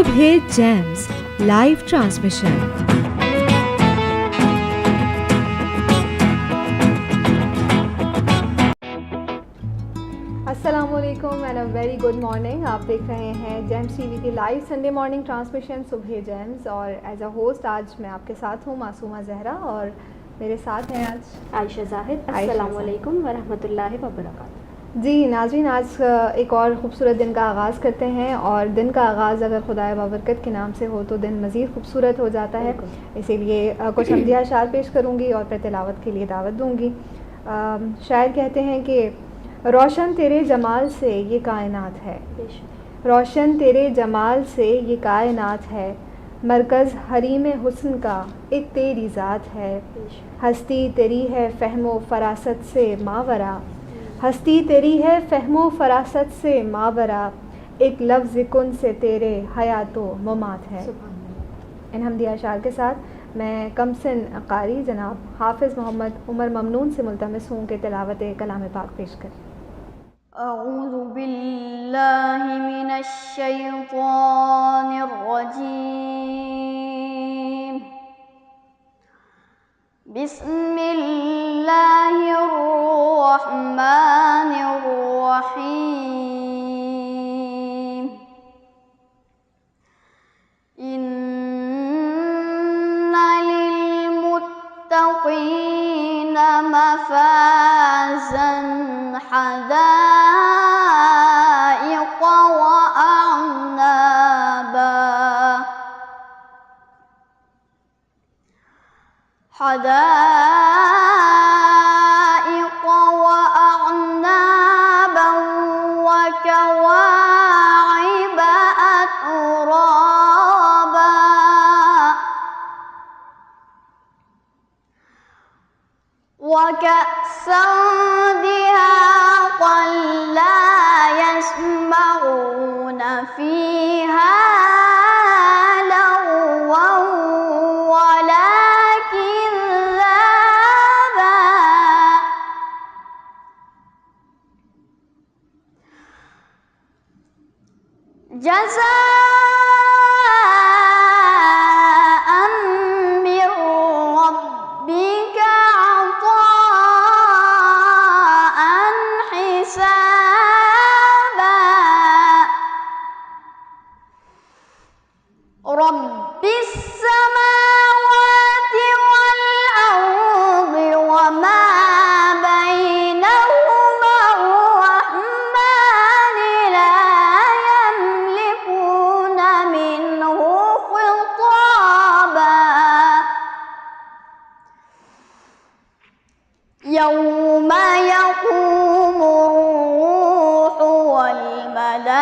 सुबह Gems live transmission. अस्सलामुअलैकुम and a very good morning. आप देख रहे हैं जेम्स टीवी की लाइव संडे मॉर्निंग ट्रांसमिशन सुबह जेम्स, और एज अ होस्ट आज मैं आपके साथ हूँ मासूमा जहरा, और मेरे साथ हैं आज आयशा जाहिद। अस्सलामुअलैकुम वरहमतुल्लाहि वबरकातुहू। जी नाज़रीन, आज एक और ख़ूबसूरत दिन का आगाज़ करते हैं, और दिन का आगाज़ अगर खुदाए बाबरकत के नाम से हो तो दिन मज़ीद खूबसूरत हो जाता है। इसीलिए कुछ हमदिया अशार पेश करूँगी और फिर तिलावत के लिए दावत दूँगी। शायर कहते हैं कि रोशन तेरे जमाल से ये कायनात है, रोशन तेरे जमाल से ये कायनात है, मरकज़ हरीम हुस्न का एक तेरी ज़ात है, हस्ती तेरी है फ़हमो फ़रासत से मावरा, हस्ती तेरी है फ़हमो फ़रासत से मावरा, एक लफ्ज़ कुन से तेरे हयातो ममात है। इन हमदिया अशार के साथ मैं कमसिन कारी जनाब हाफिज़ मोहम्मद उमर ममनून से मुल्तमिस हूँ कि तिलावत कलाम पाक पेश करें। अऊज़ु बिल्लाहि मिनश शैतानिर रजीम। बिस्मिल्लाहिर रहमानिर रहीम। इन्ना लिल मुत्तक़ीना मफ़ाज़न हदाइक़ व अअनाबा, हदाइक़ व अअनाबा व कवाइब अतराबा, व कअसन दिहाक़न ला यस्मऊन फ़ीहा लग़वन वला किज़्ज़ाबा, जज़ाअन मिन रब्बिक अताअन हिसाबा, रब्बिस समावाति वल अर्दि वमा बैनहुमा अर्रहमानि ला यमलिकून मिन्हु खिताबा, यौमा यक़ूमुर रूहु वल मलाइकतु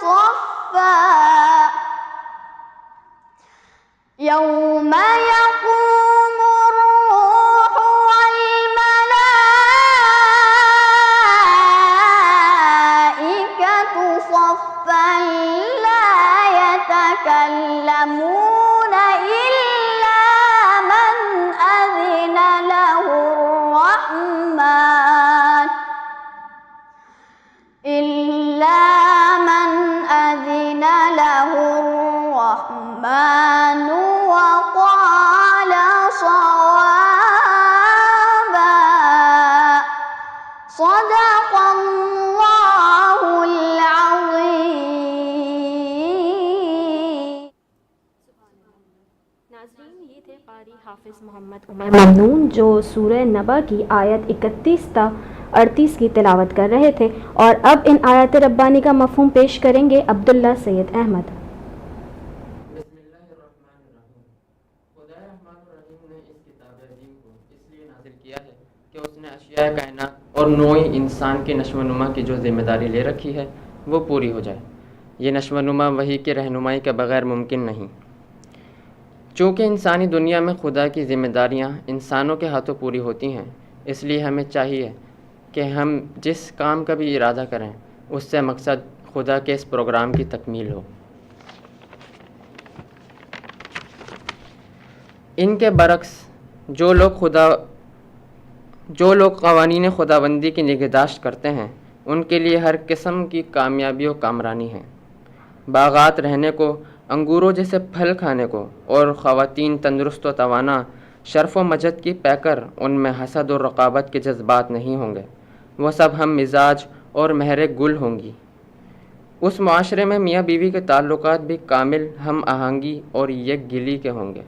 सफ़्फ़ा, यौमा यक़ूमुर रूहु वल मलाइकतु सफ़्फ़न ला यतकल्लमून इल्ला मन अज़िन लहुर्रहमान, इल्ला मन अज़िन लहुर्रहमान व क़ाल सवाबा, सदक़ल्लाहुल अज़ीम। नाज़रीन, ये थे कारी हाफिज़ मोहम्मद उमर ममनून जो सूरह नबा की आयत 31 ता 38 की तिलावत कर रहे थे, और अब इन आयत रब्बानी का मफ़हूम पेश करेंगे अब्दुल्ला सैयद अहमद। खुदाए रहमान ने इस किताब अज़ीम को इसलिए नाज़िल किया है कि उसने अशिया कायनात और नौई इंसान की नश्व-नुमा की जो ज़िम्मेदारी ले रखी है वो पूरी हो जाए। ये नश्व-नुमा वही की रहनुमाई के बग़ैर मुमकिन नहीं। चूँकि इंसानी दुनिया में खुदा की ज़िम्मेदारियाँ इंसानों के हाथों पूरी होती हैं, इसलिए हमें चाहिए कि हम जिस काम का भी इरादा करें उससे मकसद खुदा के इस प्रोग्राम की तकमील हो। इनके बरक्स जो लोग क़वानीन खुदाबंदी की निगहदाश्त करते हैं उनके लिए हर किस्म की कामयाबी और कामरानी है। बागात रहने को, अंगूरों जैसे फल खाने को और ख़वातीन तंदुरुस्त व तवाना शर्फ़ व मजद की पैकर उनमें हसद और रक़ाबत के जज्बात नहीं होंगे। वह सब हम मिजाज और महर गुल होंगी। उस माशरे में मियाँ बीवी के ताल्लुकात भी कामिल हम आहंगी और एक गिली के होंगे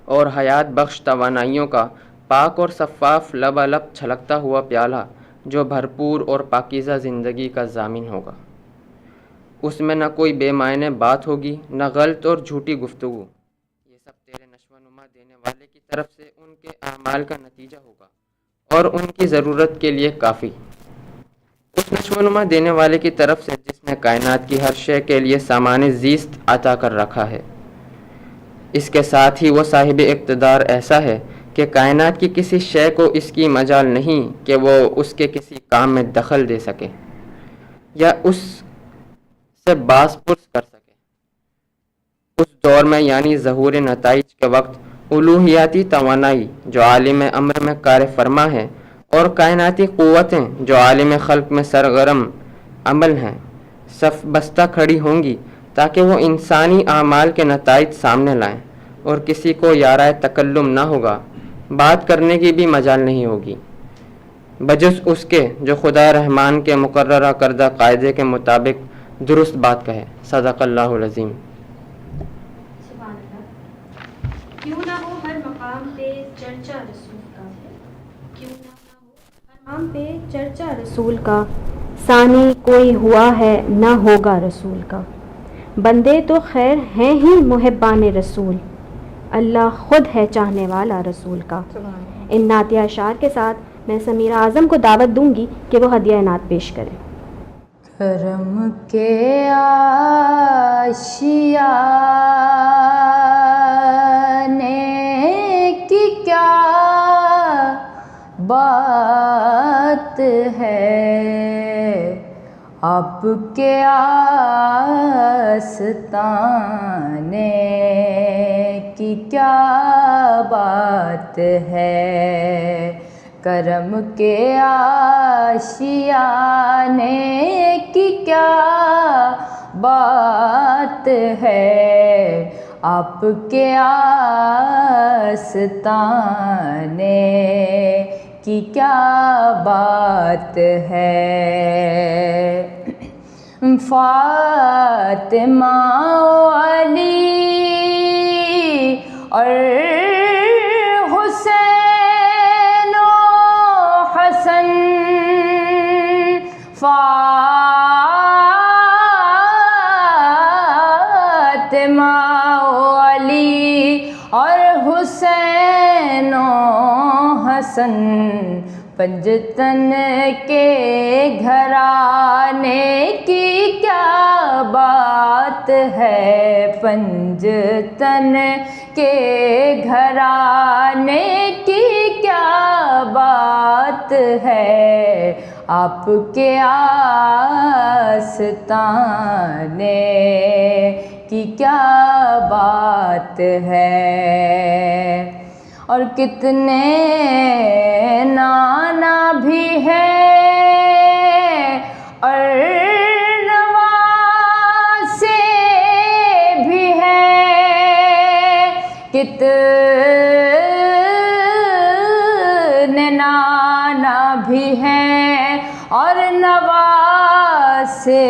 और हयात बख्श तवानाइयों का पाक और शफ़ाफ लबालब छलकता हुआ प्याला जो भरपूर और पाकीज़ा ज़िंदगी का ज़ामिन होगा। उसमें न कोई बेमायने बात होगी, न गलत और झूठी गुफ्तगू। ये सब तेरे नशवनुमा देने वाले की तरफ से उनके आमाल का नतीजा होगा और उनकी ज़रूरत के लिए काफ़ी। उस नशवनुमा देने वाले की तरफ से जिसने कायनात की हर शय के लिए सामान ज़ीस्त अता कर रखा है। इसके साथ ही वो साहिब इक़्तिदार ऐसा है कि कायनात की किसी शय को इसकी मजाल नहीं कि वो उसके किसी काम में दखल दे सके या उससे बासपुर्स कर सके। उस दौर में यानी ज़हूर नताइज के वक्त उलूहियाती तवानाई जो आलिम अम्र में कार फरमा है और कायनाती क़ुव्वतें जो आलिम खल्क में सरगरम अमल हैं सफ बस्ता खड़ी होंगी ताकि वो इंसानी आमाल के नताइज सामने लाएं और किसी को याराए तकल्लुम ना होगा, बात करने की भी मजाल नहीं होगी बजुज़ उसके जो खुदा रहमान के मुकर्ररा करदा कायदे के मुताबिक दुरुस्त बात कहे। सदक़ल्लाहुल अज़ीम। क्यों ना हो हर मकाम पे चर्चा रसूल का है, क्यों ना हो हर मकाम पे चर्चा रसूल का, सानी कोई हुआ है ना होगा रसूल का। बंदे तो खैर हैं ही मुहिब्बान रसूल, अल्लाह ख़ुद है चाहने वाला रसूल का। इन नातिया अशार के साथ मैं समीरा आज़म को दावत दूंगी कि वो हदिया इनात पेश करें। करम के आशियाने की क्या बात है, आपके आस्ताने की क्या बात है। करम के आशियाने की क्या बात है, आपके आस्ताने की क्या बात है। फातिमा अली और हुसैन हसन, फातिमा अली और हुसैन हसन, पंजतन के घराने की क्या बात है। पंजतन के घराने की क्या बात है, आपके आस्ताने की क्या बात है। और कितने नाना भी हैं और नवासे भी हैं, कितने नाना भी हैं और नवासे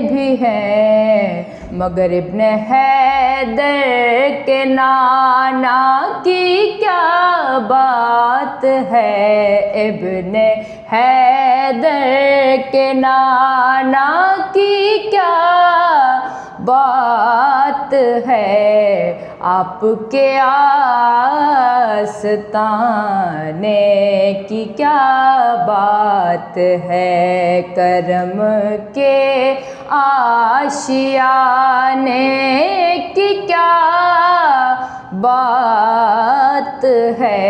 भी हैं, मगर इब्न हैदर के नाना की क्या बात है। इब्न हैदर के नाना की क्या बात है, आपके आस्ताने की क्या बात है। करम के आशियाने की क्या बात है,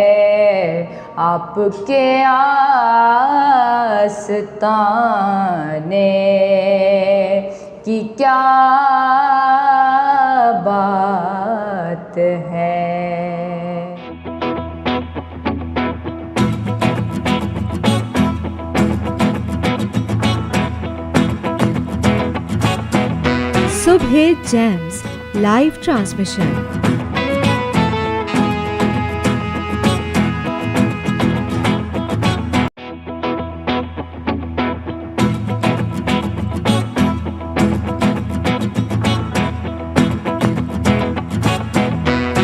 आपके आस्ताने की क्या बात है। Subhe Gems live transmission.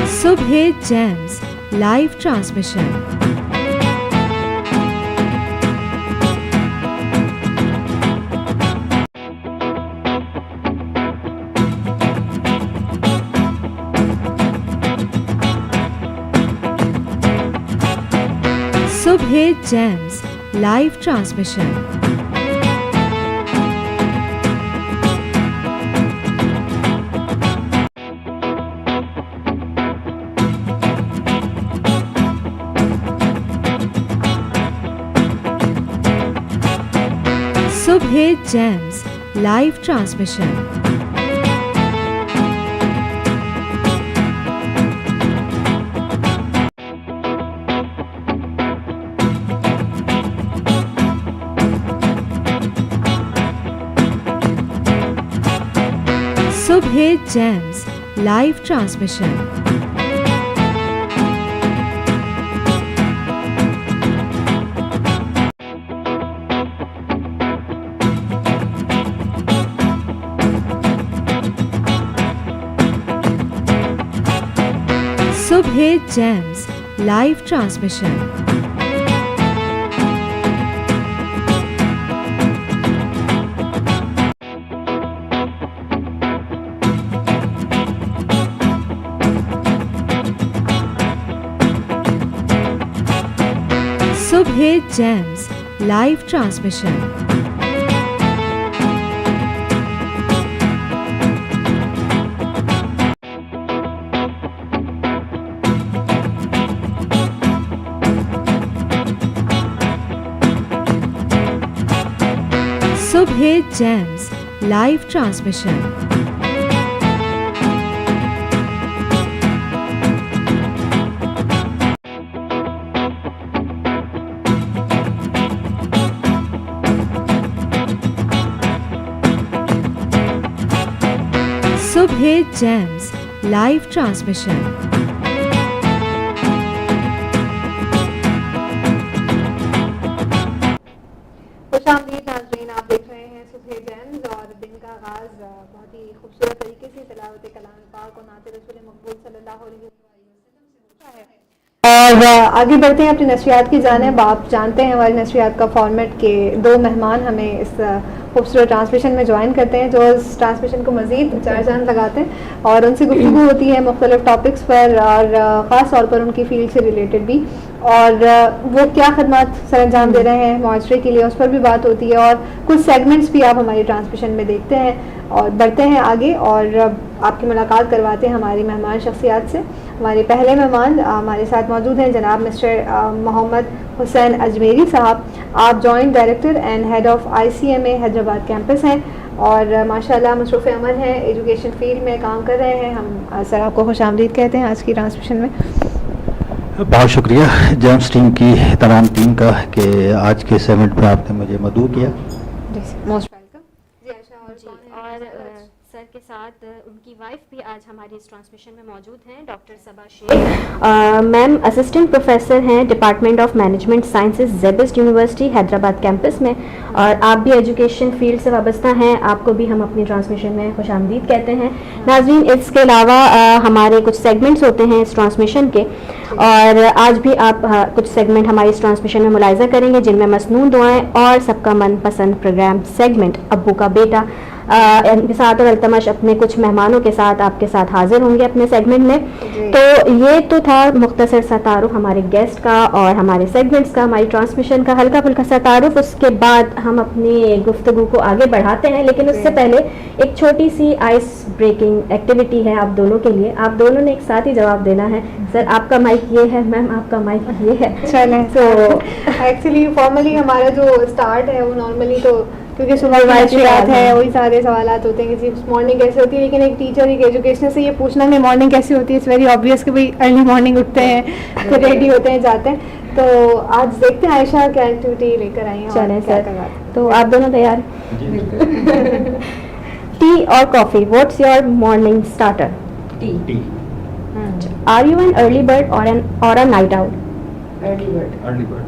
Subhe Gems live transmission. Subhe Gems live transmission. Subhe Gems live transmission. Subhe Gems live transmission. Subhe Gems live transmission. Subhe Gems live transmission. Subhe Gems live transmission. Subhe Gems live transmission. खुशामदीद नाज़रीन, आप देख रहे हैं सुबह James और दिन का आगाज़ बहुत ही खूबसूरत तरीके से तिलावत कलाम पाक और नात रसूल मकबूल सल्लल्लाहु अलैहि वसल्लम से होता है। और आगे बढ़ते हैं अपनी नशरियात की जानिब। आप जानते हैं हमारी नशरियात का फॉर्मेट के दो मेहमान हमें इस खूबसूरत ट्रांसमिशन में ज्वाइन करते हैं, जो इस ट्रांसमिशन को मज़ीद चार चांद लगाते हैं और उनसे गुफ्तगू होती है मुख्तलिफ टॉपिक्स पर और ख़ास तौर पर उनकी फील्ड से रिलेटेड भी, और वो क्या खदमात सर अंजाम दे रहे हैं माशरे के लिए, उस पर भी बात होती है और कुछ सेगमेंट्स भी आप हमारी ट्रांसमिशन में देखते हैं। और बढ़ते हैं आगे और आपकी मुलाकात करवाते हैं हमारी मेहमान शख्सियात से। हमारे पहले मेहमान हमारे साथ मौजूद हैं जनाब मिस्टर मोहम्मद हुसैन अजमेरी साहब। आप joint director and head of ICMA Hyderabad campus हैं और माशाल्लाह मसरूफ़ अमल हैं, एजुकेशन फील्ड में काम कर रहे हैं। हम सर आपको खुशामदीद कहते हैं आज की ट्रांसमिशन में। बहुत शुक्रिया जेम्स टीम की तमाम टीम का कि आज के सेगमेंट में आपने मुझे मदऊ किया। मोस्ट वेलकम जी। आयशा और सर के साथ उनकी वाइफ भी आज हमारी इस ट्रांसमिशन में मौजूद हैं, doctor Saba Shaikh. Ma'am assistant professor हैं department of management sciences SZABIST university Hyderabad campus में, और आप भी एजुकेशन फील्ड से वाबस्ता हैं। आपको भी हम अपनी ट्रांसमिशन में खुशामदीद कहते हैं। नाज़रीन, इसके अलावा हमारे कुछ सेगमेंट्स होते हैं इस ट्रांसमिशन के, और आज भी आप कुछ सेगमेंट हमारी इस ट्रांसमिशन में मुलाहिज़ा करेंगे, जिनमें मसनून दुआएं और सबका मनपसंद प्रोग्राम सेगमेंट अब्बू का बेटा साथ और अल्तमश अपने कुछ मेहमानों के साथ आपके साथ हाजिर होंगे अपने सेगमेंट में। तो ये तो था मुख्तसर सा तारुफ हमारे गेस्ट का और हमारे सेगमेंट्स का, हमारी ट्रांसमिशन का हल्का फुल्का सा तारुफ। उसके बाद हम अपनी गुफ्तगू को आगे बढ़ाते हैं, लेकिन उससे पहले एक छोटी सी आइस ब्रेकिंग एक्टिविटी है आप दोनों के लिए। आप दोनों ने एक साथ ही जवाब देना है। सर आपका माइक ये है, मैम आपका माइक ये है। चलें, तो एक्चुअली फॉर्मली हमारा जो स्टार्ट है वो नॉर्मली तो क्योंकि सुबह बात है वही सारे सवालात होते हैं कि जी मॉर्निंग कैसे होती है, लेकिन एक टीचर एक एजुकेशनर से ये पूछना कि मॉर्निंग कैसी होती है, इट्स वेरी ऑब्वियस कि भाई अर्ली मॉर्निंग उठते हैं फिर रेडी होते हैं जाते हैं। तो आज देखते हैं आयशा क्या एक्टिविटी लेकर आई हैं। चलें सर, तो आप दोनों तैयार? Tea or coffee? What's your morning starter? T. Are you an early bird or a night owl? Early bird. Early bird.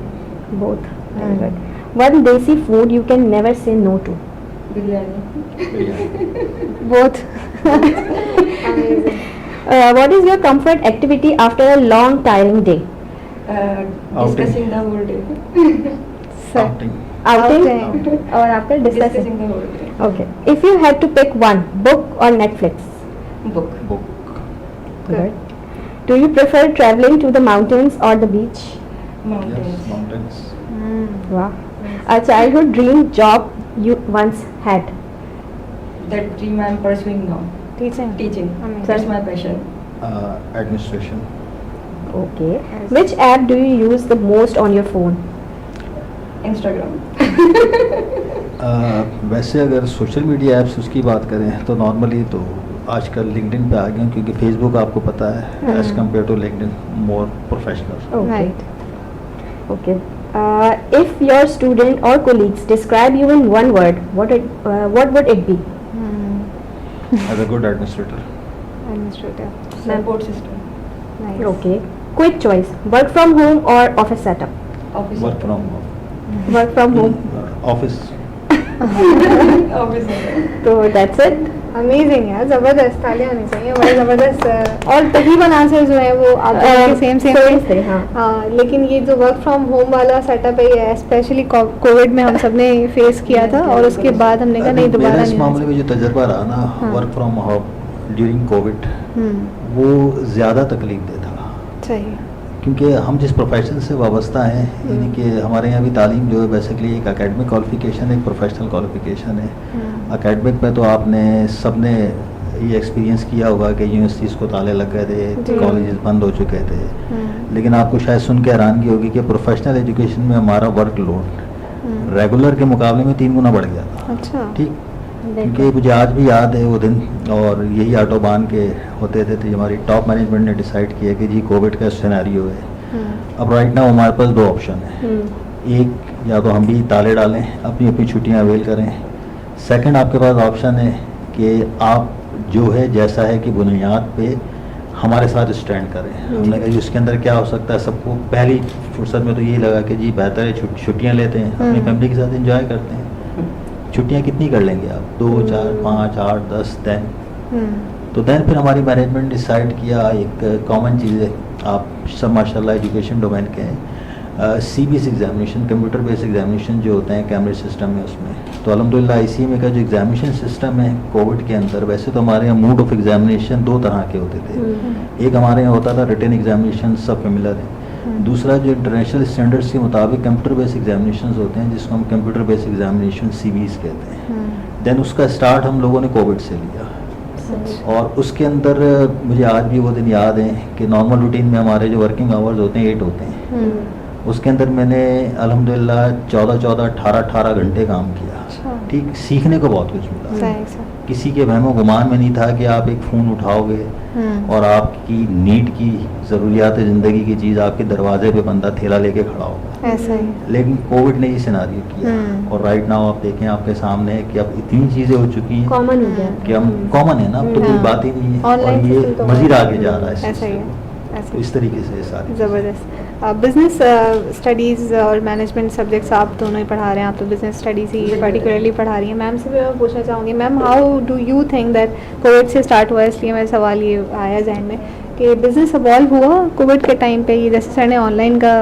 Both. Very good. One desi food you can never say no to. Biryani. Both. What is your comfort activity after a long tiring day? Discussing the whole day. Outing. Outing Outing. or after discussing? Discussing the whole day. Okay. If you had to pick one, book or Netflix? Book. Book. Good. Do you prefer traveling to the mountains or the beach? Yes, mountains. mountains. Wow. A childhood dream job you once had? That dream I am pursuing now. Teaching Teaching. Amazing. That's my passion. Administration. Okay. Which app do you use the most on your phone? Instagram. वैसे अगर social media apps उसकी बात करें तो normally तो आजकल LinkedIn पे आ गए हैं, क्योंकि फेसबुक आपको पता है as compared to LinkedIn more professional. Okay. Right Okay. If your student or colleagues describe you in one word, what would it be? As a good administrator. Administrative Support system. Nice Okay. Quick choice: work from home or office setup? Office. Work from Work from home. Office. Office. So that's it. Amazing यार, जबरदस्त, तालियां आनी चाहिए, बड़े जबरदस्त. और तकरीबन answer जो है वो आप सेम Same थे, हाँ. हाँ, लेकिन ये जो वर्क फ्रॉम होम वाला सेटअप है ये स्पेशली कोविड में हम सब ने फेस किया था और उसके बाद हमने कहा नहीं दोबारा मेरा इस नहीं मामले में जो तजर्बा रहा ना हाँ. Work from home during covid hmm, वो ज़्यादा तकलीफ देता था, सही. क्योंकि हम जिस प्रोफेशन से वाबस्ता हैं यानी कि हमारे यहाँ भी तालीम जो है बेसिकली एक एकेडमिक क्वालिफिकेशन है, एक प्रोफेशनल क्वालिफिकेशन है. एकेडमिक में तो आपने सबने ये एक्सपीरियंस किया होगा कि यूनिवर्सिटीज़ को ताले लग गए थे, कॉलेजेस बंद हो चुके थे, लेकिन आपको शायद सुन के हैरानगी होगी कि प्रोफेशनल एजुकेशन में हमारा वर्क लोड रेगुलर के मुकाबले में 3 गुना बढ़ गया था. अच्छा. ठीक, क्योंकि मुझे आज भी याद है वो दिन, और यही ऑटो बांध के होते थे तो हमारी टॉप मैनेजमेंट ने डिसाइड किया कि जी कोविड का सिनेरियो है. अब राइट नाउ हमारे पास 2 ऑप्शन है. एक, या तो हम भी ताले डालें, अपनी अपनी छुट्टियां अवेल करें. सेकंड, आपके पास ऑप्शन है कि आप जो है जैसा है कि बुनियाद पे हमारे साथ स्टैंड करें. हमने कहा जी उसके अंदर क्या हो सकता है. सबको पहली फुर्सत में तो यही लगा कि जी बेहतर है छुट्टियाँ लेते हैं, अपनी फैमिली के साथ एंजॉय करते हैं. छुट्टियाँ कितनी कर लेंगे आप, 2, 4, 5, 8, 10 दिन. तो दैन फिर हमारी मैनेजमेंट डिसाइड किया एक कॉमन चीज़ है, आप सब माशाल्लाह एजुकेशन डोमेन के हैं, CBS examination, computer based examination जो होते हैं कैमरे सिस्टम में उसमें. तो अल्हम्दुलिल्लाह ICMA का जो एग्जामिनेशन सिस्टम है कोविड के अंदर, वैसे तो हमारे यहाँ मोड ऑफ एग्जामिनेशन 2 तरह के होते थे. एक हमारे यहाँ होता था रिटन एग्जामिनेशन, सब फेमिलर है. दूसरा जो इंटरनेशनल स्टैंडर्ड्स के मुताबिक कंप्यूटर बेस्ड एग्जामिनेशन होते हैं जिसको हम कंप्यूटर बेस्ड एग्जामिनेशन CBS कहते हैं. देन उसका स्टार्ट हम लोगों ने कोविड से लिया, और उसके अंदर मुझे आज भी वो दिन याद है कि नॉर्मल रूटीन में हमारे जो वर्किंग आवर्स होते हैं 8 होते हैं. उसके अंदर मैंने अल्हम्दुलिल्लाह 14, 18 घंटे काम किया. ठीक, सीखने को बहुत कुछ मिला. किसी के वहमो गुमान में नहीं था कि आप एक फ़ोन उठाओगे और आपकी नीड की ज़रूरियात ज़िंदगी की चीज़ आपके दरवाजे पे बंदा थैला लेके खड़ा होगा. ऐसा ही. लेकिन कोविड ने ये सिनारियो किया, और राइट नाउ आप देखें आपके सामने है कि अब इतनी चीज़ें हो चुकी हैं कॉमन हो गया कि हम कॉमन है ना, अब तो कोई बात ही नहीं है, और Online ये system तो मज़ीद आगे जा रहा है. इस ऐसा ही चीज़ है, से. ऐसा तो ही. इस तरीके से सारी ज़बरदस्त. बिज़नेस स्टडीज़ और मैनेजमेंट सब्जेक्ट्स आप दोनों ही पढ़ा रहे हैं. आप तो बिज़नेस स्टडीज़ ही पर्टिकुलरली पढ़ा रही हैं. मैम से भी मैं पूछना चाहूँगी, ma'am how do you think that Covid से स्टार्ट हुआ, इसलिए मेरा सवाल ये आया जहन में कि बिज़नेस इवॉल्व हुआ कोविड के टाइम पे. ये जैसे सर ने ऑनलाइन का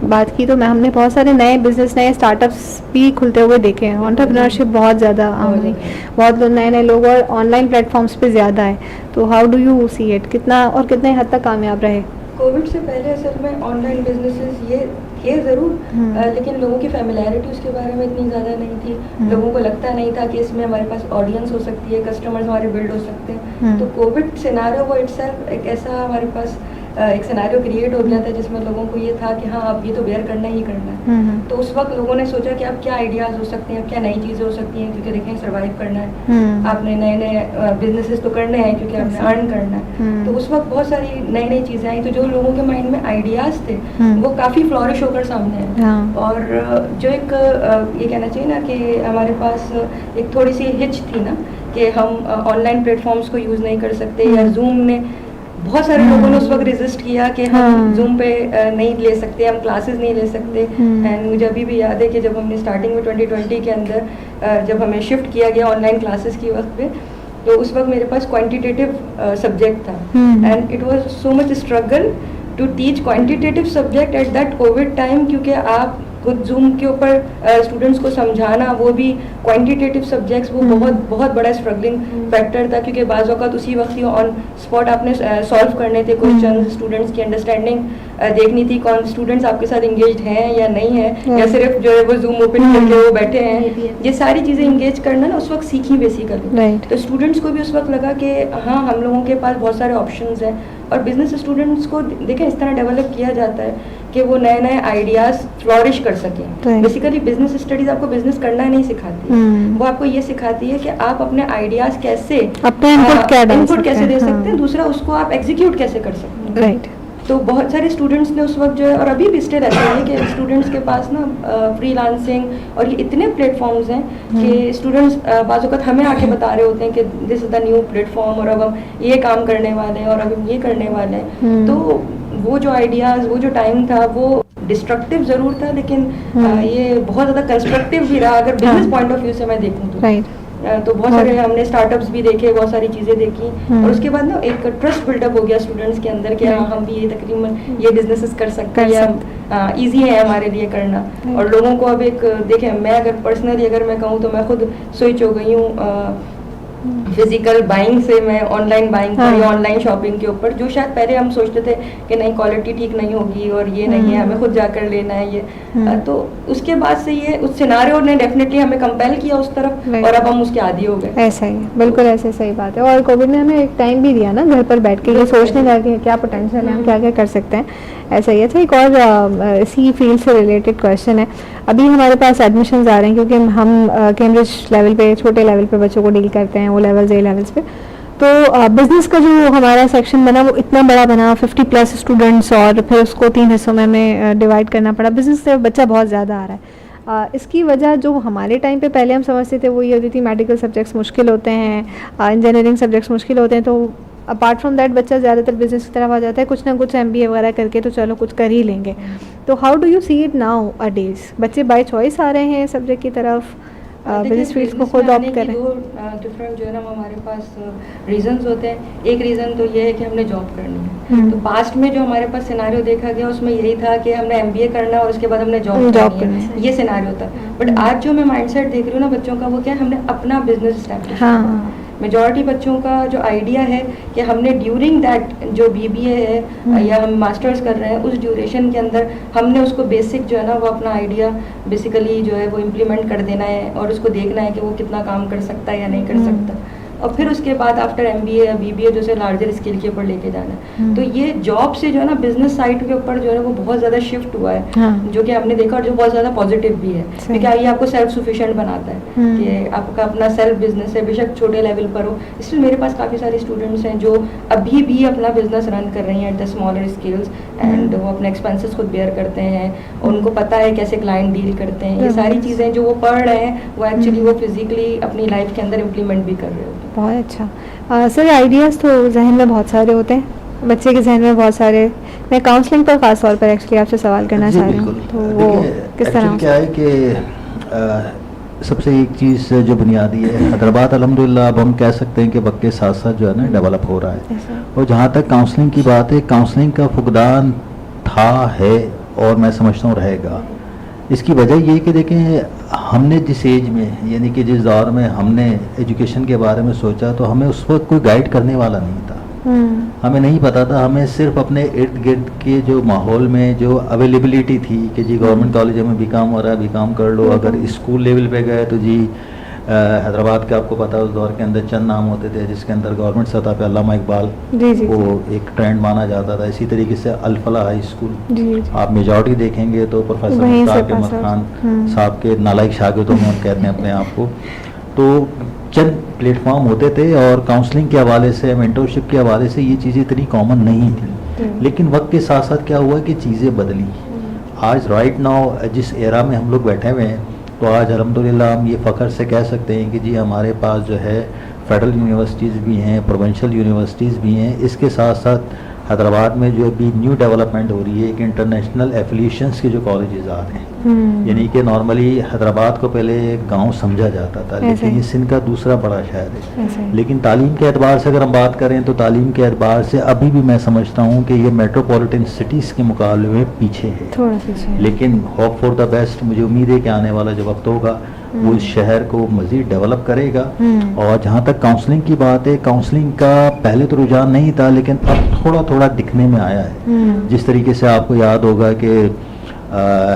बात की, तो मैं हमने बहुत सारे नए बिज़नेस, नए स्टार्टअप्स भी खुलते हुए देखे हैं. एंटरप्रेन्योरशिप बहुत ज़्यादा आम हुई, बहुत लोग नए लोग और ऑनलाइन प्लेटफॉर्म्स पे ज़्यादा है. तो how do you see it, कितना और कितने हद तक कामयाब रहे? कोविड से पहले असल में ऑनलाइन बिजनेसेस ये ज़रूर, लेकिन लोगों की फैमिलियरिटी उसके बारे में इतनी ज़्यादा नहीं थी. लोगों को लगता नहीं था कि इसमें हमारे पास ऑडियंस हो सकती है, कस्टमर्स हमारे बिल्ड हो सकते हैं. तो कोविड सिनारियो वो इटसेल्फ एक ऐसा हमारे पास एक सिनारियो क्रिएट हो गया था जिसमें लोगों को ये था कि हाँ अब ये तो बेयर करना ही करना है. तो उस वक्त लोगों ने सोचा कि अब क्या आइडियाज़ हो सकते हैं, अब क्या नई चीज़ें हो सकती हैं, क्योंकि देखें सर्वाइव करना है, आपने नए नए बिजनेसेस तो करने हैं क्योंकि आपने अर्न करना है. तो उस वक्त बहुत सारी नई नई चीज़ें आई, तो जो लोगों के माइंड में आइडियाज़ थे वो काफ़ी फ्लॉरिश होकर सामने आए. और जो एक ये कहना चाहिए ना कि हमारे पास एक थोड़ी सी हिच थी ना कि हम ऑनलाइन प्लेटफॉर्म्स को यूज़ नहीं कर सकते, या जूम ने बहुत सारे लोगों ने उस वक्त रेजिस्ट किया कि हम जूम पे नहीं ले सकते, हम क्लासेस नहीं ले सकते। एंड मुझे अभी भी याद है कि जब हमने स्टार्टिंग में 2020 के अंदर जब हमें शिफ्ट किया गया ऑनलाइन क्लासेस की वक्त पे, तो उस वक्त मेरे पास क्वांटिटेटिव सब्जेक्ट था and it was so much struggle to teach quantitative subject at that covid time, क्योंकि आप खुद जूम के ऊपर स्टूडेंट्स को समझाना, वो भी क्वांटिटेटिव सब्जेक्ट्स, वो बहुत बड़ा स्ट्रगलिंग फैक्टर था, क्योंकि बाज़ औक़ात उसी वक्त ही ऑन स्पॉट आपने सॉल्व करने थे क्वेश्चन, स्टूडेंट्स की अंडरस्टैंडिंग देखनी थी, कौन स्टूडेंट्स आपके साथ इंगेज्ड हैं या नहीं है, या सिर्फ जो है वो जूम ओपन करके वो बैठे हैं। ये सारी चीज़ें इंगेज करना ना उस वक्त सीखी बेसिकली। तो स्टूडेंट्स को भी उस वक्त लगा कि हाँ, हम लोगों के पास बहुत सारे ऑप्शंस हैं, और बिजनेस स्टूडेंट्स को देखें इस तरह डेवलप किया जाता है कि वो नए नए आइडियाज फ्लॉरिश कर सकें। बेसिकली बिजनेस स्टडीज आपको बिजनेस करना नहीं सिखाती, वो आपको ये सिखाती है कि आप अपने आइडियाज कैसे, अपना इनपुट कैसे दे सकते हैं, दूसरा उसको आप एग्जीक्यूट कैसे कर सकते हैं। राइट। तो बहुत सारे स्टूडेंट्स ने उस वक्त जो है, और अभी भी स्टिल ऐसा है कि स्टूडेंट्स के पास ना फ्रीलांसिंग और ये इतने प्लेटफॉर्म्स हैं कि स्टूडेंट्स बाज़ वक़्त हमें आके बता रहे होते हैं कि this is the new platform, और अब हम ये काम करने वाले हैं, और अब हम ये करने वाले हैं। तो वो जो आइडियाज़, वो जो टाइम था, वो डिस्ट्रक्टिव ज़रूर था, लेकिन ये बहुत ज़्यादा कंस्ट्रक्टिव भी रहा अगर बिजनेस पॉइंट ऑफ व्यू से मैं देखूँ तो। तो बहुत सारे हमने स्टार्टअप्स भी देखे, बहुत सारी चीज़ें देखी, और उसके बाद ना एक ट्रस्ट बिल्डअप हो गया स्टूडेंट्स के अंदर कि हाँ, हम भी ये तकरीबन ये बिजनेसेस कर सकते हैं, या ईजी है हमारे लिए करना। और लोगों को अब एक देखें, मैं अगर पर्सनली अगर मैं कहूँ तो मैं खुद स्विच हो गई हूँ फिजिकल बाइंग से मैं ऑनलाइन बाइंग पर या ऑनलाइन शॉपिंग के ऊपर, जो शायद पहले हम सोचते थे कि नहीं क्वालिटी ठीक नहीं होगी और ये नहीं है, हमें खुद जाकर लेना है ये। तो उसके बाद से ये उस सिनारियो ने डेफिनेटली हमें कंपेल किया उस तरफ, और अब हम उसके आदी हो गए। ऐसा ही, बिल्कुल ऐसे, सही बात है। और कोविड ने हमें एक टाइम भी दिया ना घर पर बैठ के ये सोचने का कि क्या पोटेंशियल है, हम क्या क्या कर सकते हैं। ऐसा ही है। एक और इसी फील्ड से रिलेटेड क्वेश्चन है, अभी हमारे पास एडमिशन्स आ रहे हैं क्योंकि हम कैम्ब्रिज लेवल पे, छोटे लेवल पे बच्चों को डील करते हैं, वो लेवल्स, ए लेवल्स पे। तो बिज़नेस का जो हमारा सेक्शन बना वो इतना बड़ा बना, 50+ स्टूडेंट्स, और फिर उसको 3 हिस्सों में हमें डिवाइड करना पड़ा। बिज़नेस से बच्चा बहुत ज़्यादा आ रहा है। इसकी वजह जो हमारे टाइम पे पहले हम समझते थे वो ये होती थी, मेडिकल सब्जेक्ट्स मुश्किल होते हैं, इंजीनियरिंग सब्जेक्ट्स मुश्किल होते हैं, तो अपार्ट फ्रॉम दैट बच्चा ज़्यादातर बिजनेस की तरफ आ जाता है, कुछ ना कुछ MBA वगैरह करके तो चलो कुछ कर ही लेंगे। तो how do you see it now a days? बच्चे बाय चॉइस आ रहे हैं सब्जेक्ट की तरफ, बिजनेस फील्ड को खुद ऑप्ट करें? डिफरेंट जो है ना हमारे पास रीजंस होते हैं। एक रीज़न तो ये है कि हमने जॉब करनी है। तो पास्ट में जो हमारे पास सिनारियो देखा गया उसमें यही था कि हमने MBA करना और उसके बाद हमने जॉब करनी है, ये सिनारियो था। बट आज जो मैं माइंडसेट देख रही हूँ ना बच्चों का, वो क्या है, हमने अपना बिजनेस एस्टैब्लिश किया। मेजॉरिटी बच्चों का जो आइडिया है कि हमने ड्यूरिंग दैट जो BBA है या हम मास्टर्स कर रहे हैं, उस ड्यूरेशन के अंदर हमने उसको बेसिक जो है ना वो अपना आइडिया बेसिकली जो है वो इम्प्लीमेंट कर देना है, और उसको देखना है कि वो कितना काम कर सकता है या नहीं कर सकता, और फिर उसके बाद आफ्टर MBA या BBA जो है लार्जर स्केल के ऊपर लेके जाना है। तो ये जॉब से जो है ना बिजनेस साइड के ऊपर जो है वो बहुत ज़्यादा शिफ्ट हुआ है, जो कि हमने देखा और जो बहुत ज़्यादा पॉजिटिव भी है, क्योंकि ये आपको सेल्फ सफिशिएंट बनाता है कि आपका अपना सेल्फ बिजनेस है, बेशक छोटे लेवल पर हो। इसलिए मेरे पास काफ़ी सारे स्टूडेंट्स हैं जो अभी भी अपना बिजनेस रन कर रही हैं at the smaller scales, and वो अपने एक्सपेंसेस खुद बेयर करते हैं, उनको पता है कैसे क्लाइंट डील करते हैं। ये सारी चीज़ें जो वो पढ़ रहे हैं वो एक्चुअली वो फिजिकली अपनी लाइफ के अंदर इम्प्लीमेंट भी कर रहे होते हैं। बहुत अच्छा। सर आइडियाज़ तो जहन में बहुत सारे होते हैं, बच्चे के जहन में बहुत सारे। मैं काउंसलिंग पर ख़ास तौर पर एक्चुअली आपसे सवाल करना चाह रही हूँ, तो वो किस तरह? क्या है कि सबसे एक चीज़ जो बुनियादी है, हैदराबाद अल्हम्दुलिल्लाह अब हम कह सकते हैं कि वक्त के साथ साथ जो है ना डेवलप हो रहा है। और जहाँ तक काउंसलिंग की बात है, काउंसलिंग का फुकदान था, है, और मैं समझता हूँ रहेगा। इसकी वजह ये कि देखें, हमने जिस एज में, यानी कि जिस दौर में हमने एजुकेशन के बारे में सोचा, तो हमें उस वक्त कोई गाइड करने वाला नहीं था। हमें नहीं पता था, हमें सिर्फ अपने इर्द गिर्द के जो माहौल में जो अवेलेबिलिटी थी कि जी गवर्नमेंट कॉलेज में बीकॉम हो रहा है, बीकॉम कर लो। अगर स्कूल लेवल पे गए तो जी हैदराबाद का आपको पता है उस दौर के अंदर चंद नाम होते थे, जिसके अंदर गवर्नमेंट सतह पे अल्लामा इकबाल को एक ट्रेंड माना जाता था। इसी तरीके से अल-फलाह हाई स्कूल आप मेजॉरिटी देखेंगे तो प्रोफेसर मुश्ताक अहमद खान साहब के नालायक शागिर्दों में हम कहते हैं अपने आप को। तो चंद प्लेटफॉर्म होते थे, और काउंसलिंग के हवाले से, मेंटरशिप के हवाले से ये चीज़ें इतनी कॉमन नहीं थी। लेकिन वक्त के साथ साथ क्या हुआ कि चीज़ें बदली। आज राइट नाउ जिस एरा में हम लोग बैठे हुए हैं, तो आज अल्हम्दुलिल्लाह हम ये फ़ख्र से कह सकते हैं कि जी हमारे पास जो है फेडरल यूनिवर्सिटीज़ भी हैं, प्रोविंशियल यूनिवर्सिटीज़ भी हैं। इसके साथ साथ हैदराबाद में जो अभी न्यू डेवलपमेंट हो रही है, एक इंटरनेशनल एफिलिएशंस के जो कॉलेजेस आ रहे हैं, यानी कि नॉर्मली हैदराबाद को पहले एक गांव समझा जाता था, लेकिन ये सिंध का दूसरा बड़ा शहर है। लेकिन तालीम के एतबार से अगर हम बात करें तो तालीम के एतबार से अभी भी मैं समझता हूँ कि ये मेट्रोपॉलिटन सिटीज़ के मुकाबले में पीछे है, थोड़ा पीछे। लेकिन होप फॉर द बेस्ट, मुझे उम्मीद है कि आने वाला जो वक्त होगा वो इस शहर को मज़ीद डेवलप करेगा। और जहाँ तक काउंसलिंग की बात है, काउंसलिंग का पहले तो रुझान नहीं था, लेकिन अब थोड़ा थोड़ा दिखने में आया है। जिस तरीके से आपको याद होगा कि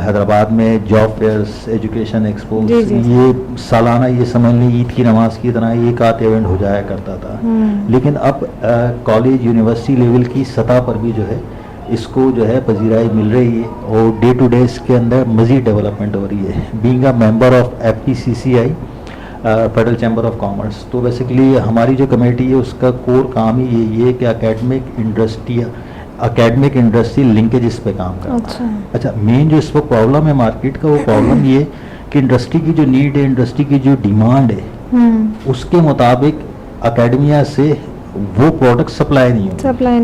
हैदराबाद में जॉब फेयर्स, एजुकेशन एक्सपोज, ये सालाना, ये समझ लें ईद की नमाज की तरह एक आध इवेंट हो जाया करता था। लेकिन अब कॉलेज यूनिवर्सिटी लेवल की सतह पर भी जो है इसको जो है पजीराई मिल रही है और डे टू डे इसके अंदर मज़ीद डेवलपमेंट हो रही है। Being a member of FPCCI, federal chamber of commerce, तो बेसिकली हमारी जो कमेटी है उसका कोर काम ही यही है कि एकेडमिक इंडस्ट्री लिंकेजेस पे काम करना। अच्छा, मेन जो इस वक्त प्रॉब्लम है मार्केट का, वो प्रॉब्लम ये कि इंडस्ट्री की जो नीड है, इंडस्ट्री की जो डिमांड है, उसके मुताबिक अकेडमिया से वो प्रोडक्ट सप्लाई नहीं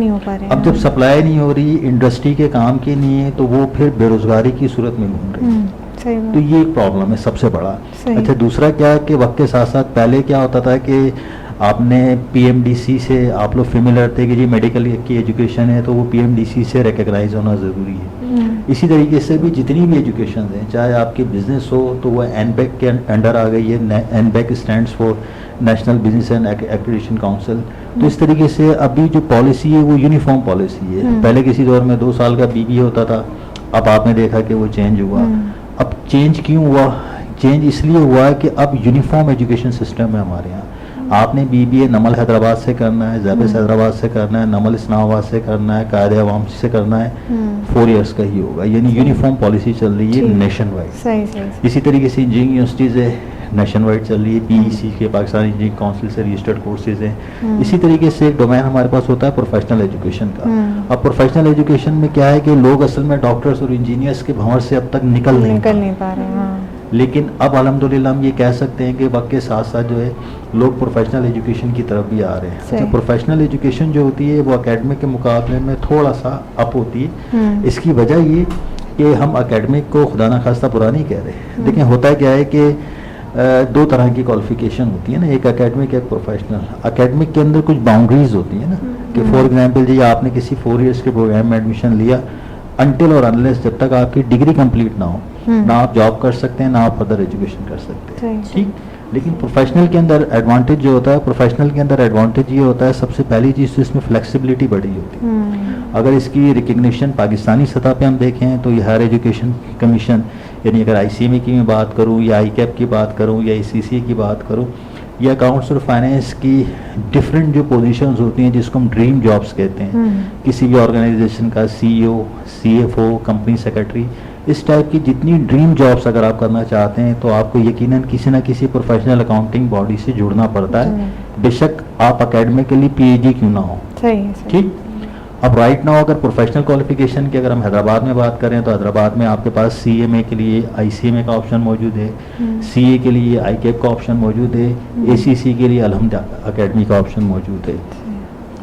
हो पा रहे। अब जब सप्लाई नहीं हो रही, इंडस्ट्री के काम के नहीं है, तो वो फिर बेरोजगारी की सूरत में घूम रही है। तो ये एक प्रॉब्लम है सबसे बड़ा। अच्छा, दूसरा क्या है कि वक्त के साथ साथ पहले क्या होता था कि आपने PMDC से आप लोग फेमिलियर थे कि जी मेडिकल की एजुकेशन है तो वो PMDC से रिकग्नाइज होना ज़रूरी है। इसी तरीके से भी जितनी भी एजुकेशन हैं, चाहे आपकी बिजनेस हो तो वह NBAC के अंडर आ गई है। NBAC stands for national business and accreditation council. तो इस तरीके से अभी जो पॉलिसी है वो यूनिफॉर्म पॉलिसी है। पहले किसी दौर में 2 साल का BBA होता था, अब आपने देखा कि वो चेंज हुआ। अब चेंज क्यों हुआ? चेंज इसलिए हुआ है कि अब यूनिफॉर्म एजुकेशन सिस्टम है हमारे यहाँ। आपने BBA नमल हैदराबाद से करना है, जैबिस हैदराबाद से करना है, नमल इस्लामाबाद से करना है, कायदे अवाम से करना है, 4 इयर्स का ही होगा। यानी यूनिफॉर्म पॉलिसी चल रही है नेशन वाइड। इसी तरीके से इंजीनियरिंग यूनिवर्सिटीज़ है, नेशन वाइड चल रही है। PEC के, पाकिस्तान इंजीनियरिंग काउंसिल से रजिस्टर्ड कोर्सेज हैं। इसी तरीके से एक डोमेन हमारे पास होता है प्रोफेशनल एजुकेशन का। अब प्रोफेशनल एजुकेशन में क्या है कि लोग असल में डॉक्टर्स और इंजीनियर्स के भंवर से अब तक निकल नहीं पा रहे। लेकिन अब अल्हम्दुलिल्लाह हम ये कह सकते हैं कि वक्त के साथ साथ जो है लोग प्रोफेशनल एजुकेशन की तरफ भी आ रहे हैं। अच्छा, प्रोफेशनल एजुकेशन जो होती है वो एकेडमिक के मुकाबले में थोड़ा सा अप होती है। इसकी वजह ये कि हम एकेडमिक को खुदा ना खास्ता बुरा नहीं कह रहे। देखिए, होता क्या है कि 2 तरह की क्वालिफिकेशन होती है ना, एक एकेडमिक, एक प्रोफेशनल। एकेडमिक के अंदर कुछ बाउंड्रीज होती है ना, कि फॉर एग्जांपल जी आपने किसी 4 इयर्स के प्रोग्राम में एडमिशन लिया, अनटिल और अनलेस जब तक आपकी डिग्री कंप्लीट ना हो, ना आप जॉब कर सकते हैं, ना आप फर्दर एजुकेशन कर सकते हैं। ठीक। लेकिन प्रोफेशनल के अंदर एडवांटेज जो होता है, प्रोफेशनल के अंदर एडवांटेज ये होता है, सबसे पहली चीज़ तो इसमें फ्लेक्सिबिलिटी बड़ी होती है। अगर इसकी रिकग्निशन पाकिस्तानी सतह पे हम देखें तो ये हायर एजुकेशन कमीशन, यानी अगर ICMA की मैं बात करूँ या ICAP की बात करूँ या ACCA की बात करूँ या अकाउंट्स और फाइनेंस की डिफरेंट जो पोजीशंस होती हैं जिसको हम ड्रीम जॉब्स कहते हैं, किसी भी ऑर्गेनाइजेशन का CEO, CFO, कंपनी सेक्रेटरी, इस टाइप की जितनी ड्रीम जॉब्स अगर आप करना चाहते हैं तो आपको यकीनन किसी ना किसी प्रोफेशनल अकाउंटिंग बॉडी से जुड़ना पड़ता है, बेशक आप अकेडमिकली PhD क्यों ना हो। ठीक। अब राइट नाउ अगर प्रोफेशनल क्वालिफिकेशन की अगर हम हैदराबाद में बात करें तो हैदराबाद में आपके पास CMA के लिए ICMA का ऑप्शन मौजूद है, CA के लिए ICAP का ऑप्शन मौजूद है, ACC के लिए अल्हम्दुलिल्लाह अकेडमी का ऑप्शन मौजूद है।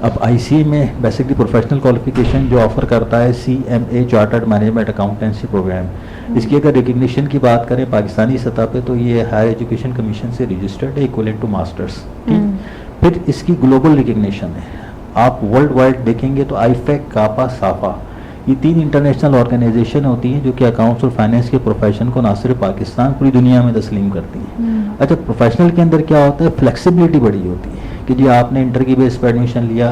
अब ICA में बेसिकली प्रोफेशनल क्वालिफिकेशन जो ऑफर करता है CMA chartered management accountancy program. इसकी अगर रिकग्निशन की बात करें पाकिस्तानी सतह पे तो ये हायर एजुकेशन कमीशन से रजिस्टर्ड है, इक्विवेलेंट टू मास्टर्स। फिर इसकी ग्लोबल रिकग्निशन है, आप वर्ल्ड वाइड देखेंगे तो IFAC, कापा, साफा, ये 3 इंटरनेशनल ऑर्गेनाइजेशन होती हैं जो कि अकाउंट्स और फाइनेंस के प्रोफेशन को ना सिर्फ पाकिस्तान पूरी दुनिया में तस्लीम करती हैं। अच्छा, प्रोफेशनल के अंदर क्या होता है, फ्लेक्सिबिलिटी बड़ी होती है कि जी आपने इंटर की बेस पर एडमिशन लिया,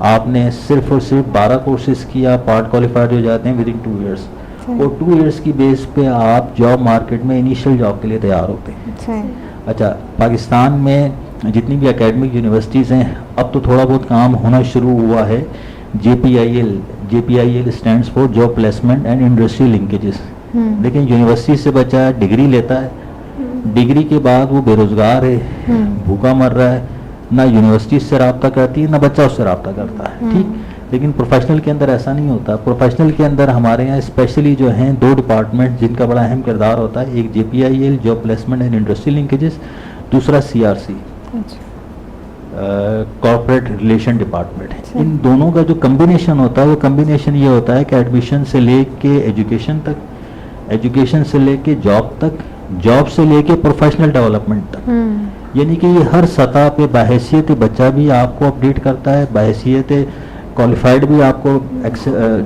आपने सिर्फ और सिर्फ 12 कोर्सेज किया, पार्ट क्वालिफाइड हो जाते हैं विदिन 2 इयर्स, और 2 इयर्स की बेस पे आप जॉब मार्केट में इनिशियल जॉब के लिए तैयार होते हैं। अच्छा, पाकिस्तान में जितनी भी एकेडमिक यूनिवर्सिटीज़ हैं अब तो थोड़ा बहुत काम होना शुरू हुआ है। JPIL stands for job placement and industry linkages. लेकिन यूनिवर्सिटी से बच्चा डिग्री लेता है, डिग्री के बाद वो बेरोजगार है, भूखा मर रहा है, ना यूनिवर्सिटी से रब्ता करती है ना बच्चा उससे रब्ता करता है। ठीक। लेकिन प्रोफेशनल के अंदर ऐसा नहीं होता। प्रोफेशनल के अंदर हमारे यहाँ स्पेशली जो हैं 2 डिपार्टमेंट जिनका बड़ा अहम किरदार होता है, एक JPIL job placement and industry linkages, दूसरा CRC। कॉर्पोरेट रिलेशन डिपार्टमेंट है। इन दोनों का जो कम्बिनेशन होता है वो कम्बिनेशन ये होता है कि एडमिशन से लेके एजुकेशन तक, एजुकेशन से लेके जॉब तक, जॉब से लेके प्रोफेशनल डेवलपमेंट तक, यानी कि ये हर सतह पे बाहैसियत बच्चा भी आपको अपडेट करता है, बाहैसियत क्वालिफाइड भी आपको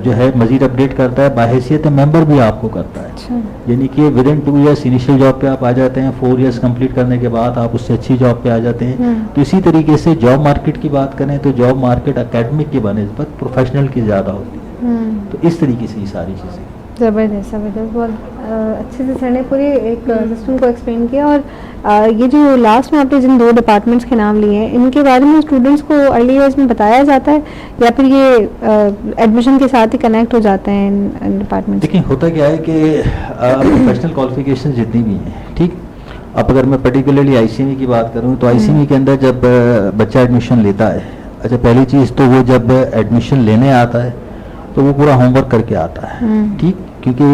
जो है मजीद अपडेट करता है, बाहैसियत मेंबर भी आपको करता है। अच्छा। यानी कि with in 2 years initial job पे आप आ जाते हैं, 4 ईयर्स कंप्लीट करने के बाद आप उससे अच्छी जॉब पे आ जाते हैं। तो इसी तरीके से जॉब मार्केट की बात करें तो जॉब मार्केट एकेडमिक की बनस्बत प्रोफेशनल की ज़्यादा होती है। तो इस तरीके से ये सारी चीज़ें ज़बरदस्त ज़बरदस्त, बहुत अच्छे से सर ने पूरे एक सिस्टम को एक्सप्लेन किया। और ये जो लास्ट में आपने जिन 2 डिपार्टमेंट्स के नाम लिए हैं, इनके बारे में स्टूडेंट्स को अर्ली ईयर्स में बताया जाता है या फिर ये एडमिशन के साथ ही कनेक्ट हो जाते हैं इन डिपार्टमेंट्स? देखिए होता क्या है कि प्रोफेशनल क्वालिफिकेशन जितनी भी हैं, ठीक, अब अगर मैं पर्टिकुलरली आईसीएमई की बात करूं तो आईसीएमई के अंदर जब बच्चा एडमिशन लेता है, अच्छा पहली चीज़ तो वो जब एडमिशन लेने आता है तो वो पूरा होमवर्क करके आता है, ठीक, क्योंकि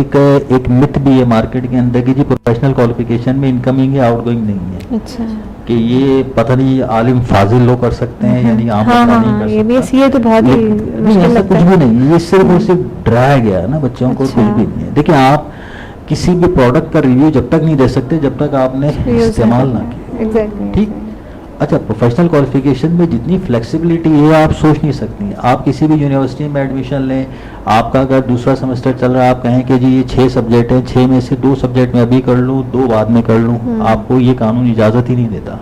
एक मिथ भी है मार्केट के अंदर कि जी प्रोफेशनल क्वालिफिकेशन में इनकमिंग या आउटगोइंग नहीं है। अच्छा। कि ये पता नहीं आलिम फाजिल लोग कर सकते हैं यानी आम हाँ, बच्चा नहीं कर ये भी सकता। ये तो बहुत ही नहीं, मुश्किल ऐसा लगता कुछ है। भी नहीं, ये सिर्फ और सिर्फ डराया गया है ना बच्चों को, अच्छा। कुछ भी नहीं है। देखिए आप किसी भी प्रोडक्ट का रिव्यू जब तक नहीं दे सकते जब तक आपने इस्तेमाल ना किया, एग्जैक्टली, ठीक। अच्छा प्रोफेशनल क्वालिफिकेशन में जितनी फ्लेक्सिबिलिटी है आप सोच नहीं सकती। आप किसी भी यूनिवर्सिटी में एडमिशन लें, आपका अगर दूसरा सेमेस्टर चल रहा है, आप कहें कि जी ये 6 सब्जेक्ट हैं, 6 में से 2 सब्जेक्ट में अभी कर लूँ, 2 बाद में कर लूँ, आपको ये कानून इजाज़त ही नहीं देता।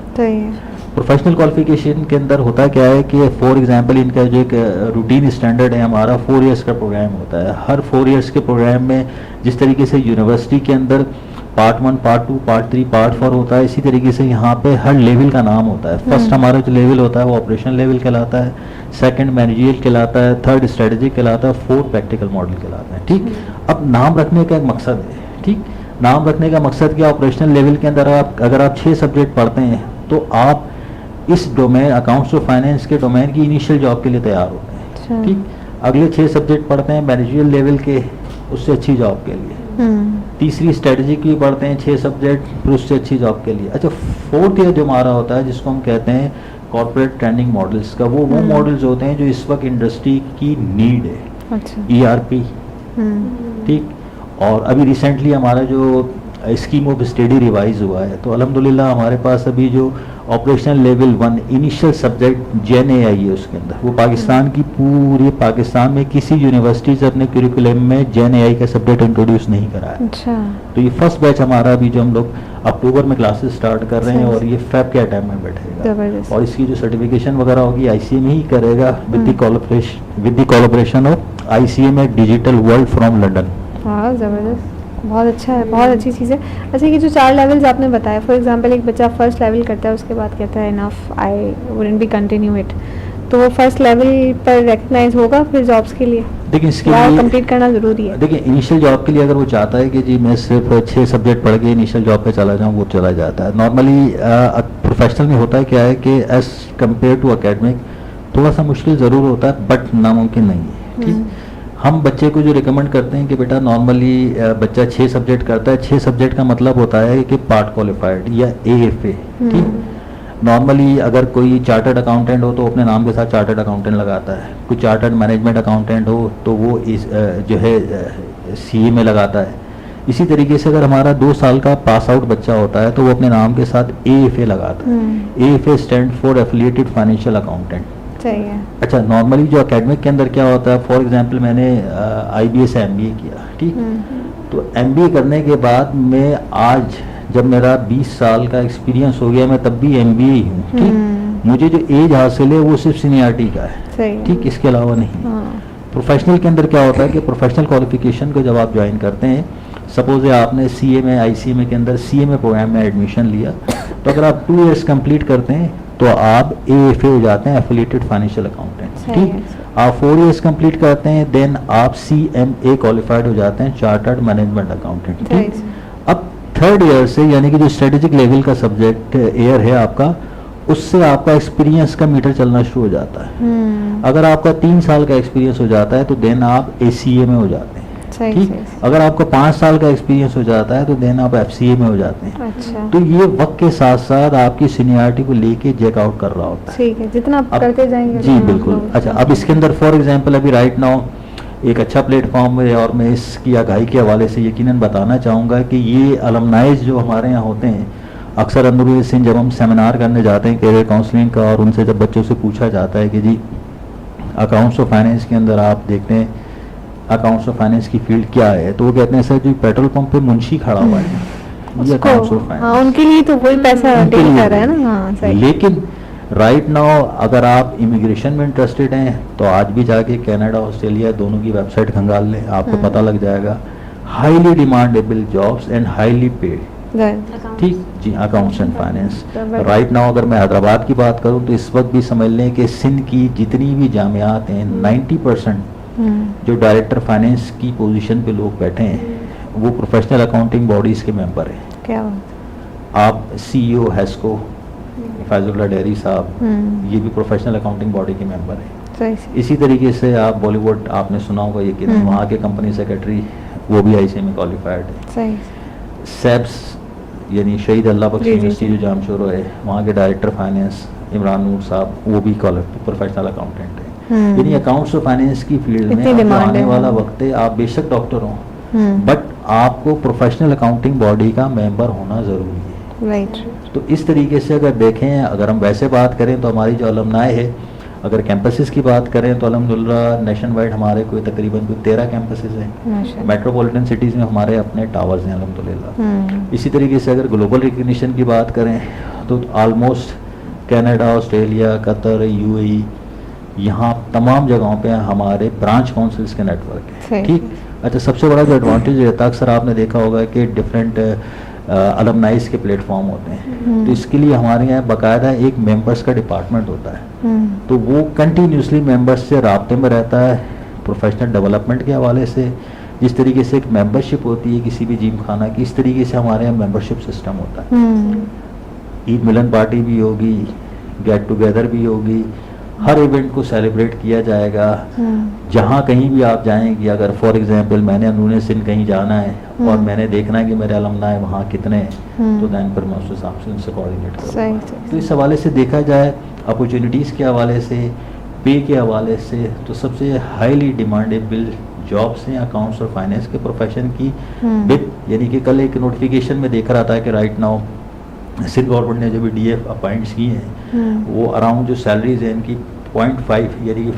प्रोफेशनल क्वालिफिकेशन के अंदर होता क्या है कि फॉर एग्जांपल इनका जो एक रूटीन स्टैंडर्ड है हमारा 4 इयर्स का प्रोग्राम होता है। हर 4 इयर्स के प्रोग्राम में जिस तरीके से यूनिवर्सिटी के अंदर पार्ट 1, पार्ट 2, पार्ट 3, पार्ट 4 होता है, इसी तरीके से यहाँ पे हर लेवल का नाम होता है। फर्स्ट हमारा जो लेवल होता है वो ऑपरेशनल लेवल कहलाता है, सेकंड मैनेजरियल कहलाता है, थर्ड स्ट्रेटेजिक कहलाता है, फोर्थ प्रैक्टिकल मॉडल कहलाता है, ठीक। अब नाम रखने का एक मकसद है, ठीक, नाम रखने का मकसद क्या, ऑपरेशनल लेवल के अंदर अगर आप 6 सब्जेक्ट पढ़ते हैं तो आप इस डोमेन अकाउंट्स और फाइनेंस के डोमेन की इनिशियल जॉब के लिए तैयार होते हैं, ठीक। अगले 6 सब्जेक्ट पढ़ते हैं मैनेजरियल लेवल के, उससे अच्छी जॉब के लिए। तीसरी स्ट्रेटजी की पढ़ते हैं 6 सब्जेक्ट, फिर उससे अच्छी जॉब के लिए। अच्छा फोर्थ ईयर जो हमारा होता है जिसको हम कहते हैं कॉर्पोरेट ट्रेनिंग मॉडल्स का, वो मॉडल्स होते हैं जो इस वक्त इंडस्ट्री की नीड है। अच्छा। ERP, ठीक। और अभी रिसेंटली हमारा जो स्कीम ऑफ स्टडी रिवाइज हुआ है तो अल्हम्दुलिल्लाह हमारे पास अभी जो operational level 1 initial subject JNAI है उसके अंदर, वो पाकिस्तान की पूरी पाकिस्तान में किसी यूनिवर्सिटी से अपने करिकुलम में JNAI का सब्जेक्ट इंट्रोड्यूस नहीं करा है। अच्छा। तो ये फर्स्ट बैच हमारा अभी जो हम लोग अक्टूबर में क्लासेस स्टार्ट कर रहे हैं और ये फेब के टाइम में बैठेगा और इसकी जो सर्टिफिकेशन वगैरह होगी ICME ही करेगा with the collaboration of ICMA digital world from London. हाँ ज़बरदस्त, बहुत अच्छा है, बहुत अच्छी चीज़ है। अच्छा ये जो 4 लेवल्स आपने बताया, फॉर एग्जांपल एक बच्चा फर्स्ट लेवल करता है उसके बाद कहता है enough I wouldn't be continue it, तो वो फर्स्ट लेवल पर रिकग्नाइज होगा फिर जॉब्स के लिए? देखिए इसके लिए कंप्लीट करना ज़रूरी है। देखिए इनिशियल जॉब के लिए अगर वो चाहता है कि जी मैं सिर्फ 6 सब्जेक्ट पढ़ के इनिशियल जॉब पे चला जाऊँ, वो चला जाता है। नॉर्मली प्रोफेशनल में होता है क्या है कि एज कम्पेयर टू अकेडमिक थोड़ा सा मुश्किल ज़रूर होता है बट नामुमकिन नहीं है, ठीक। हम बच्चे को जो रिकमेंड करते हैं कि बेटा नॉर्मली बच्चा 6 सब्जेक्ट करता है, 6 सब्जेक्ट का मतलब होता है कि पार्ट क्वालिफाइड या AFA, ठीक। नॉर्मली अगर कोई चार्टर्ड अकाउंटेंट हो तो अपने नाम के साथ चार्टर्ड अकाउंटेंट लगाता है, कोई चार्टर्ड मैनेजमेंट अकाउंटेंट हो तो वो इस जो है CA में लगाता है। इसी तरीके से अगर हमारा 2 साल का पास आउट बच्चा होता है तो वो अपने नाम के साथ AFA लगाता है। AFA stand for affiliated financial accountant. अच्छा नॉर्मली जो एकेडमिक के अंदर क्या होता है, फॉर एग्जांपल मैंने IBA से MBA किया, ठीक। तो MBA करने के बाद मैं आज जब मेरा 20 साल का एक्सपीरियंस हो गया मैं तब भी MBA ही हूँ, ठीक। मुझे जो एज हासिल है वो सिर्फ सीनियरिटी का है, ठीक, इसके अलावा नहीं। प्रोफेशनल के अंदर क्या होता है कि प्रोफेशनल क्वालिफिकेशन को जब आप ज्वाइन करते हैं, सपोज आपने CMA ICMA के अंदर CMA प्रोग्राम में एडमिशन लिया तो अगर आप 2 इयर्स कंप्लीट करते हैं तो आप AFA हो जाते हैं, एफिलिएटेड फाइनेंशियल अकाउंटेंट, ठीक। आप 4 इयर्स कंप्लीट करते हैं देन आप CMA क्वालिफाइड हो जाते हैं, चार्टर्ड मैनेजमेंट अकाउंटेंट, ठीक। अब 3rd ईयर से यानी कि जो स्ट्रेटेजिक लेवल का सब्जेक्ट ईयर है आपका, उससे आपका एक्सपीरियंस का मीटर चलना शुरू हो जाता है। अगर आपका 3 साल का एक्सपीरियंस हो जाता है तो देन आप ACA में हो जाते हैं, सही ठीक। सही। अगर आपको 5 साल का एक्सपीरियंस हो जाता है तो देन आप FCA में हो जाते हैं। अच्छा तो ये वक्त के साथ साथ आपकी सीनियरिटी को लेके चेक आउट कर रहा होता है। ठीक है, जितना आप अब- करते जाएंगे जी उतना आप बिल्कुल। लोग- अच्छा, अब इसके अंदर फॉर एग्जांपल अभी राइट नाउ एक अच्छा प्लेटफॉर्म है और मैं इसकी आगाही के हवाले से यकीनन बताना चाहूँगा कि ये अलमनाइज जो हमारे यहाँ होते हैं, अक्सर अंदरूनी सिंध जब हम सेमिनार करने जाते हैं कैरियर काउंसलिंग का, और उनसे जब बच्चों से पूछा जाता है कि जी अकाउंट्स ऑफ फाइनेंस के अंदर आप देखते हैं अकाउंट्स ऑफ फाइनेंस की फील्ड क्या है, तो वो कहते हैं सर जी पेट्रोल पंप पे मुंशी खड़ा हुआ है, ये अकाउंट्स ऑफ उसको हाँ फाइनेंस। उनके लिए तो वही पैसा उनके डील लिए कर रहा है ना। हाँ सही। लेकिन राइट नाउ अगर आप इमिग्रेशन में इंटरेस्टेड हैं तो आज भी जाके कनाडा ऑस्ट्रेलिया दोनों की वेबसाइट खंगाल लें, आपको पता लग जाएगा। Highly demandable jobs and highly paid, Right. ठीक जी, अकाउंट्स एंड फाइनेंस। बराबर। राइट नाउ अगर मैं हैदराबाद की बात करूं तो इस वक्त भी समझ लें कि सिंध की जितनी भी जामियात हैं 90% हम्म, जो डायरेक्टर फाइनेंस की पोजीशन पे लोग बैठे हैं वो प्रोफेशनल अकाउंटिंग बॉडीज के मेंबर हैं। क्या बात। आप CEO हेस्को फैजुल्ला डेयरी साहब, ये भी प्रोफेशनल अकाउंटिंग बॉडी के मेंबर हैं। सही सही। इसी तरीके से आप बॉलीवुड आपने सुना होगा यकीन, वहाँ के कंपनी सेक्रेटरी वो भी ICA में क्वालिफाइड है। सही। सेब्स यानी शहीद अल्लाह बख्श जी, जी, यूनिवर्सिटी जो जामशोरो है, वहाँ के डायरेक्टर फाइनेंस इमरान नूर साहब वो भी प्रोफेशनल अकाउंटेंट है। यानी अकाउंट्स और फाइनेंस की फील्ड में इतनी अब जो demand आने है। वाला वक्त है, आप बेशक डॉक्टर हो बट आपको प्रोफेशनल अकाउंटिंग बॉडी का मेंबर होना ज़रूरी है। राइट। तो इस तरीके से अगर देखें, अगर हम वैसे बात करें तो हमारी जो अलमनाए है, अगर कैंपसेस की बात करें तो अल्हम्दुलिल्लाह नेशन वाइड हमारे कोई तकरीबन 13 कैंपसेस हैं। माशाल्लाह। मेट्रोपॉलिटन सिटीज़ में हमारे अपने टावर्स हैं अल्हम्दुलिल्लाह। हम्म, इसी तरीके से अगर ग्लोबल रिकग्निशन की बात करें तो almost Canada, Australia, Qatar, UAE, यहाँ तमाम जगहों पे हमारे ब्रांच काउंसिल्स के नेटवर्क है। सही। ठीक। अच्छा, सबसे बड़ा जो एडवांटेज रहता है, अक्सर आपने देखा होगा कि डिफरेंट अलमनाइज के प्लेटफॉर्म होते हैं, तो इसके लिए हमारे यहाँ बाकायदा एक मेंबर्स का डिपार्टमेंट होता है, तो वो कंटिन्यूसली मेंबर्स से राब्ते में रहता है प्रोफेशनल डेवलपमेंट के हवाले से। जिस तरीके से एक मेंबरशिप होती है किसी भी जिम खाना की, इस तरीके से हमारे यहाँ मेंबरशिप सिस्टम होता है। ईद मिलन पार्टी भी होगी, गेट टुगेदर भी होगी, हर इवेंट को सेलिब्रेट किया जाएगा। जहाँ कहीं भी आप जाएंगे, अगर फॉर एग्जांपल मैंने अंदरूनी सिंध कहीं जाना है और मैंने देखना है कि मेरे अलमनाए वहाँ कितने हैं, तो दैन पर मैं उसके हिसाब से उनसे कोऑर्डिनेट करूँगा। तो इस हवाले से देखा जाए अपॉर्चुनिटीज़ के हवाले से, पे के हवाले से, तो सबसे हाईली डिमांडेबल जॉब्स हैं अकाउंट्स और फाइनेंस के प्रोफेशन की। विद यानी कि कल एक नोटिफिकेशन में देख रहा था कि राइट नाउ सिंध गवर्नमेंट ने जो भी DF अपॉइंट्स किए हैं वो अराउंड जो सैलरीज हैं इनकी 0.5 यानी कि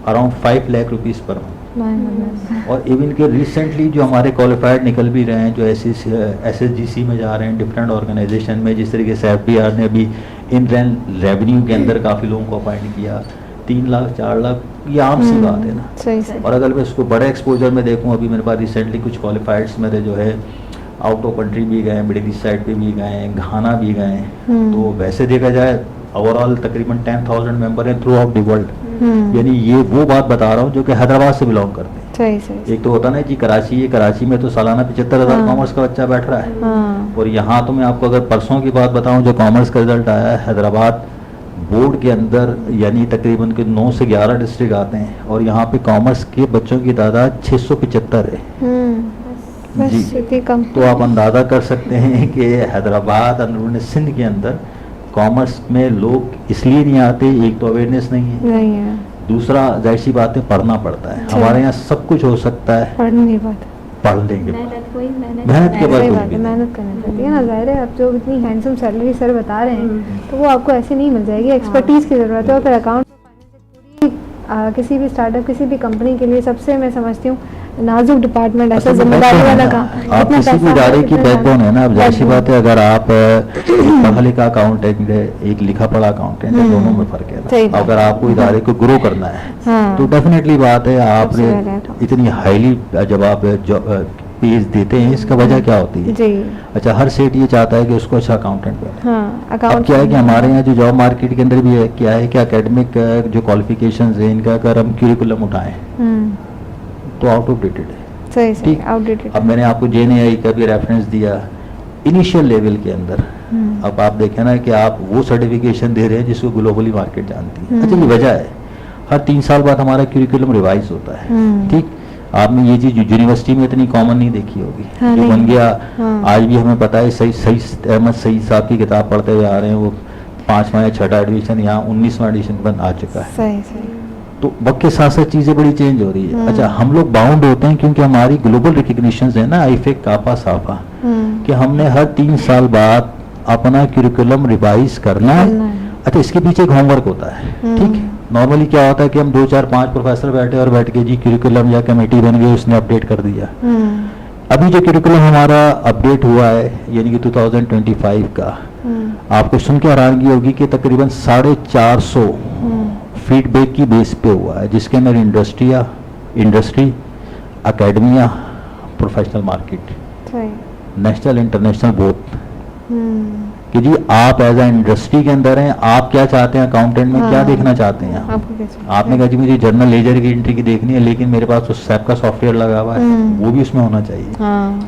around 5 lakh rupees per month. और इवन के रिसेंटली जो हमारे क्वालिफाइड निकल भी रहे हैं, जो SSGC में जा रहे हैं डिफरेंट ऑर्गेनाइजेशन में, जिस तरीके से FDR ने अभी इनलैंड रेवेन्यू के अंदर काफ़ी लोगों को अपॉइंट किया, 3 लाख 4 लाख, ये आम सी बात है ना। सही सही। और अगर मैं इसको बड़े एक्सपोजर में देखूं, अभी मेरे पास रिसेंटली कुछ क्वालिफाइड्स मेरे जो है आउट ऑफ कंट्री भी गए, मिडिल ईस्ट साइड पे भी गए, घाना भी गए, तो वैसे देखा जाए ओवरऑल तकरीबन 10,000 मेंबर हैं थ्रू आउट द वर्ल्ड। यानी ये वो बात बता रहा हूँ जो कि हैदराबाद से बिलोंग करते हैं। सही सही। एक तो होता ना जी कराची है, कराची में तो सालाना 75,000 कॉमर्स का बच्चा बैठ रहा है, हाँ। और यहाँ तो मैं आपको अगर परसों की बात बताऊँ जो कॉमर्स का रिजल्ट आया है हैदराबाद बोर्ड के अंदर, यानी तकरीबन के 9 से 11 डिस्ट्रिक्ट आते हैं और यहाँ पे कॉमर्स के बच्चों की तादाद 675 है। बस जी। इतनी कम। तो आप अंदाज़ा कर सकते हैं कि हैदराबाद अंदरूनी सिंध के अंदर कॉमर्स में लोग इसलिए नहीं आते, एक तो अवेयरनेस नहीं है, नहीं है, दूसरा जाहिर सी बात है पढ़ना पड़ता है। हमारे यहाँ सब कुछ हो सकता है, पढ़ने की बात है। पढ़ लेंगे, मेहनत मेहनत के बाद सही कुछ बात भी है, नहीं। मेहनत करनी पड़ती है ना। जाहिर है अब जो इतनी हैंडसम सैलरी सर बता रहे हैं तो वो आपको ऐसे नहीं मिल जाएगी, एक्सपर्टीज की ज़रूरत है। और फिर अकाउंट पूरी किसी भी स्टार्टअप किसी भी कंपनी के लिए सबसे मैं समझती हूँ नाजुक डिपार्टमेंट, ऐसा जिम्मेदारी वाला काम। आप इतना किसी भी पैसा इदारे की कितना बैकबोन है ना। अब जाहिर सी backbone। बात है अगर आप एक पढ़ा लिखा अकाउंटेंट है, एक लिखा पढ़ा अकाउंटेंट है, दोनों में फर्क है सही ना। बात। अगर आपको इदारे को ग्रो करना है हाँ। तो डेफिनेटली बात है आपने सबसे पहले तो। इतनी हाईली जब आप पेज देते हैं, इसका वजह क्या होती है? जी अच्छा, हर सेट ये चाहता है कि उसको अच्छा अकाउंटेंट बने। हाँ। अब अकाउंट क्या है कि हमारे यहाँ जो जॉब मार्केट के अंदर भी है क्या है कि एकेडमिक जो क्वालिफिकेशंस है इनका अगर हम क्यूरिकुलम उठाएं तो आउट ऑफ डेटेड है। सही सही, ठीक। आउटडेटेड। अब मैंने आपको JNAI का भी रेफरेंस दिया इनिशियल लेवल के अंदर। अब आप देखें ना कि आप वो सर्टिफिकेशन दे रहे हैं जिसको ग्लोबली मार्केट जानती है। अच्छा, ये वजह है हर 3 साल बाद हमारा क्यूरिकुलम रिवाइज होता है। ठीक। आपने ये चीज यूनिवर्सिटी में इतनी कॉमन नहीं देखी होगी, हाँ, जो नहीं। बन गया। हाँ। आज भी हमें पता है, सही सही अहमद सईद साहब की किताब पढ़ते हुए आ रहे हैं, वो 5वां या 6वां एडिशन, यहाँ 19वां एडिशन बन आ चुका है। सही सही। तो वक्त के साथ साथ चीजें बड़ी चेंज हो रही है। अच्छा, हम लोग बाउंड होते हैं क्योंकि हमारी ग्लोबल रिकग्निशन है ना, आईफेक, कापा, साफा, कि हमने हर 3 साल बाद अपना क्यूरिकुलम रिवाइज करना है। अच्छा, इसके पीछे एक होमवर्क होता है, ठीक है। नॉर्मली क्या होता है कि हम 2 4 5 प्रोफेसर बैठे और बैठ के जी क्यूरिकुलम या कमेटी बन गई, उसने अपडेट कर दिया। अभी जो क्यूरिकुलम हमारा अपडेट हुआ है, यानी कि 2025 का, आपको सुन के हैरानगी होगी कि तकरीबन 450 फीडबैक की बेस पे हुआ है, जिसके अंदर industry, academia, professional market, national international both, कि जी आप एज ए इंडस्ट्री के अंदर हैं, आप क्या चाहते हैं अकाउंटेंट में, क्या देखना चाहते हैं आपने कहा जी मुझे जर्नल लेजर की एंट्री की देखनी है, लेकिन मेरे पास तो सैप का सॉफ्टवेयर लगा हुआ है, वो भी उसमें होना चाहिए।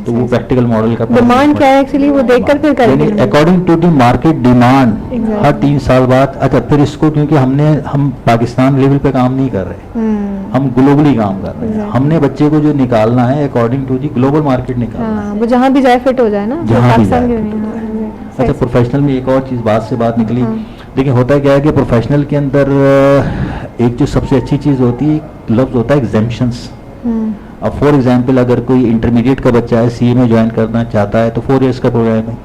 तो वो प्रैक्टिकल मॉडल का डिमांड क्या है एक्चुअली, वो देखकर फिर करेंगे according to the market demand. हर 3 साल बाद। अच्छा, फिर इसको क्योंकि हम पाकिस्तान लेवल पे काम नहीं कर रहे, हम ग्लोबली काम कर रहे हैं। हमने बच्चे को जो निकालना है according to the global market निकालना है, वो जहाँ भी जाए फिट हो जाए ना, जहाँ भी पाकिस्तान जाए। के नहीं। अच्छा, प्रोफेशनल में एक और चीज बात से बात निकली। देखिए, होता क्या है कि प्रोफेशनल के अंदर एक जो सबसे अच्छी चीज होती है, लफ्ज होता है एग्जेम्पशंस। अब फॉर एग्जांपल, अगर कोई इंटरमीडिएट का बच्चा है, सीए में ज्वाइन करना चाहता है, तो 4 इयर्स का प्रोग्राम है।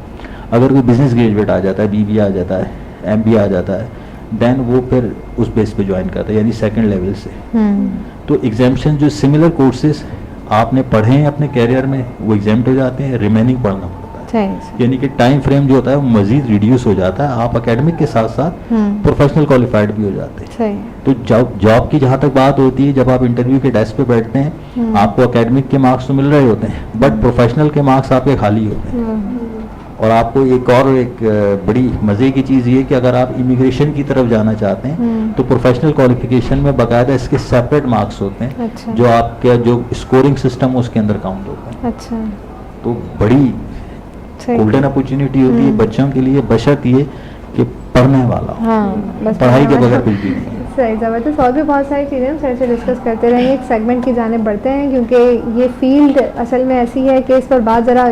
अगर कोई बिजनेस ग्रेजुएट आ जाता है, बीबीए आ जाता है, एमबीए आ जाता है, देन वो फिर उस बेस पे ज्वाइन करता है, यानी सेकंड लेवल से। तो एग्जाम्पशन जो सिमिलर कोर्सेज आपने पढ़े हैं अपने कैरियर में, वो एग्जाम्प्ट हो जाते हैं, रिमेनिंग पढ़ना पड़ता है। यानी कि टाइम फ्रेम जो होता है वो मजीद रिड्यूस हो जाता है, आप एकेडमिक के साथ साथ प्रोफेशनल क्वालिफाइड भी हो जाते हैं। तो जॉब की जहाँ तक बात होती है, जब आप इंटरव्यू के डेस्क पे बैठते हैं, आपको एकेडमिक के मार्क्स तो मिल रहे होते हैं, बट प्रोफेशनल के मार्क्स आपके खाली होते हैं। और आपको एक बड़ी मजे की चीज ये कि अगर आप इमिग्रेशन की तरफ जाना चाहते हैं, तो प्रोफेशनल क्वालिफिकेशन में बाकायदा इसके सेपरेट मार्क्स होते हैं। अच्छा। जो आपका जो स्कोरिंग सिस्टम है उसके अंदर काउंट होता है। अच्छा। तो बड़ी गोल्डन अपॉर्चुनिटी होती है बच्चों के लिए, बशर्ते कि पढ़ने वाला हो। बस पढ़ाई के बगैर कुछ भी नहीं। सही, ज़बरदस्त। और भी बहुत सारी चीज़ें हम सर से डिस्कस करते रहेंगे, एक सेगमेंट की जाने बढ़ते हैं, क्योंकि ये फील्ड असल में ऐसी है कि इस पर बात ज़रा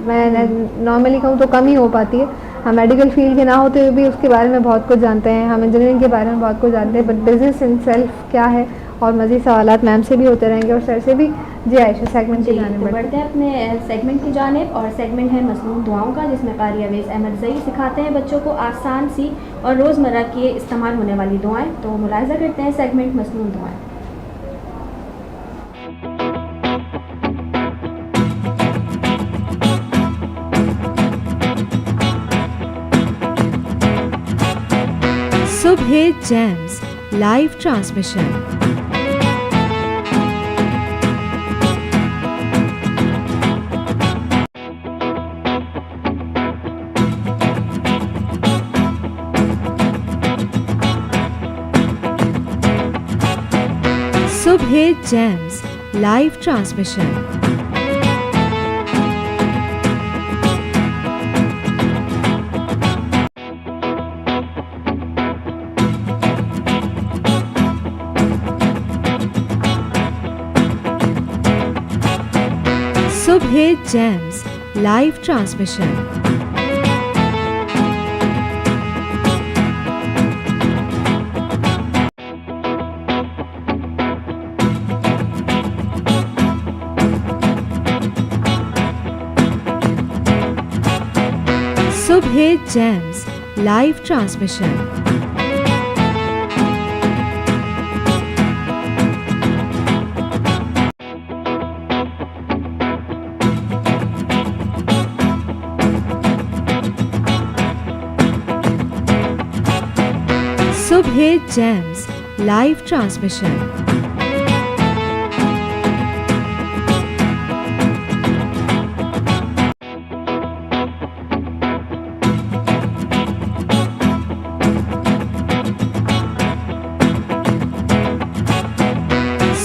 मैं नॉर्मली कहूँ तो कम ही हो पाती है। हम मेडिकल फील्ड के ना होते हुए भी उसके बारे में बहुत कुछ जानते हैं, हम इंजीनियरिंग के बारे में बहुत कुछ जानते हैं, बट बिजनेस इन सेल्फ क्या है, और मज़ीद सवालात मैम से भी होते रहेंगे और सर से भी। जी आयशा, सेगमेंट की जाने बढ़ते हैं अपने सेगमेंट की जानिब, और सेगमेंट है मसनून दुआओं का, जिसमें कारी अवैस अहमद ज़ई सिखाते हैं बच्चों को आसान सी और रोज़मर्रा के इस्तेमाल होने वाली दुआएं। तो मुलाहिज़ा करते हैं सेगमेंट मसनून दुआएं। Subhe Gems live transmission. Subhe Gems live transmission. Subhe Gems live transmission. Subhe Gems live transmission. Subhe Gems live transmission.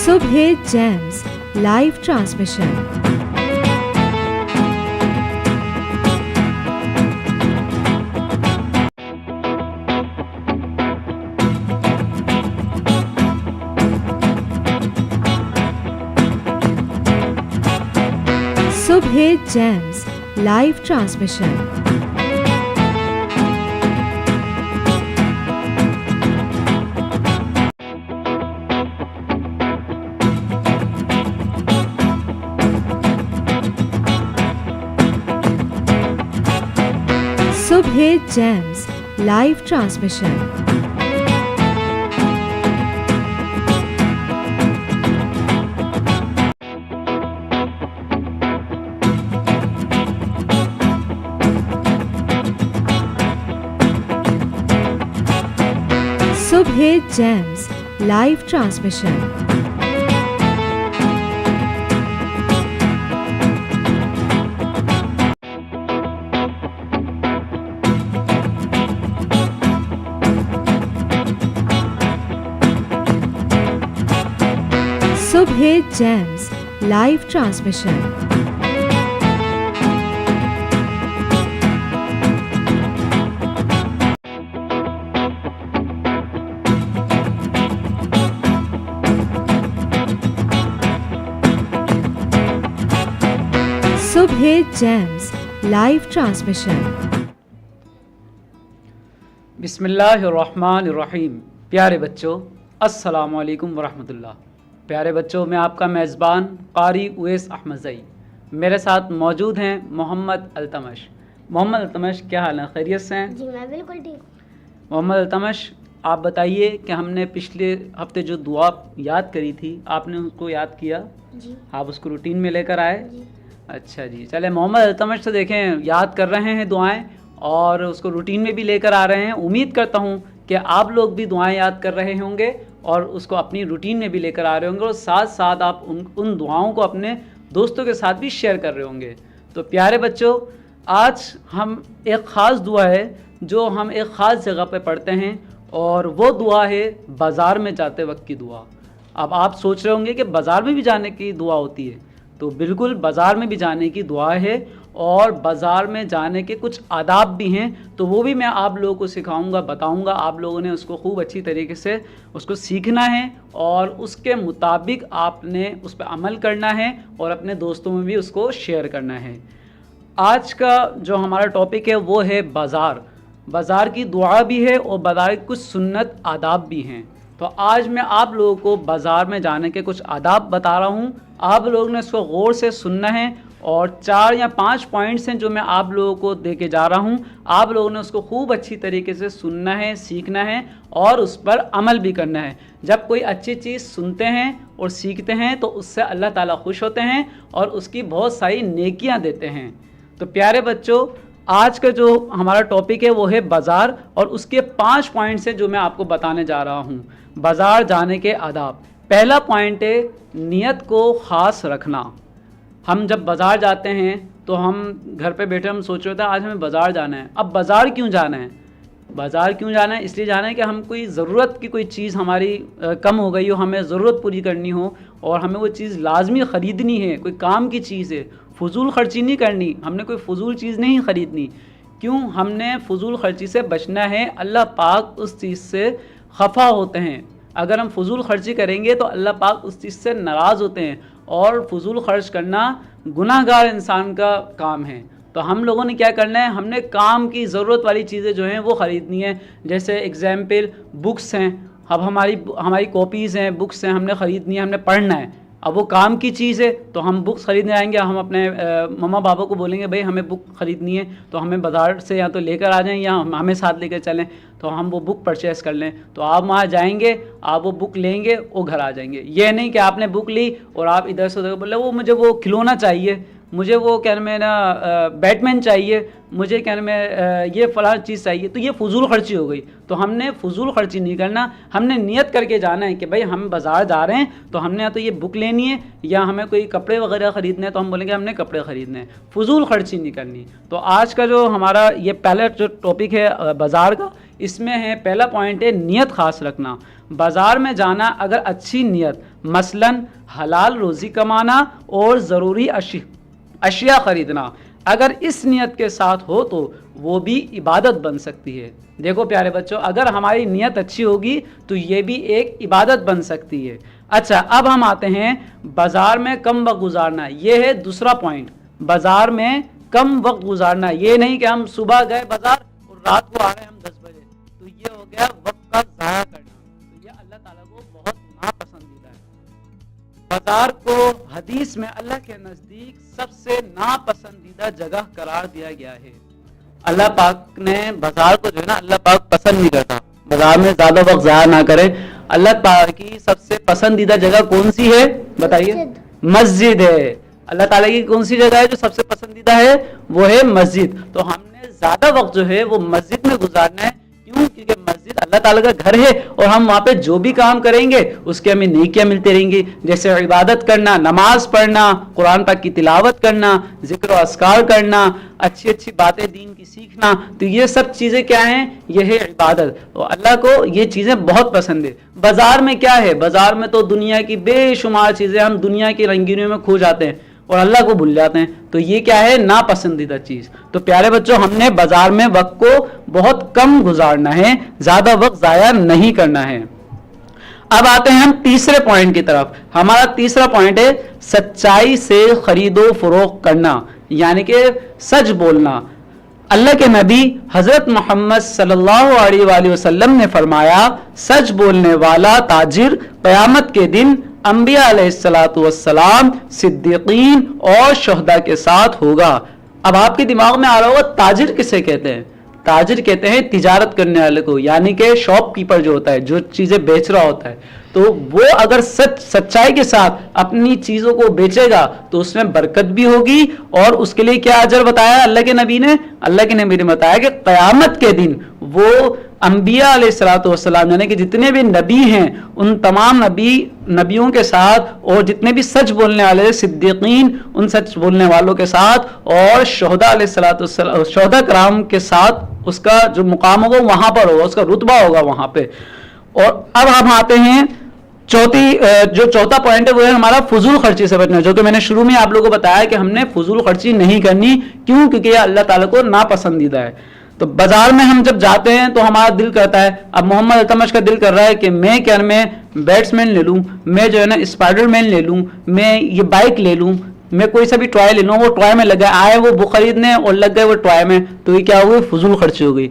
Subhe Gems live transmission. Subhe Gems live transmission. Subhe Gems live transmission. Subhe Gems live transmission. Subhe Gems live transmission. Subhe Gems live transmission. बिस्मिल्लाहिर्रहमानिर्रहीम। प्यारे बच्चों, अस्सलामु अलैकुम वरहमतुल्लाह। प्यारे बच्चों, मैं आपका मेज़बान कारी उवैस अहमदज़ई, मेरे साथ मौजूद हैं मोहम्मद अल्तमश। मोहम्मद अल्तमश, क्या हाल है? खैरियत से हैं? जी मैं बिल्कुल ठीक हूँ। मोहम्मद अल्तमश, आप बताइए कि हमने पिछले हफ्ते जो दुआ याद करी थी, आपने उसको याद किया? जी। आप उसको रूटीन में लेकर आए? जी। अच्छा जी, चले मोहम्मद अल्तमश से देखें, याद कर रहे हैं दुआएं और उसको रूटीन में भी लेकर आ रहे हैं। उम्मीद करता हूं कि आप लोग भी दुआएं याद कर रहे होंगे और उसको अपनी रूटीन में भी लेकर आ रहे होंगे और साथ साथ आप उन दुआओं को अपने दोस्तों के साथ भी शेयर कर रहे होंगे। तो प्यारे बच्चों, आज हम एक ख़ास दुआ है जो हम एक ख़ास जगह पे पढ़ते हैं और वो दुआ है बाज़ार में जाते वक्त की दुआ। अब आप सोच रहे होंगे कि बाज़ार में भी जाने की दुआ होती है, तो बिल्कुल बाज़ार में भी जाने की दुआ है और बाज़ार में जाने के कुछ आदाब भी हैं, तो वो भी मैं आप लोगों को सिखाऊंगा, बताऊंगा। आप लोगों ने उसको खूब अच्छी तरीके से उसको सीखना है और उसके मुताबिक आपने उस पर अमल करना है और अपने दोस्तों में भी उसको शेयर करना है। आज का जो हमारा टॉपिक है वो है बाज़ार। बाज़ार की दुआ भी है और बाज़ार की कुछ सुन्नत आदाब भी हैं। तो आज मैं आप लोगों को बाज़ार में जाने के कुछ आदाब बता रहा हूँ। आप लोगों ने इसको गौर से सुनना है और 4 या 5 पॉइंट्स हैं जो मैं आप लोगों को दे के जा रहा हूँ। आप लोगों ने उसको खूब अच्छी तरीके से सुनना है, सीखना है और उस पर अमल भी करना है। जब कोई अच्छी चीज़ सुनते हैं और सीखते हैं तो उससे अल्लाह ताला खुश होते हैं और उसकी बहुत सारी नेकियां देते हैं। तो प्यारे बच्चों, आज का जो हमारा टॉपिक है वो है बाज़ार और उसके 5 पॉइंट्स हैं जो मैं आपको बताने जा रहा हूँ। बाज़ार जाने के आदाब। पहला पॉइंट है नियत को ख़ास रखना। हम जब बाज़ार जाते हैं तो हम घर पे बैठे हम सोच रहे थे आज हमें बाज़ार जाना है। अब बाज़ार क्यों जाना है? बाज़ार क्यों जाना है? इसलिए जाना है कि हम कोई ज़रूरत की कोई चीज़ हमारी कम हो गई हो, हमें ज़रूरत पूरी करनी हो और हमें वो चीज़ लाजमी ख़रीदनी है, कोई काम की चीज़ है। फ़ुज़ूल ख़र्ची नहीं करनी, हमने कोई फ़ुज़ूल चीज़ नहीं ख़रीदनी। क्यों? हमने फ़ुज़ूल ख़र्ची से बचना है। अल्लाह पाक उस चीज़ से खफा होते हैं। अगर हम फ़ुज़ूल ख़र्ची करेंगे तो अल्लाह पाक उस चीज़ से नाराज़ होते हैं और फ़ुज़ूल ख़र्च करना गुनाहगार इंसान का काम है। तो हम लोगों ने क्या करना है, हमने काम की ज़रूरत वाली चीज़ें जो हैं वो ख़रीदनी है। जैसे एग्ज़ाम्पल बुक्स हैं, अब हमारी कॉपीज़ हैं, बुक्स हैं, हमने ख़रीदनी है, हमने पढ़ना है। अब वो काम की चीज़ है तो हम बुक्स ख़रीदने आएंगे, हम अपने मम्मा पापा को बोलेंगे भाई हमें बुक ख़रीदनी है, तो हमें बाज़ार से या तो लेकर आ जाएं या हमें साथ लेकर चलें तो हम वो बुक परचेज़ कर लें। तो आप वहाँ जाएंगे, आप वो बुक लेंगे, वो घर आ जाएंगे। ये नहीं कि आपने बुक ली और आप इधर से उधर बोले वो मुझे वो खिलौना चाहिए, मुझे वो कहने में ना बैटमैन चाहिए, मुझे कहने में ये फ़लाँ चीज़ चाहिए। तो ये फ़ुज़ूल ख़र्ची हो गई। तो हमने फ़ुज़ूल ख़र्ची नहीं करना, हमने नियत करके जाना है कि भाई हम बाज़ार जा रहे हैं तो हमने या तो ये बुक लेनी है या हमें कोई कपड़े वगैरह ख़रीदने हैं तो हम बोलेंगे हमने कपड़े ख़रीदने हैं। फ़ुज़ूल ख़र्ची नहीं करनी। तो आज का जो हमारा ये पहला जो टॉपिक है बाज़ार का, इसमें है पहला पॉइंट है नियत ख़ास रखना। बाज़ार में जाना अगर अच्छी नियत, मसलन हलाल रोज़ी कमाना और ज़रूरी अशिया ख़रीदना, अगर इस नियत के साथ हो तो वो भी इबादत बन सकती है। देखो प्यारे बच्चों, अगर हमारी नियत अच्छी होगी तो ये भी एक इबादत बन सकती है। अच्छा, अब हम आते हैं बाज़ार में कम वक्त गुजारना। ये है दूसरा पॉइंट। बाजार में कम वक्त गुजारना। ये नहीं कि हम सुबह गए बाजार और रात को आ रहे हैं हम 10 बजे, तो ये हो गया वक्त का ज़ाया करना। तो ये अल्लाह ताला को बहुत नापसंदीदा है। बाजार को हदीस में अल्लाह के नज़दीक सबसे नापसंदीदा जगह करार दिया गया है। अल्लाह पाक ने बाजार को जो है ना, अल्लाह पाक पसंद नहीं करता, बाजार में ज्यादा वक्त ज़ाया ना करें। अल्लाह पाक की सबसे पसंदीदा जगह कौन सी है बताइए? मस्जिद है। अल्लाह ताला की कौन सी जगह है जो सबसे पसंदीदा है? वो है मस्जिद। तो हमने ज्यादा वक्त जो है वो मस्जिद में गुजारना है। क्यों? क्योंकि मस्जिद अल्लाह ताला का घर है और हम वहाँ पे जो भी काम करेंगे उसके हमें नेकियां मिलती रहेंगी। जैसे इबादत करना, नमाज पढ़ना, कुरान पाक की तिलावत करना, जिक्र और अस्कार करना, अच्छी अच्छी बातें दीन की सीखना, तो ये सब चीजें क्या हैं? ये है इबादत। तो अल्लाह को ये चीजें बहुत पसंद है। बाजार में क्या है? बाजार में तो दुनिया की बेशुमार चीजें, हम दुनिया की रंगीनियों में खो जाते हैं और अल्लाह को भूल जाते हैं। तो ये क्या है? नापसंदीदा चीज। तो प्यारे बच्चों, हमने बाजार में वक्त को बहुत कम गुजारना है, ज्यादा वक्त जाया नहीं करना है। अब आते हैं हम तीसरे पॉइंट की तरफ। हमारा तीसरा पॉइंट है सच्चाई से खरीदो फरोख्त करना, यानी कि सच बोलना। अल्लाह के नबी हजरत मोहम्मद सल्लल्लाहु अलैहि वसल्लम ने फरमाया, सच बोलने वाला ताजिर क़यामत के दिन अंबिया अलैहिस्सलातु वस्सलाम, सिद्दीकीन और शहदा के साथ होगा। अब आपके दिमाग में आ रहा होगा ताजिर किसे कहते हैं? ताजिर कहते हैं तिजारत करने वाले को, यानी कि शॉपकीपर जो होता है, जो चीजें बेच रहा होता है। तो वो अगर सच्चाई के साथ अपनी चीजों को बेचेगा तो उसमें बरकत भी होगी। और उसके लिए क्या अजर बताया अल्लाह के नबी ने? अल्लाह के नबी ने बताया कि क़यामत के दिन वो अंबिया अलैहिस्सलातु वस्सलाम, यानी कि जितने भी नबी हैं, उन तमाम नबियों के साथ और जितने भी सच बोलने वाले सिद्दीकीन, उन सच बोलने वालों के साथ और शहदा अलैहिस्सलातु वस्सलाम, शहदा कराम के साथ उसका जो मुकाम होगा वहां पर होगा, उसका रुतबा होगा वहां पे। और अब हम आते हैं जो चौथा पॉइंट है वो है हमारा फजूल खर्ची से बचना, जो कि मैंने शुरू में आप लोगों को बताया कि हमने फजूल खर्ची नहीं करनी। क्यों? क्योंकि यह अल्लाह ताला को नापसंदीदा है। तो बाजार में हम जब जाते हैं तो हमारा दिल करता है, अब मोहम्मद अल्तमश का दिल कर रहा है कि मैं बैट्समैन ले लूं, मैं जो है ना स्पाइडरमैन ले लूं, मैं ये बाइक ले लूं, मैं कोई सा भी टॉय ले लूं। वो टॉय में लगा आए वो बुक खरीदने और लग गए वो टॉय में, तो ये क्या हो गई? फजूल खर्ची हो गई।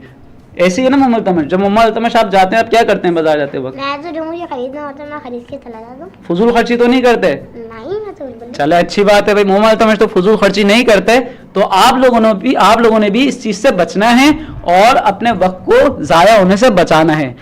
ऐसे ही है ना मोहम्मद अल्तमश? जब मोहम्मद अल्तमश आप जाते हैं, आप क्या करते हैं बाजार जाते वक्त? मैं तो जो मुझे खरीदना होता है मैं खरीद के चला जाता हूं। फजूल खर्ची तो नहीं करते? नहीं, मैं तो बिल्कुल। चले, अच्छी बात है भाई, मोहम्मद अल्तमश तो फजूल खर्ची नहीं करते। तो आप लोगों ने भी इस चीज से बचना है और अपने वक्त को जाया होने से बचाना है।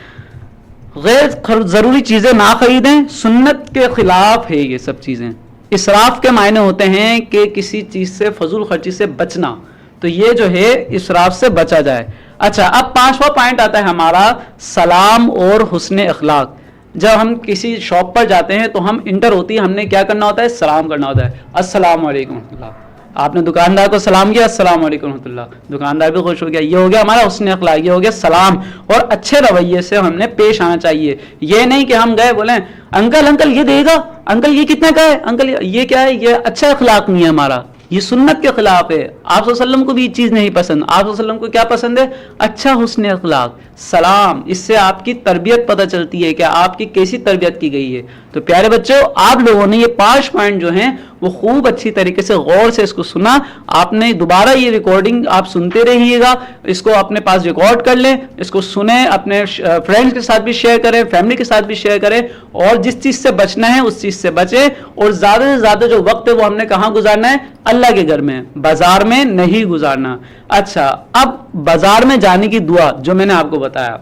गैर जरूरी चीजें ना खरीदें, सुन्नत के खिलाफ है ये सब चीजें। इसराफ के मायने होते हैं कि किसी चीज से, फजूल खर्ची से बचना। तो ये जो है इसराफ से बचा जाए। अच्छा, अब पांचवा पॉइंट आता है हमारा सलाम और हुस्न अखलाक। जब हम किसी शॉप पर जाते हैं तो हम इंटर होती है, हमने क्या करना होता है? सलाम करना होता है, अस्सलाम वालेकुम रहमतुल्लाह। आपने दुकानदार को सलाम किया, अस्सलाम वालेकुम रहमतुल्लाह, दुकानदार भी खुश हो गया। ये हो गया हमारा हुस्न अखलाक, ये हो गया सलाम। और अच्छे रवैये से हमने पेश आना चाहिए। ये नहीं कि हम गए बोले अंकल ये देगा, अंकल ये कितने का है, अंकल ये क्या है? ये अच्छा अखलाक नहीं है हमारा, ये सुन्नत के खिलाफ है। आप सल्लल्लाहु को भी ये चीज नहीं पसंद। आप सल्लल्लाहु को क्या पसंद है? अच्छा हुस्न अखलाक, सलाम। इससे आपकी तरबियत पता चलती है कि आपकी कैसी तरबियत की गई है। तो प्यारे बच्चों, आप लोगों ने ये 5 पॉइंट जो हैं वो खूब अच्छी तरीके से गौर से इसको सुना। आपने दोबारा ये रिकॉर्डिंग आप सुनते रहिएगा, इसको अपने पास रिकॉर्ड कर लें, इसको सुने, अपने फ्रेंड्स के साथ भी शेयर करें, फैमिली के साथ भी शेयर करें। और जिस चीज से बचना है उस चीज से बचें। और ज्यादा से ज्यादा जो वक्त है वो हमने कहाँ गुजारना है? अल्लाह के घर में, बाजार में नहीं गुजारना। अच्छा, अब बाजार में जाने की दुआ जो मैंने आपको बताया,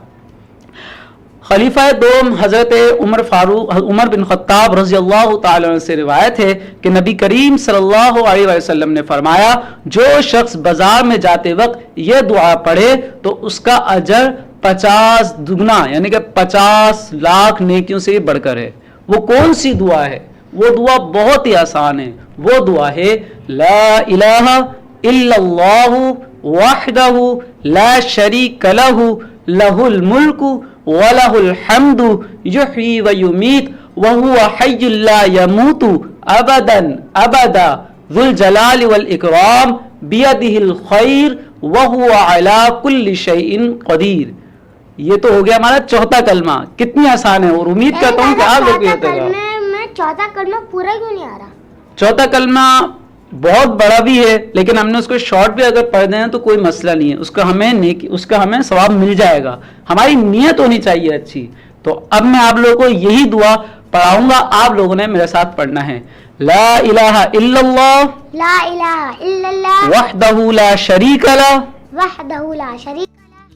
खलीफा दोम हजरत उमर बिन खत्ताब रज़ी अल्लाह ताला अन्हु से रिवायत है कि नबी करीम सल्लल्लाहु अलैहि वसल्लम ने फरमाया, जो शख्स बाजार में जाते वक्त यह दुआ पढ़े तो उसका अजर 50 दुगना, यानी कि 50 लाख नेकियों से बढ़कर है। वो कौन सी दुआ है? वो दुआ बहुत ही आसान है। वो दुआ है ला इलाहा इल्लल्लाहु वहदहु ला शरीका लहु लहुल मुल्कु व लहुल हम्दु युहयी व युमीत व हुवा हय्युल ला यमूतु अबदन अबदा ज़ुल जलाल वल इकराम बियदिहिल खैर व हुवा अला कुल्ली शैइन कदीर। ये तो हो गया हमारा चौथा कलमा। कितनी आसान है और उम्मीद करता हूँ कि आप लोग भी होते हैं। मैं चौथा कलमा पूरा क्यों नहीं आ रहा? चौथा कलमा बहुत बड़ा भी है, लेकिन हमने उसको शॉर्ट भी अगर पढ़ दें तो कोई मसला नहीं है, उसका हमें सवाब मिल जाएगा। हमारी नीयत होनी चाहिए अच्छी। तो अब मैं आप लोगों को यही दुआ पढ़ाऊंगा, आप लोगों ने मेरे साथ पढ़ना है। ला इलाहा इल्लल्लाह ला इलाहा इल्लल्लाह वहदहु ला शरीका लह वहदहु ला शरीक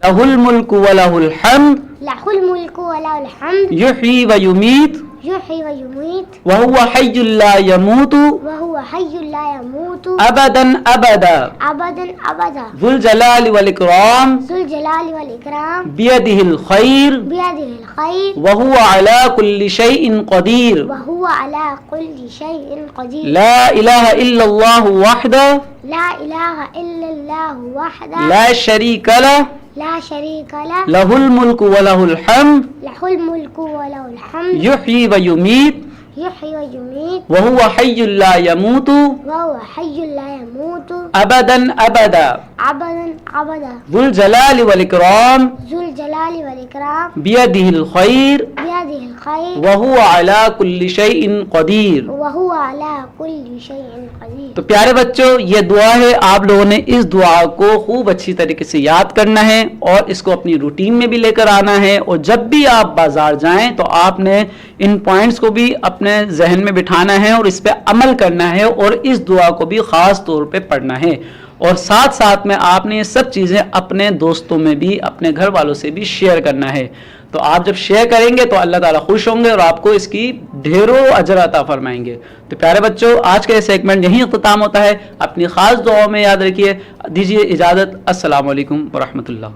लहुल मुल्कु व लहुल हम्द लहुल मुल्कु व लहुल हम्द युहयी व युमीत युहयी व युमीत व हुवा हय्युल ला यमूतु व हुवा हय्युल ला यमूतु अबदन अबदा अबदन अबदा ज़ुल जलाली वल इकराम ज़ुल जलाली वल इकराम बियदिहिल खैर बियदिहिल खैर व हुवा अला कुल्लि शैइन क़दीर व हुवा अला कुल्लि शैइन क़दीर ला इलाहा इल्लल्लाहु वहदहु ला इलाहा इल्लल्लाहु वहदहु ला शरीका लह ला शरीका लह लहुल मुल्कु व लहुल हम्द लहुल मुल्कु व लहुल हम्द युहयी व युमीत युहयी व युमीत व हुवा हय्युल ला यमूतु व हुवा हय्युल ला यमूतु अबदन अबदा अबदन अबदा ज़ुल जलाली वल इकराम ज़ुल जलाली वल इकराम बियदिहिल खैर बियदिहिल खैर व हुवा अला कुल्लि शैइन क़दीर। व हुवा अला कुल्लि शैइन क़दीर। तो प्यारे बच्चों, ये दुआ है, आप लोगों ने इस दुआ को खूब अच्छी तरीके से याद करना है और इसको अपनी रूटीन में भी लेकर आना है। और जब भी आप बाजार जाएं तो आपने इन पॉइंट्स को भी अपने जहन में बिठाना है और इस पे अमल करना है और इस दुआ को भी खास तौर पे पढ़ना है। और साथ साथ में आपने ये सब चीज़ें अपने दोस्तों में भी, अपने घर वालों से भी शेयर करना है। तो आप जब शेयर करेंगे तो अल्लाह ताला खुश होंगे और आपको इसकी ढेरों अजर अता फरमाएंगे। तो प्यारे बच्चों, आज का ये सेगमेंट यहीं इख्तिताम होता है। अपनी खास दुआओं में याद रखिए। दीजिए इजाज़त। अस्सलाम वालेकुम व रहमतुल्लाह।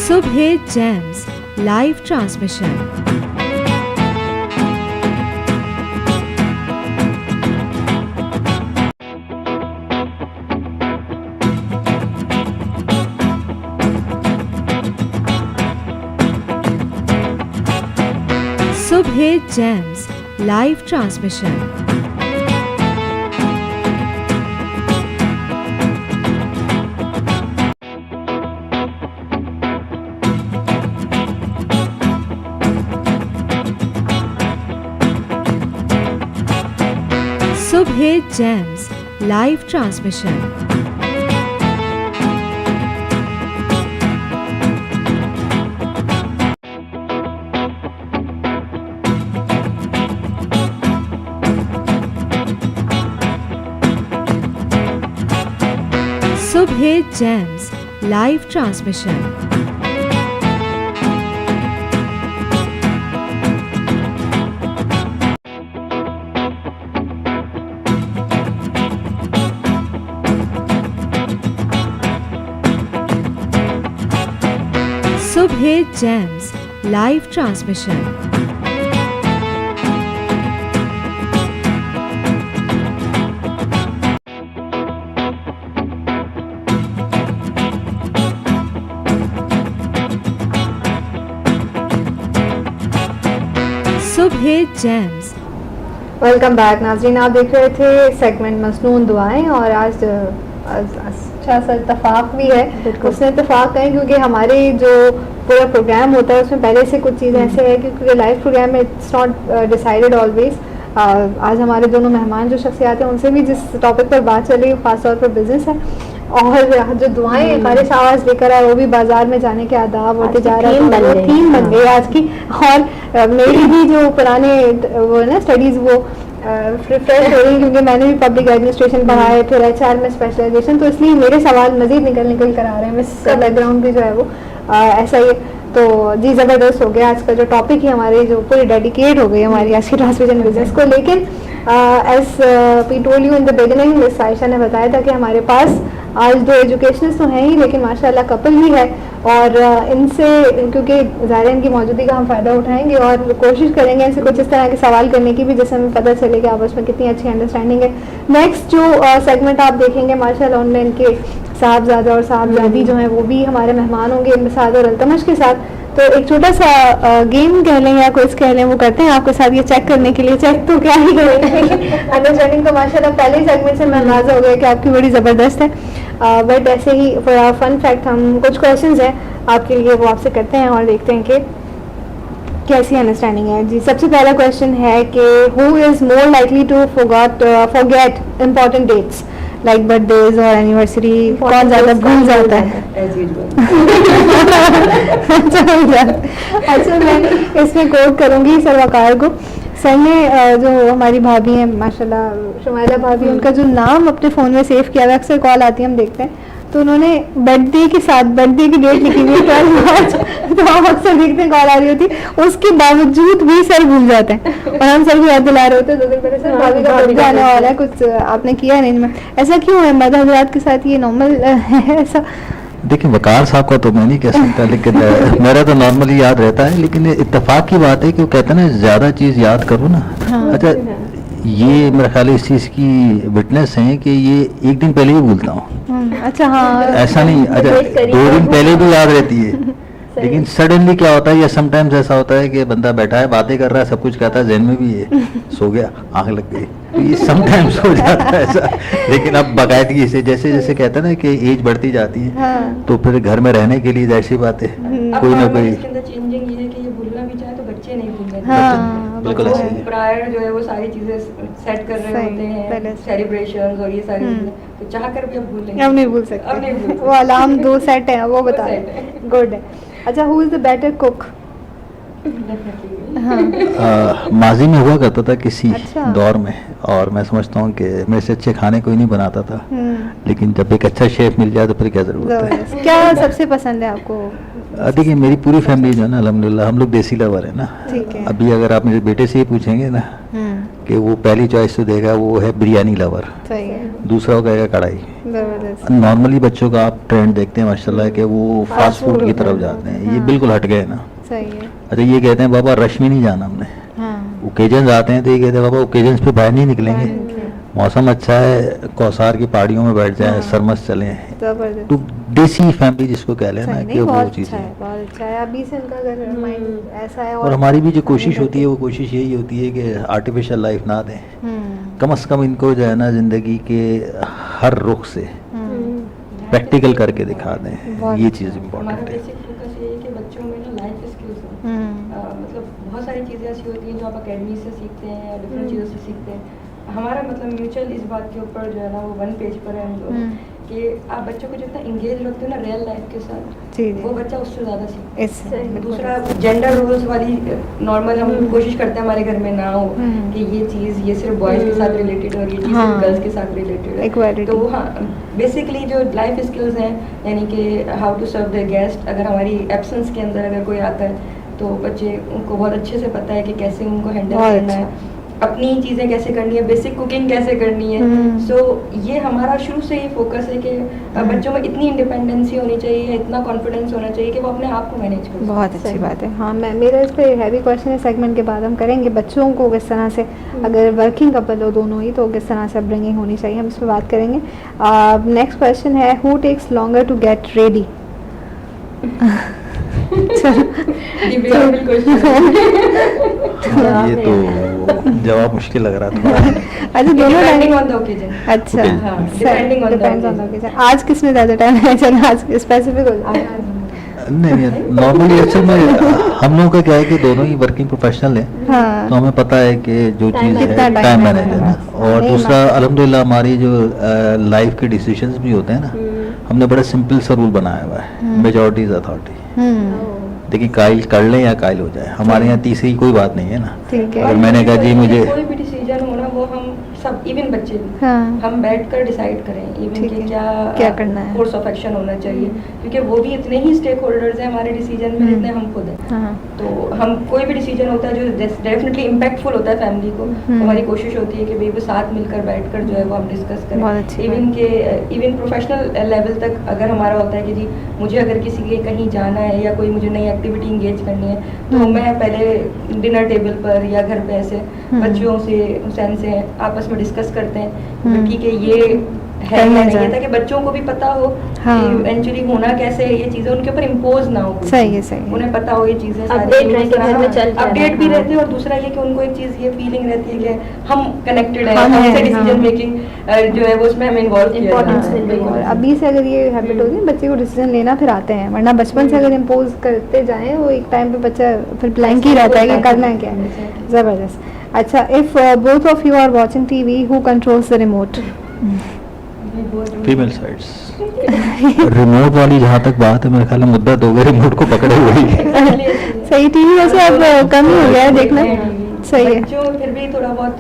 सुबह Gems live transmission. Subhe Gems live transmission. Subhe Gems live transmission. Subhe Gems live transmission. Subhe Gems live transmission. Subhe jams. Welcome back नाज़रीन, आप देख रहे थे सेगमेंट मसनून दुआएं और आज अच्छा सा इत्तेफाक भी है। उसने इत्तेफाक कहें क्योंकि हमारे जो पूरा प्रोग्राम होता है उसमें पहले से कुछ चीज़ें ऐसे है क्योंकि लाइव प्रोग्राम में इट्स नॉट डिसाइडेड ऑलवेज। आज हमारे दोनों मेहमान जो शख्सियात हैं उनसे भी जिस टॉपिक पर बात चल रही है ख़ासतौर पर बिजनेस है और जो दुआएं खारिश आवाज़ लेकर आए वो भी बाजार में जाने के आदाब और तिजारत थीम बन गई आज की। और मेरी भी जो पुराने वो ना स्टडीज़ वो रिफ्रेश हो रही क्योंकि मैंने भी पब्लिक एडमिनिस्ट्रेशन पढ़ा है, फिर HR में स्पेशलाइजेशन, तो इसलिए मेरे सवाल मज़ीद निकल कर आ रहे हैं। मेरा बैकग्राउंड भी जो है वो ऐसा ही। तो जी ज़बरदस्त हो गया आज का जो टॉपिक है हमारे जो पूरी डेडिकेट हो गई हमारी आज की ट्रांसमिशन बिजनेस को। लेकिन as we told you in the beginning, miss Ayesha ने बताया था कि हमारे पास आज दो एजुकेशनिस्ट तो हैं ही लेकिन माशाल्लाह कपल भी है और इनसे क्योंकि ज़ाहिर इनकी मौजूदगी का हम फ़ायदा उठाएंगे और कोशिश करेंगे इनसे कुछ इस तरह के सवाल करने की भी जिससे हमें पता चले कि आपस में कितनी अच्छी अंडरस्टैंडिंग है। नेक्स्ट जो सेगमेंट आप देखेंगे माशाल्लाह उनमें इनके साहबजादा और साहबजादी जो हैं वो भी हमारे मेहमान होंगे इम्तिसाद और अल्तमश के साथ। तो एक छोटा सा गेम कह लें या क्विज कह लें वो करते हैं आपके साथ ये चेक करने के लिए। चेक तो क्या ही करेंगे अंडरस्टैंडिंग तो माशाल्लाह पहले ही सेगमेंट से मैं अंदाज़ा हो गया कि आपकी बड़ी ज़बरदस्त है। बट ऐसे ही फन फैक्ट हम कुछ क्वेश्चंस हैं आपके लिए, वो आपसे करते हैं और देखते हैं कि कैसी अंडरस्टैंडिंग है जी। सबसे पहला क्वेश्चन है कि who is more likely to forget important dates like birthdays और एनिवर्सरी, कौन ज़्यादा भूल जाता है? As usual. अच्छा मैं इसमें कोट करूँगी सर वकार को। सर ने जो हमारी भाभी हैं माशाल्लाह शुमाइला भाभी, उनका जो नाम अपने फ़ोन में सेव किया हुआ, अक्सर कॉल आती है हम देखते हैं, तो उन्होंने बर्थडे के साथ बर्थडे की डेट लिखी हुई है 12 मार्च, तो हम अक्सर देखते हैं कॉल आ रही होती, उसके बावजूद भी सर भूल जाते हैं और हम सर को याद दिला रहे होते हैं 2 दिन पहले, सर भाभी का बर्थडे आने वाला है, कुछ आपने किया अरेंजमेंट, ऐसा क्यों है? मदर हजरात के साथ ये नॉर्मल है ऐसा? देखिए वकार साहब का तो मैं नहीं कह सकता, लेकिन मेरा तो नॉर्मली याद रहता है, लेकिन इत्तेफाक की बात है कि वो कहते हैं ना ज्यादा चीज याद करो ना। अच्छा ये मेरा ख्याल है इस चीज की विटनेस है कि ये एक दिन पहले ही भूलता हूँ। अच्छा हाँ, ऐसा नहीं, अच्छा 2 दिन पहले भी याद रहती है, लेकिन सडनली क्या होता है, या समटाइम्स ऐसा होता है कि बंदा बैठा है बातें कर रहा है, सब कुछ कहता है, जहन में भी है, सो गया आंख लग गई, तो ये समटाइम्स हो जाता है ऐसा। लेकिन अब बाकायदगी से जैसे जैसे कहते हैं ना कि एज बढ़ती जाती है, हाँ। तो फिर घर में रहने के लिए ऐसी बात है, कोई ना कोई इसके अंदर चेंजिंग ये है कि ये भूलना भी चाहे तो बच्चे नहीं भूलने। हाँ, बिल्कुल वो ऐसे ही है। प्रायर जो है वो सारी चीजें सेट कर रहे सही, होते पहले हैं, से। सेलिब्रेशंस और ये सारी चीजें, तो चाह कर भी अब भूलेंगे। अब नहीं भूल अब नहीं भूल सकते, वो अलार्म 2 सेट है वो बता set रहे, है। गुड है। अच्छा who is the better cook? माजी में हुआ करता था किसी अच्छा। दौर में, और मैं समझता हूँ कि मेरे से अच्छे खाने कोई नहीं बनाता था, लेकिन जब एक अच्छा शेफ मिल जाए तो फिर क्या जरूरत है। जबरदस्त। क्या सबसे पसंद है आपको? देखिए मेरी पूरी फैमिली जो है ना अल्हम्दुलिल्लाह हम लोग देसी लवर है ना। ठीक है। अभी अगर आप मेरे बेटे से ही पूछेंगे ना कि वो पहली चॉइस तो देगा वो है बिरयानी लवर, सही है, दूसरा वो कहेगा कढ़ाई। जबरदस्त। नॉर्मली बच्चों का आप ट्रेंड देखते हैं माशाल्लाह कि वो फास्ट फूड की तरफ जाते हैं, ये बिल्कुल हट गए ना। सही है। अच्छा ये कहते हैं बाबा रश में नहीं जाना हमने, हाँ। ओकेजन आते हैं तो ये कहते हैं बाबा ओकेजन पे बाहर नहीं निकलेंगे, मौसम अच्छा है कौसार की पहाड़ियों में बैठ जाएं, सरमस चलें, जबरदस्त। तो देसी फैमिली जिसको कह लेना सही कि नहीं, वो बहुत चीज़ अच्छा है। है, बहुत अच्छा है। अभी से इनका अगर माइंड ऐसा है और हमारी भी जो कोशिश होती है वो कोशिश यही होती है कि आर्टिफिशियल लाइफ ना दें, कम से कम इनको जो है ना जिंदगी के हर रुख से प्रैक्टिकल करके दिखा दें, ये चीज़ हमारा इम्पोर्टेंट है। बेसिक फोकस ये है कि बच्चों में ना लाइफ स्किल्स हो। मतलब बहुत सारी चीज़ें ऐसी होती हैं जो आप अकेडमी से सीखते हैं या डिफरेंट चीज़ों से सीखते हैं। हमारा मतलब म्यूचुअल इस बात के ऊपर जो है ना वो 1 पेज पर है हम लोग कि आप बच्चों को जितना इंगेज रखते हो ना रियल लाइफ के साथ, जी, जी। वो बच्चा उससे ज़्यादा सीखता है। इससे दूसरा जेंडर रोल्स वाली नॉर्मल हम कोशिश करते हैं हमारे घर में ना हो कि ये चीज़ ये सिर्फ बॉयज़ के साथ रिलेटेड और ये चीज़ हाँ। सिर्फ गर्ल्स के साथ रिलेटेड है। Equality। तो हाँ बेसिकली जो लाइफ स्किल्स हैं यानी कि how to serve the guest, अगर हमारी एब्सेंस के अंदर अगर कोई आता है तो बच्चे उनको बहुत अच्छे से पता है कि कैसे उनको हैंडल बहुत करना है, अपनी चीज़ें कैसे करनी है, बेसिक कुकिंग कैसे करनी है। सो ये हमारा शुरू से ही फोकस है कि बच्चों में इतनी इंडिपेंडेंसी होनी चाहिए, इतना कॉन्फिडेंस होना चाहिए कि वो अपने आप को मैनेज कर। बहुत अच्छी बात है। हाँ मैं मेरा इस पे हैवी क्वेश्चन है, सेगमेंट के बाद हम करेंगे बच्चों को किस तरह से, अगर वर्किंग कपल हो दोनों ही, तो किस तरह से अपब्रिंगिंग होनी चाहिए, हम इस पर बात करेंगे। नेक्स्ट क्वेश्चन है who takes longer to get ready? ये तो जवाब मुश्किल लग रहा था। अच्छा दोनों डिपेंडिंग ऑन द ओकेजन। अच्छा हाँ, depending on the occasion। आज किसमें ज़्यादा टाइम है? चलो आज स्पेसिफिक हो जाए। नहीं नॉर्मली असल में हम लोगों का क्या है कि दोनों ही वर्किंग प्रोफेशनल हैं, हाँ। तो हमें पता है कि जो चीज़ कितना है time टाइम manage मैनेज है, करना। और नहीं, दूसरा अल्हम्दुलिल्लाह हमारी जो लाइफ के डिसीजंस भी होते हैं ना, हमने बड़ा सिंपल सा रूल बनाया हुआ है, मेजॉरिटी इज अथॉरिटी। देखिए काइल कर लें या काइल हो जाए, हमारे यहाँ तीसरी कोई बात नहीं है ना। ठीक है। अगर मैंने कहा जी मुझे कोई भी डिसीजन हो ना वो हम सब इवन बच्चे भी हाँ। हम बैठकर डिसाइड करें इवन ठीक कि है। क्या करना है। कोर्स ऑफ एक्शन होना चाहिए, क्योंकि वो भी इतने ही स्टेक होल्डर्स हैं हमारे डिसीजन में जितने हम खुद हैं। हाँ। तो हम कोई भी डिसीजन होता है जो डेफिनेटली इम्पैक्टफुल होता है फैमिली को, तो हमारी कोशिश होती है कि भाई वो साथ मिलकर बैठकर जो है वो हम डिस्कस बहुत करें। अच्छी इवन के इवन प्रोफेशनल लेवल तक अगर हमारा होता है कि जी मुझे अगर किसी के कहीं जाना है या कोई मुझे नई एक्टिविटी इंगेज करनी है, तो मैं पहले डिनर टेबल पर या घर पे ऐसे बच्चों से हुसैन से आपस में डिस्कस करते हैं ठीक है ये है करना या नहीं है, चाहिए। ताकि बच्चों को भी पता हो हाँ। कि एक्चुअली होना कैसे है, ये चीजें उनके ऊपर इम्पोज ना हो कुछ। सही है, सही है। उन्हें पता हो ये चीजें Update रहे कि घर में चल क्या अपडेट रहा भी है। रहते हैं, और दूसरा ये कि उनको एक चीज ये फीलिंग रहती है कि हम कनेक्टेड है, हम हैं, हमसे हाँ। डिसीजन मेकिंग जो है वो उसमें हमें इन्वॉल्व किया Importance जाता है। मिल रही है। और अभी से अगर ये हैबिट होगी बच्चे को डिसीजन लेना फिर आते हैं, वरना बचपन से अगर इम्पोज करते जाएं वो एक टाइम पे बच्चा फिर ब्लैंक ही रहता है कि करना है क्या है। ज़बरदस्त। अच्छा, if both of you are watching TV, who controls the remote? Female sides. Remote वाली जहाँ तक बात है, मेरे ख्याल में मुद्दत हो गई रिमोट को पकड़े हुए ही। सही, टीवी वैसे अब कम ही हो गया है देखना। सही है। बच्चों फिर भी थोड़ा बहुत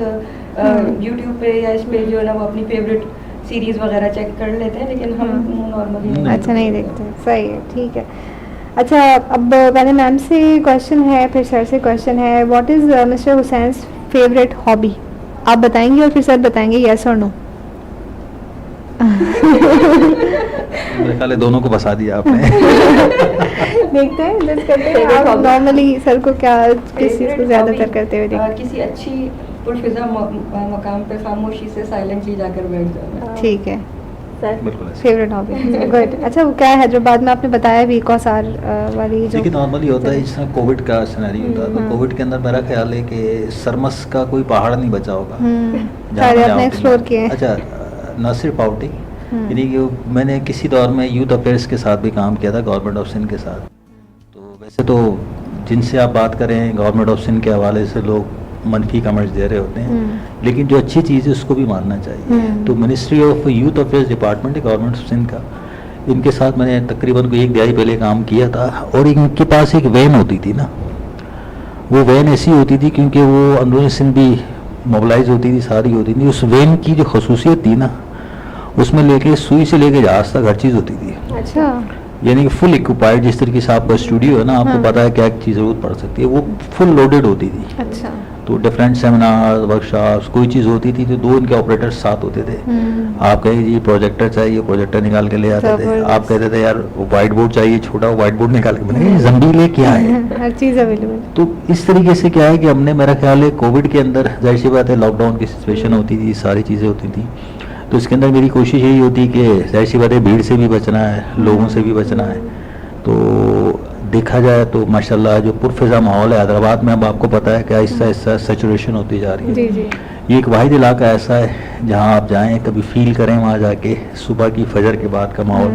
यूट्यूब पे या इस पे जो है ना वो अपनी फेवरेट सीरीज वगैरह चेक कर लेते हैं, लेकिन हम नॉर्मली अच्छा नहीं देखते, सही है, ठीक है। अच्छा, अब पहले मैम से क्वेश्चन है, फिर सर से क्वेश्चन है। What is mister Hussain favourite hobby? आप बताएंगे और फिर सर बताएंगे यस और नो। मेरे ख्याल है दोनों को फंसा दिया आपने। देखते हैं, जज करते हैं। Favorite आप hobby? नॉर्मली सर को क्या, किस चीज़ को ज़्यादातर करते हुए देखते किसी अच्छी पुरफिजा मकाम पे खामोशी से साइलेंटली जाकर बैठ जाना। हैं? ठीक है, बिल्कुल ऐसे। Favourite hobby, good. अच्छा, वो क्या है हैदराबाद में आपने बताया भी कौसार वाली जो देखिए नॉर्मली होता है, जिस तरह कोविड का सिनेरियो होता है, तो कोविड के अंदर मेरा ख्याल है कि सरमस का कोई पहाड़ नहीं बचा होगा जहाँ सारे मैं आपने जाऊँ। एक्सप्लोर किए हैं। अच्छा, न सिर्फ आउटिंग, यानी कि मैंने किसी दौर में यूथ अफेयर्स के साथ भी काम किया था, गवर्नमेंट ऑफ सिंध के साथ। तो वैसे तो जिनसे आप बात करें गवर्नमेंट ऑफ सिंध के हवाले से लोग मनफी कमेंट्स दे रहे होते हैं, लेकिन जो अच्छी चीज़ है उसको भी मानना चाहिए। तो ministry of youth affairs department है गवर्नमेंट ऑफ सिंध का, इनके साथ मैंने तकरीबन कोई 1 दिहाई पहले काम किया था। और इनके पास एक वैन होती थी ना, वो वैन ऐसी होती थी क्योंकि वो अंदरूनी सिंध भी मोबलाइज होती थी, सारी होती थी। उस वैन की जो खसूसियत थी ना, उसमें लेके सुई से लेके जहाज तक हर चीज़ होती थी। अच्छा, यानी कि फुल इक्विपाइड, जिस तरीके से आपका स्टूडियो है ना, आपको पता है क्या चीज़ ज़रूरत पड़ सकती है, वो फुल लोडेड होती थी। अच्छा। तो डिफरेंट सेमिनार, वर्कशॉप्स, कोई चीज़ होती थी तो 2 इनके ऑपरेटर्स साथ होते थे। आप कहें जी प्रोजेक्टर चाहिए, प्रोजेक्टर निकाल के ले आते थे। आप कहते थे यार वाइट बोर्ड चाहिए, छोटा वाइट बोर्ड निकाल के बने, जंबीले क्या है। हर चीज़ अवेलेबल। तो इस तरीके से क्या है कि हमने, मेरा ख्याल है कोविड के अंदर जाहिर सी बात है लॉकडाउन की सिचुएशन होती थी, सारी चीज़ें होती थी, तो इसके अंदर मेरी कोशिश यही होती कि जाहिर सी बात है भीड़ से भी बचना है, लोगों से भी बचना है। तो देखा जाए तो माशाल्लाह जो पुरफिजा माहौल है हैदराबाद में, अब आपको पता है कि आहिस्ता आहिस्ता सैचुरेशन होती जा रही है। जी जी। ये एक वाहिद इलाका ऐसा है जहाँ आप जाएं, कभी फील करें वहाँ जाके सुबह की फजर के बाद का माहौल,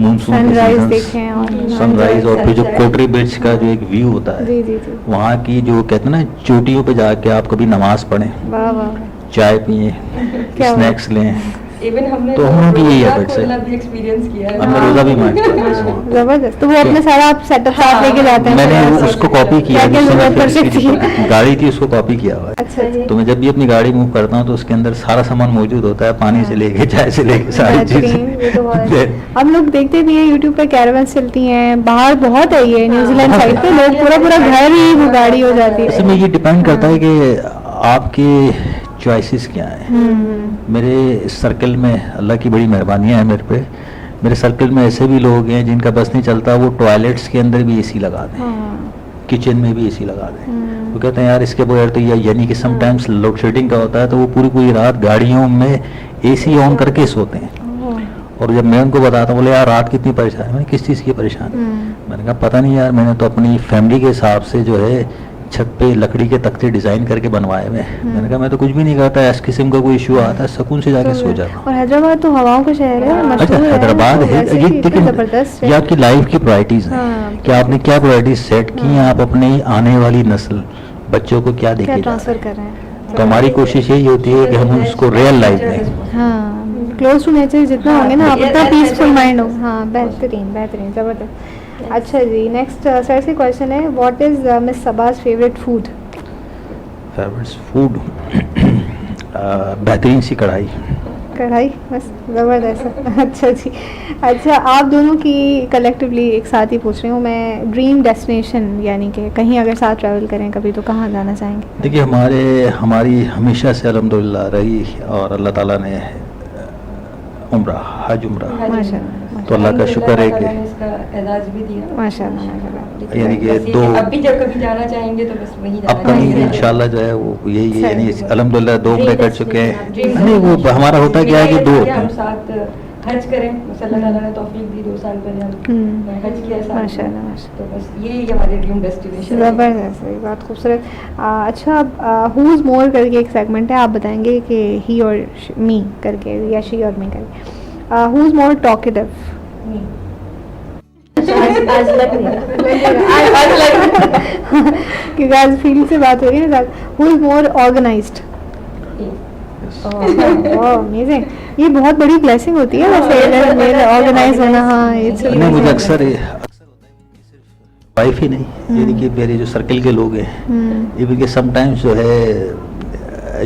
मानसून के सनराइज सीजन्स, देखें और सनराइज, और फिर जो कोटरी ब्रिज का जो एक व्यू होता है, जी जी जी। वहाँ की जो कहते हैं ना चोटियों पे जाके आप कभी नमाज पढ़ें, वाह वाह। चाय पिए, क्या स्नैक्स लें। इवन हमने तो हम लोग की यही रोज़ा efforts है। खोलना भी एक्सपीरियंस किया है। हमने रोज़ा भी मांगा है इस वहाँ। जबरदस्त। तो वो अपने सारा आप सेटअप साथ लेके जाते हैं? मैंने फिर उसको कॉपी किया, क्या-क्या जिससे मैं जरूरत पड़ फिर सकती है? गाड़ी थी उसको कॉपी किया हुआ है। अच्छा जी। तो मैं जब भी अपनी गाड़ी मूव करता हूँ तो उसके अंदर सारा सामान मौजूद होता है, पानी से लेके चाय से लेके सारी बेहतरीन, ये तो बहुत चीज़ें। अच्छा। हम लोग देखते भी हैं यूट्यूब पे कैरावन्स चलती हैं, बाहर बहुत है ये न्यूजीलैंड साइड पे, लोग पूरा पूरा घर ही वो गाड़ी हो जाती है। इसमें ये डिपेंड करता है कि आपके चॉइसेस क्या हैं। मेरे सर्कल में अल्लाह की बड़ी मेहरबानियाँ है मेरे पे, मेरे सर्कल में ऐसे भी लोग हैं जिनका बस नहीं चलता, वो टॉयलेट्स के अंदर भी एसी लगा दें, किचन में भी एसी लगा दें। वो कहते हैं यार इसके बगैर तो यानी कि समटाइम्स लोड शेडिंग का होता है, तो वो पूरी पूरी रात गाड़ियों में एसी ऑन करके सोते हैं। और जब मैं उनको बताता हूँ, बोले यार रात कितनी परेशान है, मैंने किस चीज़ की परेशान है? मैंने कहा पता नहीं यार, मैंने तो अपनी फैमिली के हिसाब से जो है छत पे लकड़ी के तख्ते डिजाइन करके बनवाए हुए हैं। मैंने कहा मैं तो कुछ भी नहीं करता, इस किस्म का कोई इशू आता है सुकून से जाके सो जाता हूँ। और हैदराबाद तो हवाओं का शहर है, अच्छा, मशहूर है। हैदराबाद है वैसे ये, भी इतना लेकिन जबरदस्त ये है। आपकी लाइफ की प्रायोरिटीज हैं हाँ। कि आपने क्या प्रायोरिटीज सेट की हैं, आप अपनी आने वाली नस्ल बच्चों को क्या क्या देके जा ट्रांसफर रहे कर रहे हैं? हैं। तो हमारी कोशिश यही होती है कि हम उसको रियल लाइफ दें। हाँ, क्लोज टू नेचर जितना होंगे ना, आप उतना पीसफुल माइंड हो। हाँ, बेहतरीन बेहतरीन, जबरदस्त। अच्छा जी, नेक्स्ट सर से क्वेश्चन है, what is miss Saba's favourite food? Favourite food बेहतरीन सी कढ़ाई। कढ़ाई, बस जबरदस्त। अच्छा जी। अच्छा, आप दोनों की कलेक्टिवली एक साथ ही पूछ रही हूँ मैं, ड्रीम डेस्टिनेशन, यानी कि कहीं अगर साथ ट्रैवल करें कभी तो कहाँ जाना चाहेंगे? देखिए हमारी हमेशा से अल्हम्दुलिल्लाह रही, और अल्लाह ताला ने उम्रा, हज उम्रा, माशाल्लाह। तो तो अल्लाह का शुक्र है कि इसका एजाज भी दिया माशाल्लाह माशाल्लाह। यानी कि बस ये दो अब भी जब कभी जाना चाहेंगे तो बस वही जाना अब कहीं चाहेंगे। इंशाल्लाह जो है वो यही है, यानी सही। अल्हम्दुलिल्लाह 2 उम्रें कर चुके हैं। ड्रीम नहीं वो हमारा होता क्या है कि 2 होते हम हैं। साथ हज करें, बस अल्लाह ताला ने तौफीक दी 2 साल पहले हम हज किया साथ में। माशाल्लाह माशाल्लाह। तो बस ये हमारे ड्रीम डेस्टिनेशन ज़बरदस्त, ये बात खूबसूरत। अच्छा, हु इज़ मोर करके एक सेगमेंट है, आप बताएंगे कि ही और मी करके या शी और मी करके। Who is more talkative? आज लग नहीं क्योंकि आज फील्ड से बात हो रही है ना। Who is more organised? Amazing, ये बहुत बड़ी ब्लेसिंग होती है वैसे ऑर्गेनाइज होना। हाँ, इट्स नहीं मुझे अक्सर होता है कि सिर्फ वाइफ ही नहीं, यानी कि मेरे जो सर्कल के लोग हैं, इवन कि समटाइम्स जो है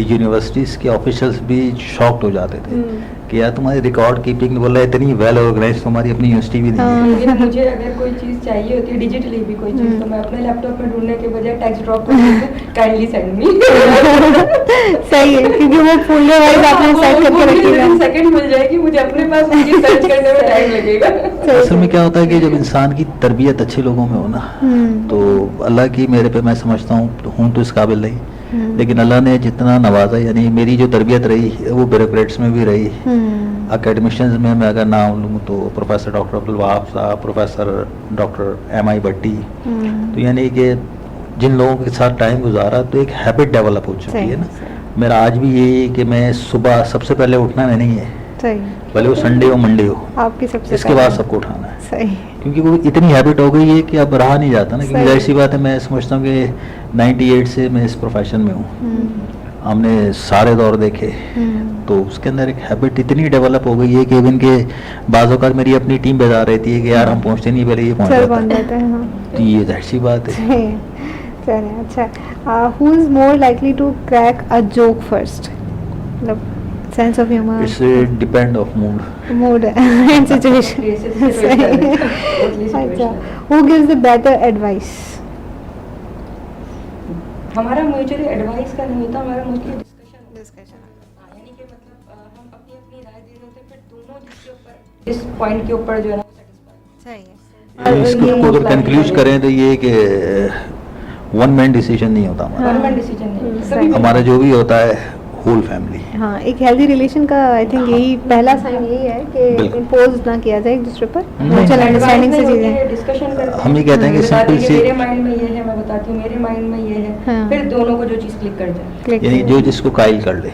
यूनिवर्सिटीज़ के ऑफिशियल्स भी शॉक्ड हो जाते थे कि यार तुम्हारी रिकॉर्ड कीपिंग बोला इतनी वेल ऑर्गेनाइज तुम्हारी अपनी यूनिवर्सिटी भी नहीं है। लेकिन मुझे अगर कोई चीज़ चाहिए होती है डिजिटली भी कोई चीज़, तो मैं अपने लैपटॉप में ढूंढने के बजाय टेक्स्ट ड्रॉप कर काइंडली सेंड मी। सही है, क्योंकि वो फोल्डर वाइज आपने सेट करके रखी है। सेकंड मिल जाएगी मुझे, अपने पास मुझे सर्च करने में टाइम लगेगा। असल में क्या होता है कि जब इंसान की तरबियत अच्छे लोगों में हो ना, तो अल्लाह की मेरे पे मैं समझता हूँ तो इस काबिल नहीं, लेकिन अल्लाह ने जितना नवाजा, यानी मेरी जो तरबियत रही वो ब्यूरोक्रेट्स में भी रही, अकेडमिशियंस में मैं अगर नाम लूँ तो प्रोफेसर डॉक्टर अब्दुल वहाब साहब, प्रोफेसर डॉक्टर MI भट्टी, तो यानी कि जिन लोगों के साथ टाइम गुजारा तो एक हैबिट डेवलप हो चुकी है ना। मेरा आज भी ये है कि मैं सुबह सबसे पहले उठना में नहीं है, सही, भले वो संडे हो मंडे हो, आपकी सबसे इसके बाद सबको उठाना है। सही, क्योंकि वो इतनी हैबिट हो गई है कि अब रहा नहीं जाता ना। क्योंकि जाहिर सी बात है, मैं समझता हूँ कि 98 से मैं इस प्रोफेशन में हूँ, हमने सारे दौर देखे, तो उसके अंदर एक हैबिट इतनी डेवलप हो गई है कि इवन के बाज़ औक़ात मेरी अपनी टीम बेजार रहती है कि यार हम पहुँचते नहीं, पहले ये पहुँच जाता है। हाँ। तो ये जाहिर सी बात है। चलिए, अच्छा, who is more likely to crack a joke first? मतलब sense of humour, it's depend of mood and situation. अच्छा, who gives the better advice? हमारा म्यूचुअली एडवाइस का नहीं होता, हमारा मोस्टली डिस्कशन। यानी कि मतलब हम अपनी अपनी राय दे देते हैं, फिर दोनों जिसके ऊपर इस पॉइंट के ऊपर जो है ना सही है। इसको अगर कंक्लूज करें तो ये कि वन मैन डिसीजन नहीं होता हमारा, वन मैन डिसीजन नहीं, हमारा जो भी होता है होल फैमिली। हाँ, एक हेल्दी रिलेशन का आई थिंक यही पहला साइन यही है कि बिल्कुल। इम्पोज ना किया जाए एक दूसरे पर, नहीं। म्यूचुअल अंडरस्टैंडिंग से चीजें। डिस्कशन करते हैं, हम ये कहते हैं कि बताती सिंपल कि सी, मेरे माइंड में ये है, मैं बताती हूँ मेरे माइंड में ये है, हाँ। फिर दोनों को जो चीज़ क्लिक कर जाए। क्लिक यानी जो जिसको कायल कर ले।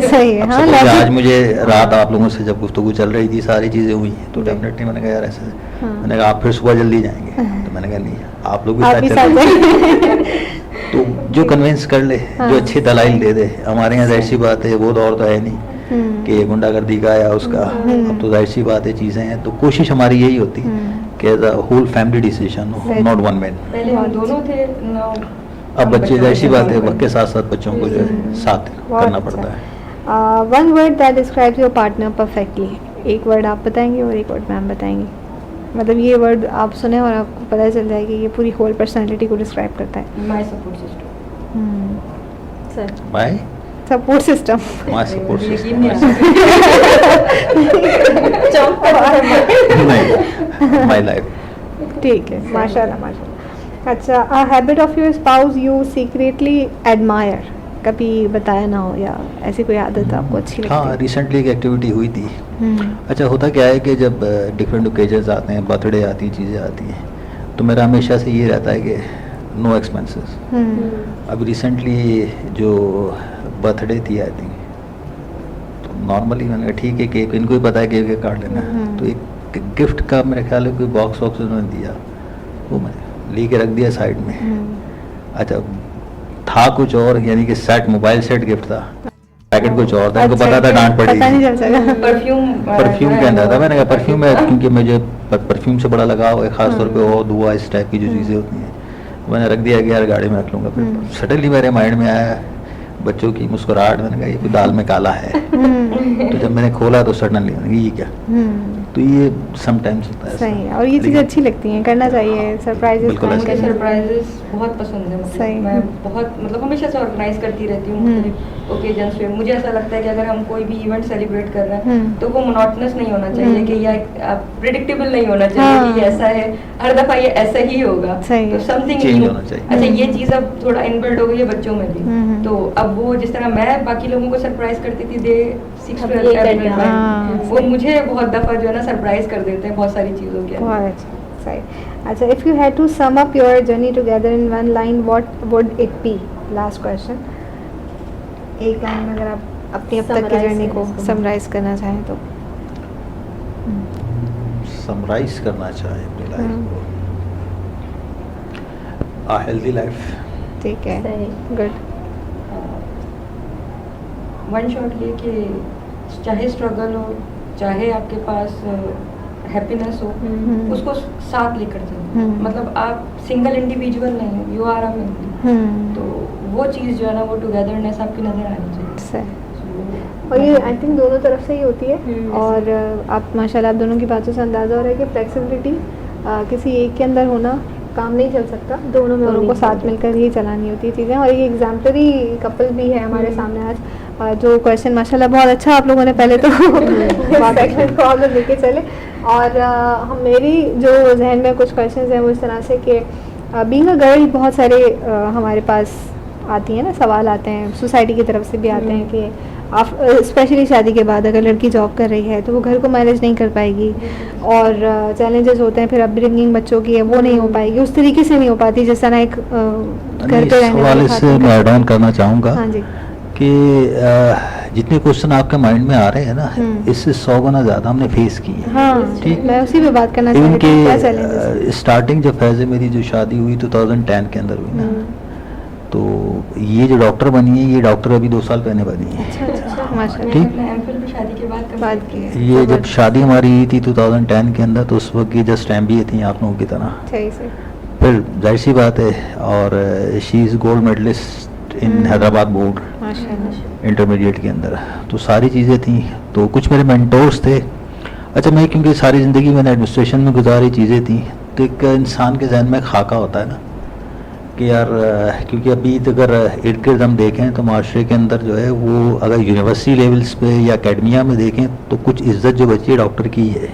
सही है। अब हाँ, suppose आज लॉजिक। मुझे रात आप लोगों से जब गुफ्तगू चल रही थी, सारी चीज़ें हुई तो डेफिनेटली मैंने कहा यार ऐसे, मैंने कहा आप फिर सुबह जल्दी जाएंगे, तो मैंने कहा नहीं आप लोग भी आप साथ भी चलें। साथ तो जो कन्विंस कर ले, हाँ। जो अच्छे दलाइल दे दे। हमारे यहाँ जाहिर सी बात है वो दौर तो है नहीं कि गुंडागर्दी का या उसका, अब तो जाहिर सी बात है चीज़ें हैं, तो कोशिश हमारी यही होती कि as a whole family decision हो, नॉट वन मैन। पहले हम दोनों थे, अब बच्चे जाहिर सी बात है वक्त के साथ साथ बच्चों को जो है साथ करना पड़ता है। One word that describes your partner perfectly? एक वर्ड आप बताएंगे और एक वर्ड मैम बताएंगी। मतलब ये वर्ड आप सुने और आपको पता चल जाए कि ये पूरी होल पर्सनालिटी को डिस्क्राइब करता है। My support system. Sir by support system. My support यकीन नहीं नहीं, माय लाइफ। ठीक है, माशाल्लाह माशाल्लाह। अच्छा, a habit of your spouse you secretly admire? कभी बताया ना हो या ऐसी कोई आदत आपको अच्छी लगती हाँ, है? रिसेंटली एक एक्टिविटी हुई थी। अच्छा, होता क्या है कि जब डिफरेंट ओकेजन्स आते हैं, बर्थडे आती हैं, चीज़ें आती हैं, तो मेरा हमेशा से ये रहता है कि नो एक्सपेंसेस। अभी रिसेंटली जो बर्थडे थी आई थिंक, तो नॉर्मली मैंने कहा ठीक है केक, इनको ही पता है केक काट लेना, तो एक गिफ्ट का मेरे ख्याल है कोई बॉक्स वॉक्स उन्होंने दिया, वो मैंने ले के रख दिया साइड में। अच्छा, था कुछ और, यानी कि सेट, मोबाइल सेट गिफ्ट था, पैकेट कुछ और था, इनको पता था डांट पता नहीं पड़ेगी। चल सका। परफ्यूम के अंदर था, मैंने कहा परफ्यूम है, क्योंकि मुझे परफ्यूम से बड़ा लगाव है, खासतौर पे और दुआ इस टाइप की जो चीज़ें होती हैं, मैंने रख दिया कि यार गाड़ी में रख लूँगा। फिर सडनली मेरे माइंड में आया बच्चों की मुस्कुराहट, मैंने कहा ये कोई दाल में काला है। तो जब मैंने खोला तो सडनली मैंने कहा ये क्या, तो ये समटाइम्स होता है। सही है, और ये चीज़ अच्छी लगती हैं, करना चाहिए सरप्राइजेस। बिल्कुल ऐसा मुझे ही है। सरप्राइजेस बहुत पसंद है, सही। मतलब मैं बहुत मतलब हमेशा से ऑर्गेनाइज करती रहती हूँ मुख्तलिफ ओकेजन्स पे। मुझे ऐसा लगता है कि अगर हम कोई भी इवेंट सेलिब्रेट कर रहे हैं तो वो मोनोटोनस नहीं होना चाहिए कि या प्रिडिक्टेबल नहीं होना चाहिए कि ये ऐसा है हर दफ़ा ये ऐसा ही होगा, तो समथिंग Change न्यू। होना चाहिए। अच्छा, ये चीज़ अब थोड़ा इनबिल्ट हो गई है बच्चों में भी, तो अब वो जिस तरह मैं बाकी लोगों को सरप्राइज करती थी दे 6 अब ये करना। हाँ, वो मुझे बहुत दफ़ा जो है ना सरप्राइज कर देते हैं बहुत सारी चीज़ों के अंदर। बहुत अच्छा, सही। अच्छा, if you had to sum up your journey together in one line, what would it be? Last question. एक लाइन में अगर आप अपनी अब तक की Summarize जर्नी करें को इसको। समराइज करना चाहें तो। समराइज करना चाहे अपनी लाइफ को, आ हेल्दी लाइफ। ठीक है, सही। गुड। वन शॉट ये कि चाहे स्ट्रगल हो, चाहे आपके पास हैप्पीनेस हो, उसको साथ लेकर चलो। मतलब आप सिंगल इंडिविजुअल नहीं हो, यू आर अ फैमिली। तो वो चीज़ जो है ना वो टुगेदरनेस आपकी नज़र आनी चाहिए। सही। और ये आई थिंक दोनों तरफ से ही होती है। और आप माशाल्लाह आप दोनों की बातों से अंदाज़ा हो रहा है कि फ्लेक्सिबिलिटी किसी एक के अंदर होना काम नहीं चल सकता, दोनों में उनको साथ मिलकर ही चलानी होती है चीज़ें। और ये एग्जाम्पलरी कपल भी है हमारे सामने आज, जो क्वेश्चन माशाल्लाह बहुत अच्छा आप लोगों ने पहले तो सेगमेंट को आप लोग लेके चले। और हम मेरी जो जहन में कुछ क्वेश्चंस हैं वो इस तरह से कि बीइंग अ गर्ल बहुत सारे हमारे पास आती हैं ना, सवाल आते हैं सोसाइटी की तरफ से भी आते हैं कि आप स्पेशली शादी के बाद अगर लड़की जॉब कर रही है तो वो घर को मैनेज नहीं कर पाएगी, और चैलेंजेस होते हैं फिर अपब्रिंगिंग बच्चों की है वो नहीं हो पाएगी, उस तरीके से नहीं हो पाती जिस तरह एक घर पे रहने वाले से मैं ऐड ऑन करना चाहूँगा हाँ जी, कि जितने क्वेश्चन आपके माइंड में आ रहे हैं ना, इससे 100 गुना ज़्यादा हमने फेस की है। हाँ ठीक। मैं उसी पे बात करना चाह रही थी, क्या चैलेंजेस? इनके स्टार्टिंग जब फैज़ मेरी जो शादी हुई 2010 के अंदर हुई ना, तो ये जो डॉक्टर बनी है ये डॉक्टर अभी 2 साल पहले बनी है। अच्छा माशाल्लाह। ठीक। मैंने एमफिल भी शादी के बाद बात complete की की। है। ये जब शादी हमारी हुई थी 2010 के अंदर, तो उस वक्त ये जस्ट MBA थी आप लोगों की तरह। सही से। फिर जाहिर सी बात है, और she is gold medalist in Hyderabad board माशाल्लाह। इंटरमीडिएट के अंदर, तो सारी चीज़ें थी। तो कुछ मेरे मेंटोर्स थे। अच्छा, मैं क्योंकि सारी ज़िंदगी मैंने एडमिनिस्ट्रेशन में गुजारी चीज़ें थी, तो एक इंसान के जहन में खाका होता है ना कि यार, क्योंकि अभी अगर इर्द गिर्द हम देखें तो माशरे के अंदर जो है वो अगर यूनिवर्सिटी लेवल्स पे या एकेडमिया में देखें तो कुछ इज्जत जो बची है डॉक्टर की है,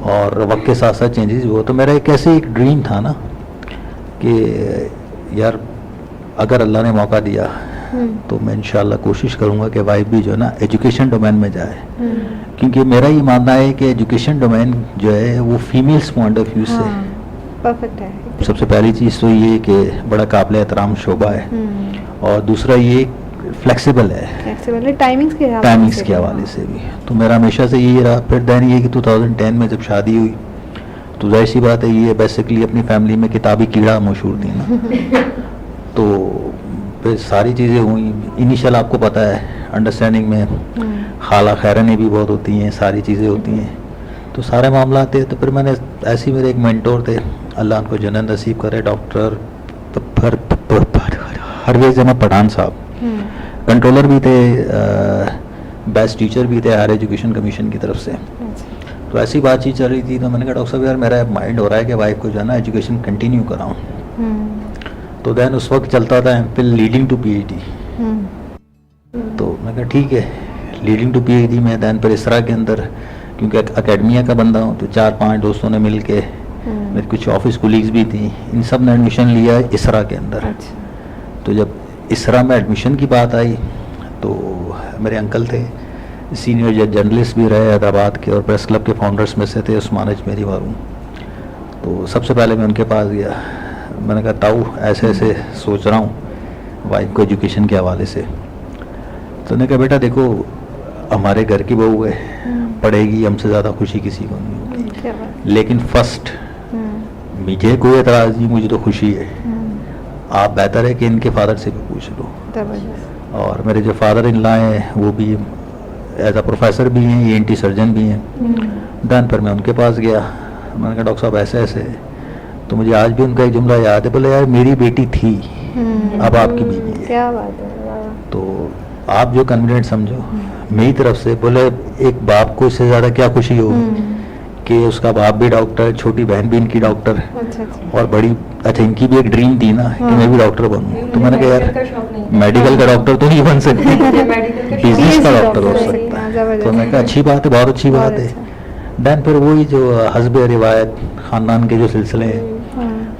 और वक्त के साथ साथ चेंजेस हुआ। तो मेरा एक ऐसे एक ड्रीम था ना कि यार अगर अल्लाह ने मौका दिया तो मैं इंशाल्लाह कोशिश करूँगा कि वाइफ भी जो है ना एजुकेशन डोमेन में जाए, क्योंकि मेरा ये मानना है कि एजुकेशन डोमेन जो है वो फीमेल्स पॉइंट ऑफ व्यू से परफेक्ट है। सबसे पहली चीज़ तो ये कि बड़ा काबिल एहतराम शोबा है, और दूसरा ये फ्लेक्सिबल है फ्लेक्सिबल टाइमिंग्स के हवाले से भी। तो मेरा हमेशा से यही रहा। फिर देन ये कि 2010 में जब शादी हुई तो जाहिर सी बात है ये बेसिकली अपनी फैमिली में किताबी कीड़ा मशहूर थी ना, तो फिर सारी चीज़ें हुई। इनिशियल आपको पता है अंडरस्टैंडिंग में खाला खैरने भी बहुत होती हैं, सारी चीज़ें होती हैं, तो सारे मामला थे। तो फिर मैंने ऐसे ही मेरे एक मेंटोर थे, अल्लाह उनको जन्नत नसीब करे, डॉक्टर हरवेज़ अहमद पठान साहब, कंट्रोलर भी थे, बेस्ट टीचर भी थे हायर एजुकेशन कमीशन की तरफ से। तो ऐसी बातचीत चल रही थी, तो मैंने कहा डॉक्टर साहब यार मेरा माइंड हो रहा है कि वाइफ को जो है ना एजुकेशन कंटिन्यू कराऊँ। तो देन उस वक्त चलता था एमफिल लीडिंग टू PhD। तो मैं कहा ठीक है, लीडिंग टू PhD में देन फिर इसरा के अंदर, क्योंकि अकेडमिया का बंदा हूँ, तो 4-5 दोस्तों ने मिल के, मेरे कुछ ऑफिस कोलीग्स भी थी, इन सब ने एडमिशन लिया इसरा के अंदर। तो जब इसरा में एडमिशन की बात आई तो मेरे अंकल थे, सीनियर जर्नलिस्ट भी रहे हैदराबाद के, और प्रेस क्लब के फाउंडर्स में से थे उस्मान अजमेरी मारूम। तो सबसे पहले मैं उनके पास गया, मैंने कहा ताऊ ऐसे ऐसे सोच रहा हूँ वाइफ को एजुकेशन के हवाले से। तो उन्होंने कहा बेटा देखो हमारे घर की बहू है, पढ़ेगी, हमसे ज़्यादा खुशी किसी को नहीं होगी, लेकिन फर्स्ट मुझे कोई एतराज़ नहीं, मुझे तो खुशी है, आप बेहतर है कि इनके फादर से भी पूछ लो। और मेरे जो फादर इन लॉ हैं वो भी एज अ प्रोफेसर भी हैं, ENT सर्जन भी हैं। देन पर मैं उनके पास गया, मैंने कहा डॉक्टर साहब ऐसे ऐसे, तो मुझे आज भी उनका एक जुमला याद है, बोले यार मेरी बेटी थी अब आपकी बीवी है। क्या बात है। तो आप जो कन्वीनियंट समझो, मेरी तरफ से बोले एक बाप को इससे ज़्यादा क्या खुशी होगी कि उसका बाप भी डॉक्टर, छोटी बहन भी इनकी डॉक्टर, अच्छा और बड़ी, अच्छा इनकी भी एक ड्रीम थी ना कि मैं भी डॉक्टर बनूं। तो मैंने कहा यार मेडिकल का डॉक्टर तो नहीं बन सकती, बिजनेस का डॉक्टर हो सकता है। तो मैं कहा अच्छी बात है, बहुत अच्छी बात है। देन फिर वही जो हस्ब रिवायत ख़ानदान के जो सिलसिले हैं,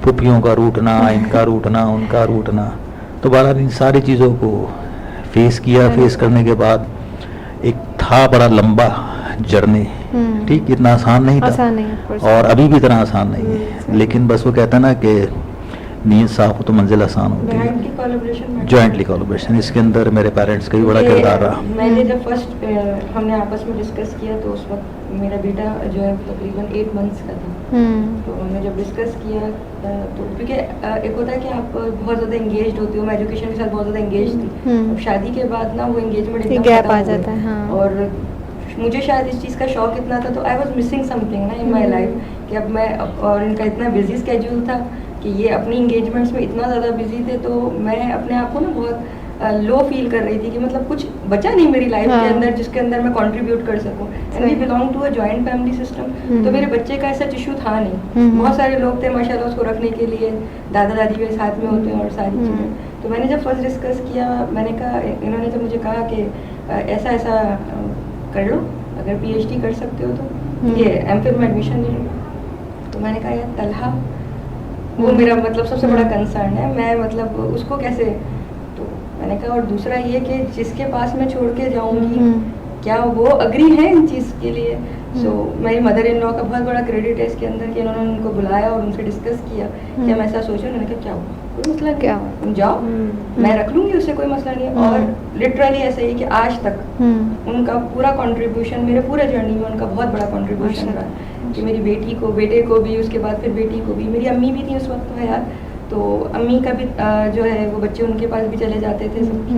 फुफियों का रूठना, इनका रूठना, उनका रूठना, तो बहरहाल इन सारी चीज़ों को फेस किया। फेस करने के बाद एक था बड़ा लंबा जर्नी, ठीक, इतना आसान नहीं था और अभी भी इतना आसान नहीं है, लेकिन बस वो कहता है ना कि नीयत साफ हो तो मंजिल आसान होती है। जॉइंटली कोलैबोरेशन, इसके अंदर मेरे पेरेंट्स का भी बड़ा किरदार रहा। मैंने जब फर्स्ट हमने आपस में डिस्कस किया तो उस वक्त मेरा बेटा जो है तकरीबन 8 मंथ्स का था। तो हमने जब डिस्कस किया तो क्योंकि एक होता है कि आप बहुत ज़्यादा एंगेज्ड होते हो, मैं एजुकेशन के साथ बहुत ज़्यादा एंगेज थी। अब शादी के बाद ना वो एंगेजमेंट गैप आ जाता है। और मुझे शायद इस चीज़ का शौक इतना था, तो आई वॉज मिसिंग समथिंग ना इन माई लाइफ, कि अब मैं, और इनका इतना बिजी स्केड्यूल था कि ये अपनी इंगेजमेंट्स में इतना ज़्यादा बिजी थे, तो मैं अपने आप को ना बहुत लो फील कर रही थी कि मतलब कुछ बचा नहीं मेरी लाइफ के अंदर जिसके अंदर मैं कंट्रीब्यूट कर सकूं। And we belong to a joint family system, तो मेरे बच्चे का ऐसा इशू था नहीं। बहुत सारे लोग थे माशाल्लाह उसको रखने के लिए, दादा दादी भी साथ में होते हैं और सारी चीज़ें। तो मैंने जब फर्स्ट डिस्कस किया, मैंने कहा, इन्होंने जब मुझे कहा कि ऐसा ऐसा कर लो, अगर PhD कर सकते हो तो ये MPhil में एडमिशन ले लो। तो मैंने कहा यार तलहा, वो मेरा मतलब सबसे बड़ा कंसर्न है, मैं मतलब उसको कैसे, तो मैंने कहा और दूसरा ये कि जिसके पास मैं छोड़ के जाऊंगी क्या वो अग्री है इन चीज़ के लिए। सो मेरी मदर इन लॉ का बहुत बड़ा क्रेडिट है इसके अंदर कि उन्होंने उनको बुलाया और उनसे डिस्कस किया कि हम ऐसा सोचें। उन्होंने कहा क्या हुआ, कोई मसला क्या हुआ, तुम जाओ, मैं रख लूँगी, उससे कोई मसला नहीं है। और लिटरली ऐसा ही कि आज तक उनका पूरा कंट्रीब्यूशन, मेरे पूरे जर्नी में उनका बहुत बड़ा कंट्रीब्यूशन रहा कि मेरी बेटी को, बेटे को भी, उसके बाद फिर बेटी को भी। मेरी अम्मी भी थी उस वक्त में यार, तो अम्मी का भी जो है वो बच्चे उनके पास भी चले जाते थे सबके।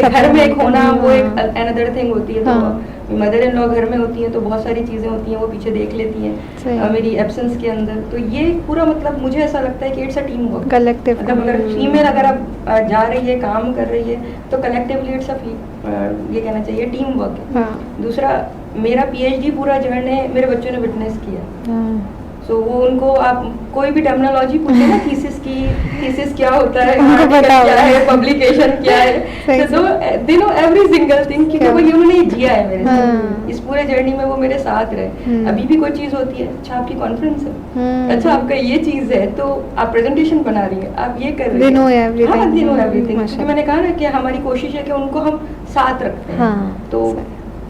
घर में एक होना वो एक अनदर थिंग होती है। तो मदर इन लॉ घर में होती हैं तो बहुत सारी चीज़ें होती हैं वो पीछे देख लेती हैं मेरी एब्सेंस के अंदर। तो ये पूरा मतलब मुझे ऐसा लगता है कि it's a team work, collective. मतलब अगर फीमेल अगर आप जा रही है, काम कर रही है, तो कलेक्टिवली इट्स अ ये कहना चाहिए टीम वर्क है। दूसरा, मेरा PhD पूरा जर्नी मेरे बच्चों ने विटनेस किया। सो वो उनको आप कोई भी टर्मिनोलॉजी पूछे ना, थीसिस क्या होता है, क्या है, पब्लिकेशन क्या है, तो they know every single thing, क्योंकि वो उन्होंने जिया है मेरे साथ इस पूरे जर्नी में, वो मेरे साथ रहे। अभी भी कोई चीज़ होती है, अच्छा आपकी कॉन्फ्रेंस है, अच्छा आपका ये चीज़ है, तो आप प्रेजेंटेशन बना रही है, आप ये कर रही है, दे नो एवरीथिंग। क्योंकि मैंने कहा ना कि हमारी कोशिश है कि उनको हम साथ रखते हैं, तो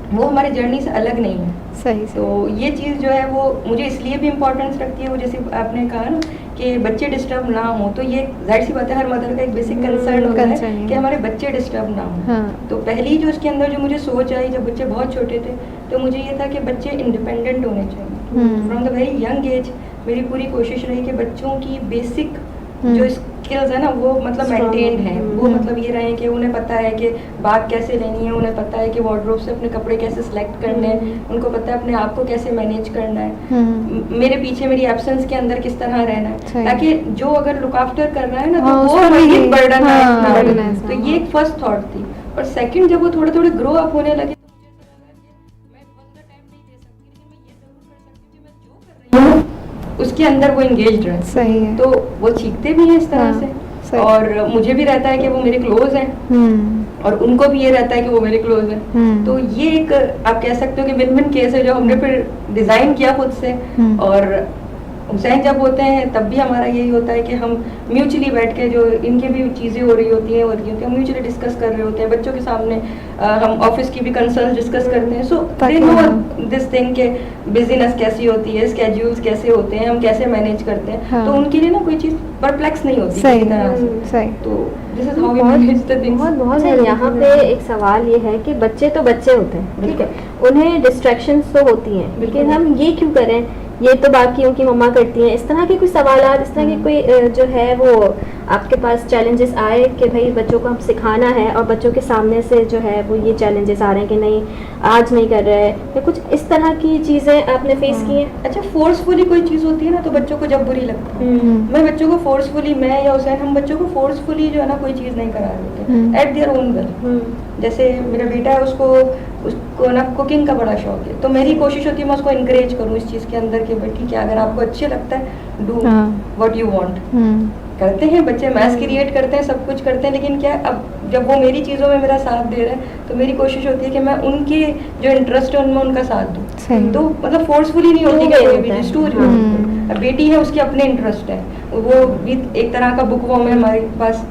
वो हमारी जर्नी से अलग नहीं है। सही। तो ये चीज़ जो है वो मुझे इसलिए भी इम्पोर्टेंस रखती है, वो जैसे आपने कहा ना कि बच्चे डिस्टर्ब ना हो, तो ये जाहिर सी बात है हर मदर का एक बेसिक कंसर्न होता है कि हमारे बच्चे डिस्टर्ब ना हो। तो पहली जो इसके अंदर जो मुझे सोच आई जब बच्चे बहुत छोटे थे, तो मुझे ये था कि बच्चे इंडिपेंडेंट होने चाहिए from the very young age. मेरी पूरी कोशिश रही कि बच्चों की बेसिक जो स्किल्स है ना वो मतलब मेंटेन्ड है, वो मतलब ये रहे कि उन्हें पता है कि बात कैसे लेनी है, उन्हें पता है कि वार्डरोब से अपने कपड़े कैसे सिलेक्ट करने हैं, उनको पता है अपने आप को कैसे मैनेज करना है, मेरे पीछे मेरी एब्सेंस के अंदर किस तरह रहना है, ताकि जो अगर लुक आफ्टर कर रहा है ना तो वो मजीद बर्डन है। तो ये एक फर्स्ट थॉट थी। और सेकंड, जब वो थोड़े थोड़े ग्रो अप होने लगे तो मुझे ऐसा लगा कि मैं बहुत ज़्यादा टाइम नहीं दे सकती, लेकिन मैं ये ज़रूर कर सकती हूँ कि मैं जो कर रही हूँ उसके अंदर वो इंगेज्ड रहे। सही है। तो वो सीखते भी हैं इस तरह से, और मुझे भी रहता है कि वो मेरे क्लोज हैं और उनको भी ये रहता है कि वो मेरे क्लोज हैं। तो ये एक आप कह सकते हो कि विन विन केस है जो हमने फिर डिज़ाइन किया खुद से। और हुसैन जब होते हैं तब भी हमारा यही होता है कि हम म्यूचुअली बैठ के जो इनकी भी चीज़ें हो रही होती हैं हम म्यूचुअली डिस्कस कर रहे होते हैं। बच्चों के सामने हम ऑफिस की भी कंसर्न डिस्कस करते हैं। सो दे नो दिस थिंग के बिजीनेस कैसी होती है, स्केड्यूल्स कैसे होते हैं, हम कैसे मैनेज करते हैं। तो उनके लिए ना कोई चीज़ परप्लेक्स नहीं होती किसी तरह से। तो this is how we manage the things. यहाँ पे एक सवाल ये है कि बच्चे तो बच्चे होते हैं, ठीक है, उन्हें डिस्ट्रैक्शंस तो होती हैं, लेकिन हम ये क्यों करें ये तो बाकियों की मम्मा करती हैं। इस तरह के कोई सवालात, इस तरह के कोई जो है वो आपके पास चैलेंजेस आए कि भाई बच्चों को हम सिखाना है और बच्चों के सामने से जो है वो ये चैलेंजेस आ रहे हैं कि नहीं आज नहीं कर रहे हैं, या कुछ इस तरह की चीज़ें आपने फेस की हैं? अच्छा, फोर्सफुली कोई चीज़ होती है ना तो बच्चों को जब बुरी लगती है, मैं बच्चों को फोर्सफुली, मैं या हुसैन, हम बच्चों को फोर्सफुली जो है ना कोई चीज़ नहीं करा देते, एट देयर ओन विल। जैसे मेरा बेटा है, उसको ना कुकिंग का बड़ा शौक है, तो मेरी कोशिश होती है मैं उसको इनकरेज करूँ इस चीज़ के अंदर कि भाई ठीक है, अगर आपको अच्छे लगता है डू व्हाट यू वांट। करते हैं बच्चे, मैथ्स क्रिएट करते हैं, सब कुछ करते हैं, लेकिन क्या अब जब वो मेरी चीज़ों में मेरा साथ दे रहे हैं तो मेरी कोशिश होती है कि मैं उनके जो इंटरेस्ट है उनमें उनका साथ दूँ। तो मतलब फोर्सफुली नहीं होती कि कोई भी स्टोरी, अब बेटी है उसके अपने इंटरेस्ट है, वो भी एक तरह का बुक वॉर्म है हमारे पास,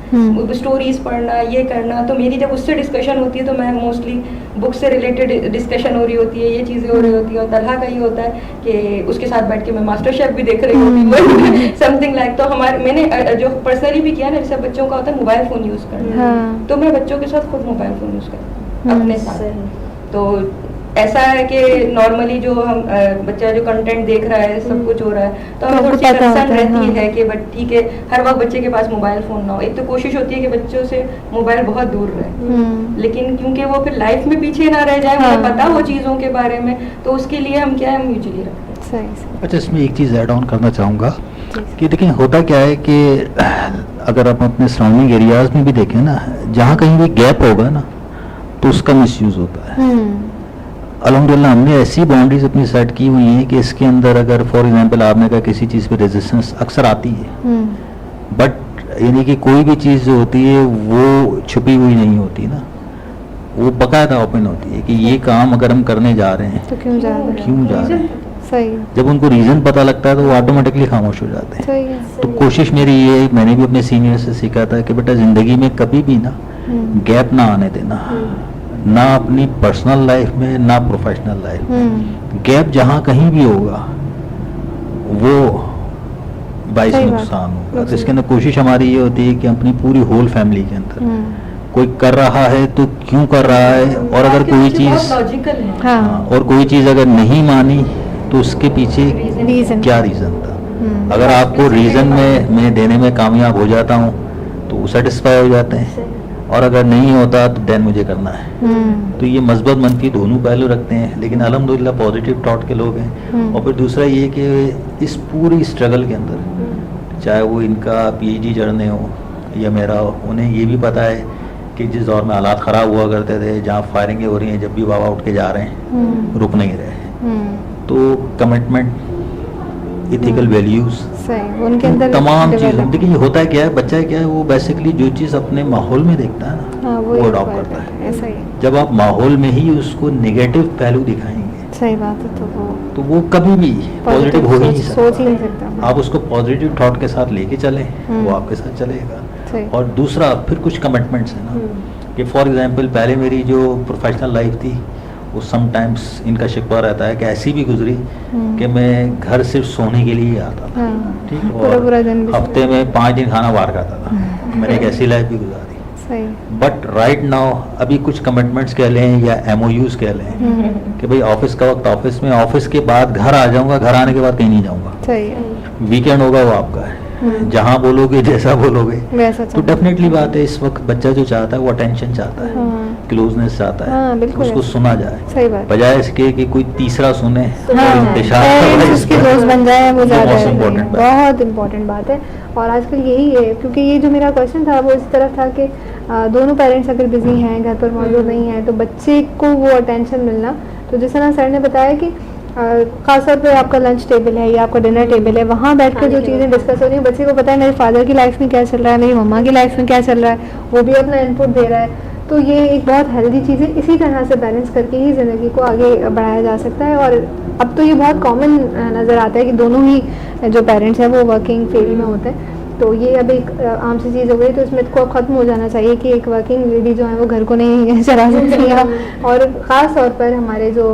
स्टोरीज पढ़ना, ये करना, तो मेरी जब उससे डिस्कशन होती है तो मैं मोस्टली बुक से रिलेटेड डिस्कशन हो रही होती है, ये चीज़ें हो रही होती है। और तलहा का ये होता है कि उसके साथ बैठ के मैं मास्टर शेफ भी देख रही होती हूँ, समथिंग लाइक। तो हमारे मैंने जो पर्सनली भी किया ना, जैसे बच्चों का होता है मोबाइल फ़ोन यूज़ करना, तो मैं बच्चों के साथ खुद मोबाइल फ़ोन यूज़ करती हूँ अपने साथ। तो ऐसा है कि नॉर्मली जो हम बच्चा जो कंटेंट देख रहा है, सब कुछ हो रहा है, तो हमें थोड़ी सी कंसर्न रहती है कि बट ठीक है हर वक्त बच्चे के पास मोबाइल फ़ोन ना हो। एक तो कोशिश होती है कि बच्चों से मोबाइल बहुत दूर रहे, लेकिन क्योंकि वो फिर लाइफ में पीछे ना रह जाए, उन्हें पता हो चीज़ों के बारे में, तो उसके लिए हम क्या है म्यूचुअली रखते हैं। अच्छा, इसमें एक चीज़ ऐड ऑन करना चाहूँगा कि देखिए होता क्या है कि अगर आप अपने सराउंडिंग एरियाज में भी देखें ना, जहाँ कहीं भी गैप होगा ना तो उसका मिसयूज़ होता है। अल्हम्दुलिल्लाह हमने ऐसी बाउंड्रीज अपनी सेट की हुई हैं कि इसके अंदर अगर फॉर एग्जांपल आपने कहा किसी चीज़ पे रेजिस्टेंस अक्सर आती है, बट यानी कि कोई भी चीज़ जो होती है वो छुपी हुई नहीं होती ना, वो बाकायदा ओपन होती है कि ये काम अगर हम करने जा रहे हैं तो क्यों जा रहे हैं। सही। जब उनको रीज़न पता लगता है तो वो ऑटोमेटिकली खामोश हो जाते हैं। सही है। तो कोशिश मेरी ये, मैंने भी अपने सीनियर से सीखा था कि बेटा ज़िंदगी में कभी भी ना गैप ना आने देना, ना अपनी पर्सनल लाइफ में ना प्रोफेशनल लाइफ में। गैप जहाँ कहीं भी होगा वो बाइस नुकसान होगा। तो इसके अंदर कोशिश हमारी ये होती है कि अपनी पूरी होल फैमिली के अंदर कोई कर रहा है तो क्यों कर रहा है, और अगर कोई चीज़ और कोई चीज़ अगर नहीं मानी तो उसके पीछे क्या रीज़न था। अगर आपको रीज़न में मैं देने में कामयाब हो जाता हूँ तो वो सेटिस्फाई हो जाते हैं, और अगर नहीं होता तो देन मुझे करना है। तो ये मस्बत मनफी दोनों पहलू रखते हैं, लेकिन अल्हम्दुलिल्लाह पॉजिटिव थॉट के लोग हैं। और फिर दूसरा ये कि इस पूरी स्ट्रगल के अंदर, चाहे वो इनका PhD जर्नी हो या मेरा हो, उन्हें ये भी पता है कि जिस दौर में हालात ख़राब हुआ करते थे, जहाँ फायरिंगें हो रही हैं, जब भी बाबा उठ के जा रहे हैं, रुक नहीं रहे। तो कमिटमेंट, इथिकल वैल्यूज़, उनके अंदर तमाम चीज़ें। देखिए ये होता है क्या है, बच्चा क्या है वो बेसिकली जो चीज़ अपने माहौल में देखता है ना वो अडॉप्ट करता है। ऐसा ही। जब आप माहौल में ही उसको नेगेटिव पहलू दिखाएंगे, सही बात है, तो वो कभी भी पॉजिटिव हो ही नहीं सोच ही नहीं सकता। आप उसको पॉजिटिव थॉट के साथ लेके चलें, वो आपके साथ चलेगा। और दूसरा फिर कुछ कमिटमेंट्स है ना, कि फॉर एग्जांपल पहले मेरी जो प्रोफेशनल लाइफ थी वो समटाइम्स इनका शिकवा रहता है कि ऐसी भी गुजरी कि मैं घर सिर्फ सोने के लिए ही आता था, ठीक, और हफ्ते में 5 दिन खाना बाहर खाता था। मैंने एक ऐसी लाइफ भी गुजारी। बट राइट नाउ अभी कुछ कमिटमेंट्स कह लें या MOUs कह लें कि भाई ऑफिस का वक्त ऑफिस में, ऑफिस के बाद घर आ जाऊंगा, घर आने के बाद कहीं नहीं जाऊंगा। वीकेंड होगा वो आपका है, जहाँ बोलोगे जैसा बोलोगे। तो डेफिनेटली बात है, इस वक्त बच्चा जो चाहता है वो अटेंशन चाहता है, क्लोजनेस चाहता है, उसको सुना जाए, बजाय इसके कि कोई तीसरा सुने, उसके दोस्त बन जाए, वो बहुत इम्पोर्टेंट बात है। और आजकल यही है, क्योंकि ये जो मेरा क्वेश्चन था वो इस तरफ था कि दोनों पेरेंट्स अगर बिजी हैं, घर पर मौजूद नहीं है, तो बच्चे को वो अटेंशन मिलना, तो जिस तरह सर ने बताया कि खासतौर पे आपका लंच टेबल है या आपका डिनर टेबल है, वहाँ बैठ कर जो चीज़ें डिस्कस हो रही हैं, बच्चे को पता है मेरे फादर की लाइफ में क्या चल रहा है, मेरी मम्मा की लाइफ में क्या चल रहा है, वो भी अपना इनपुट दे रहा है। तो ये एक बहुत हेल्दी चीज़ है। इसी तरह से बैलेंस करके ही ज़िंदगी को आगे बढ़ाया जा सकता है। और अब तो ये बहुत कॉमन नज़र आता है कि दोनों ही जो पेरेंट्स हैं वो वर्किंग फील्ड में होते हैं, तो ये अब एक आम सी चीज़ हो गई। तो इसमें को ख़त्म हो जाना चाहिए कि एक वर्किंग लेडी जो है वो घर को नहीं चला सकती है। और ख़ास तौर पर हमारे जो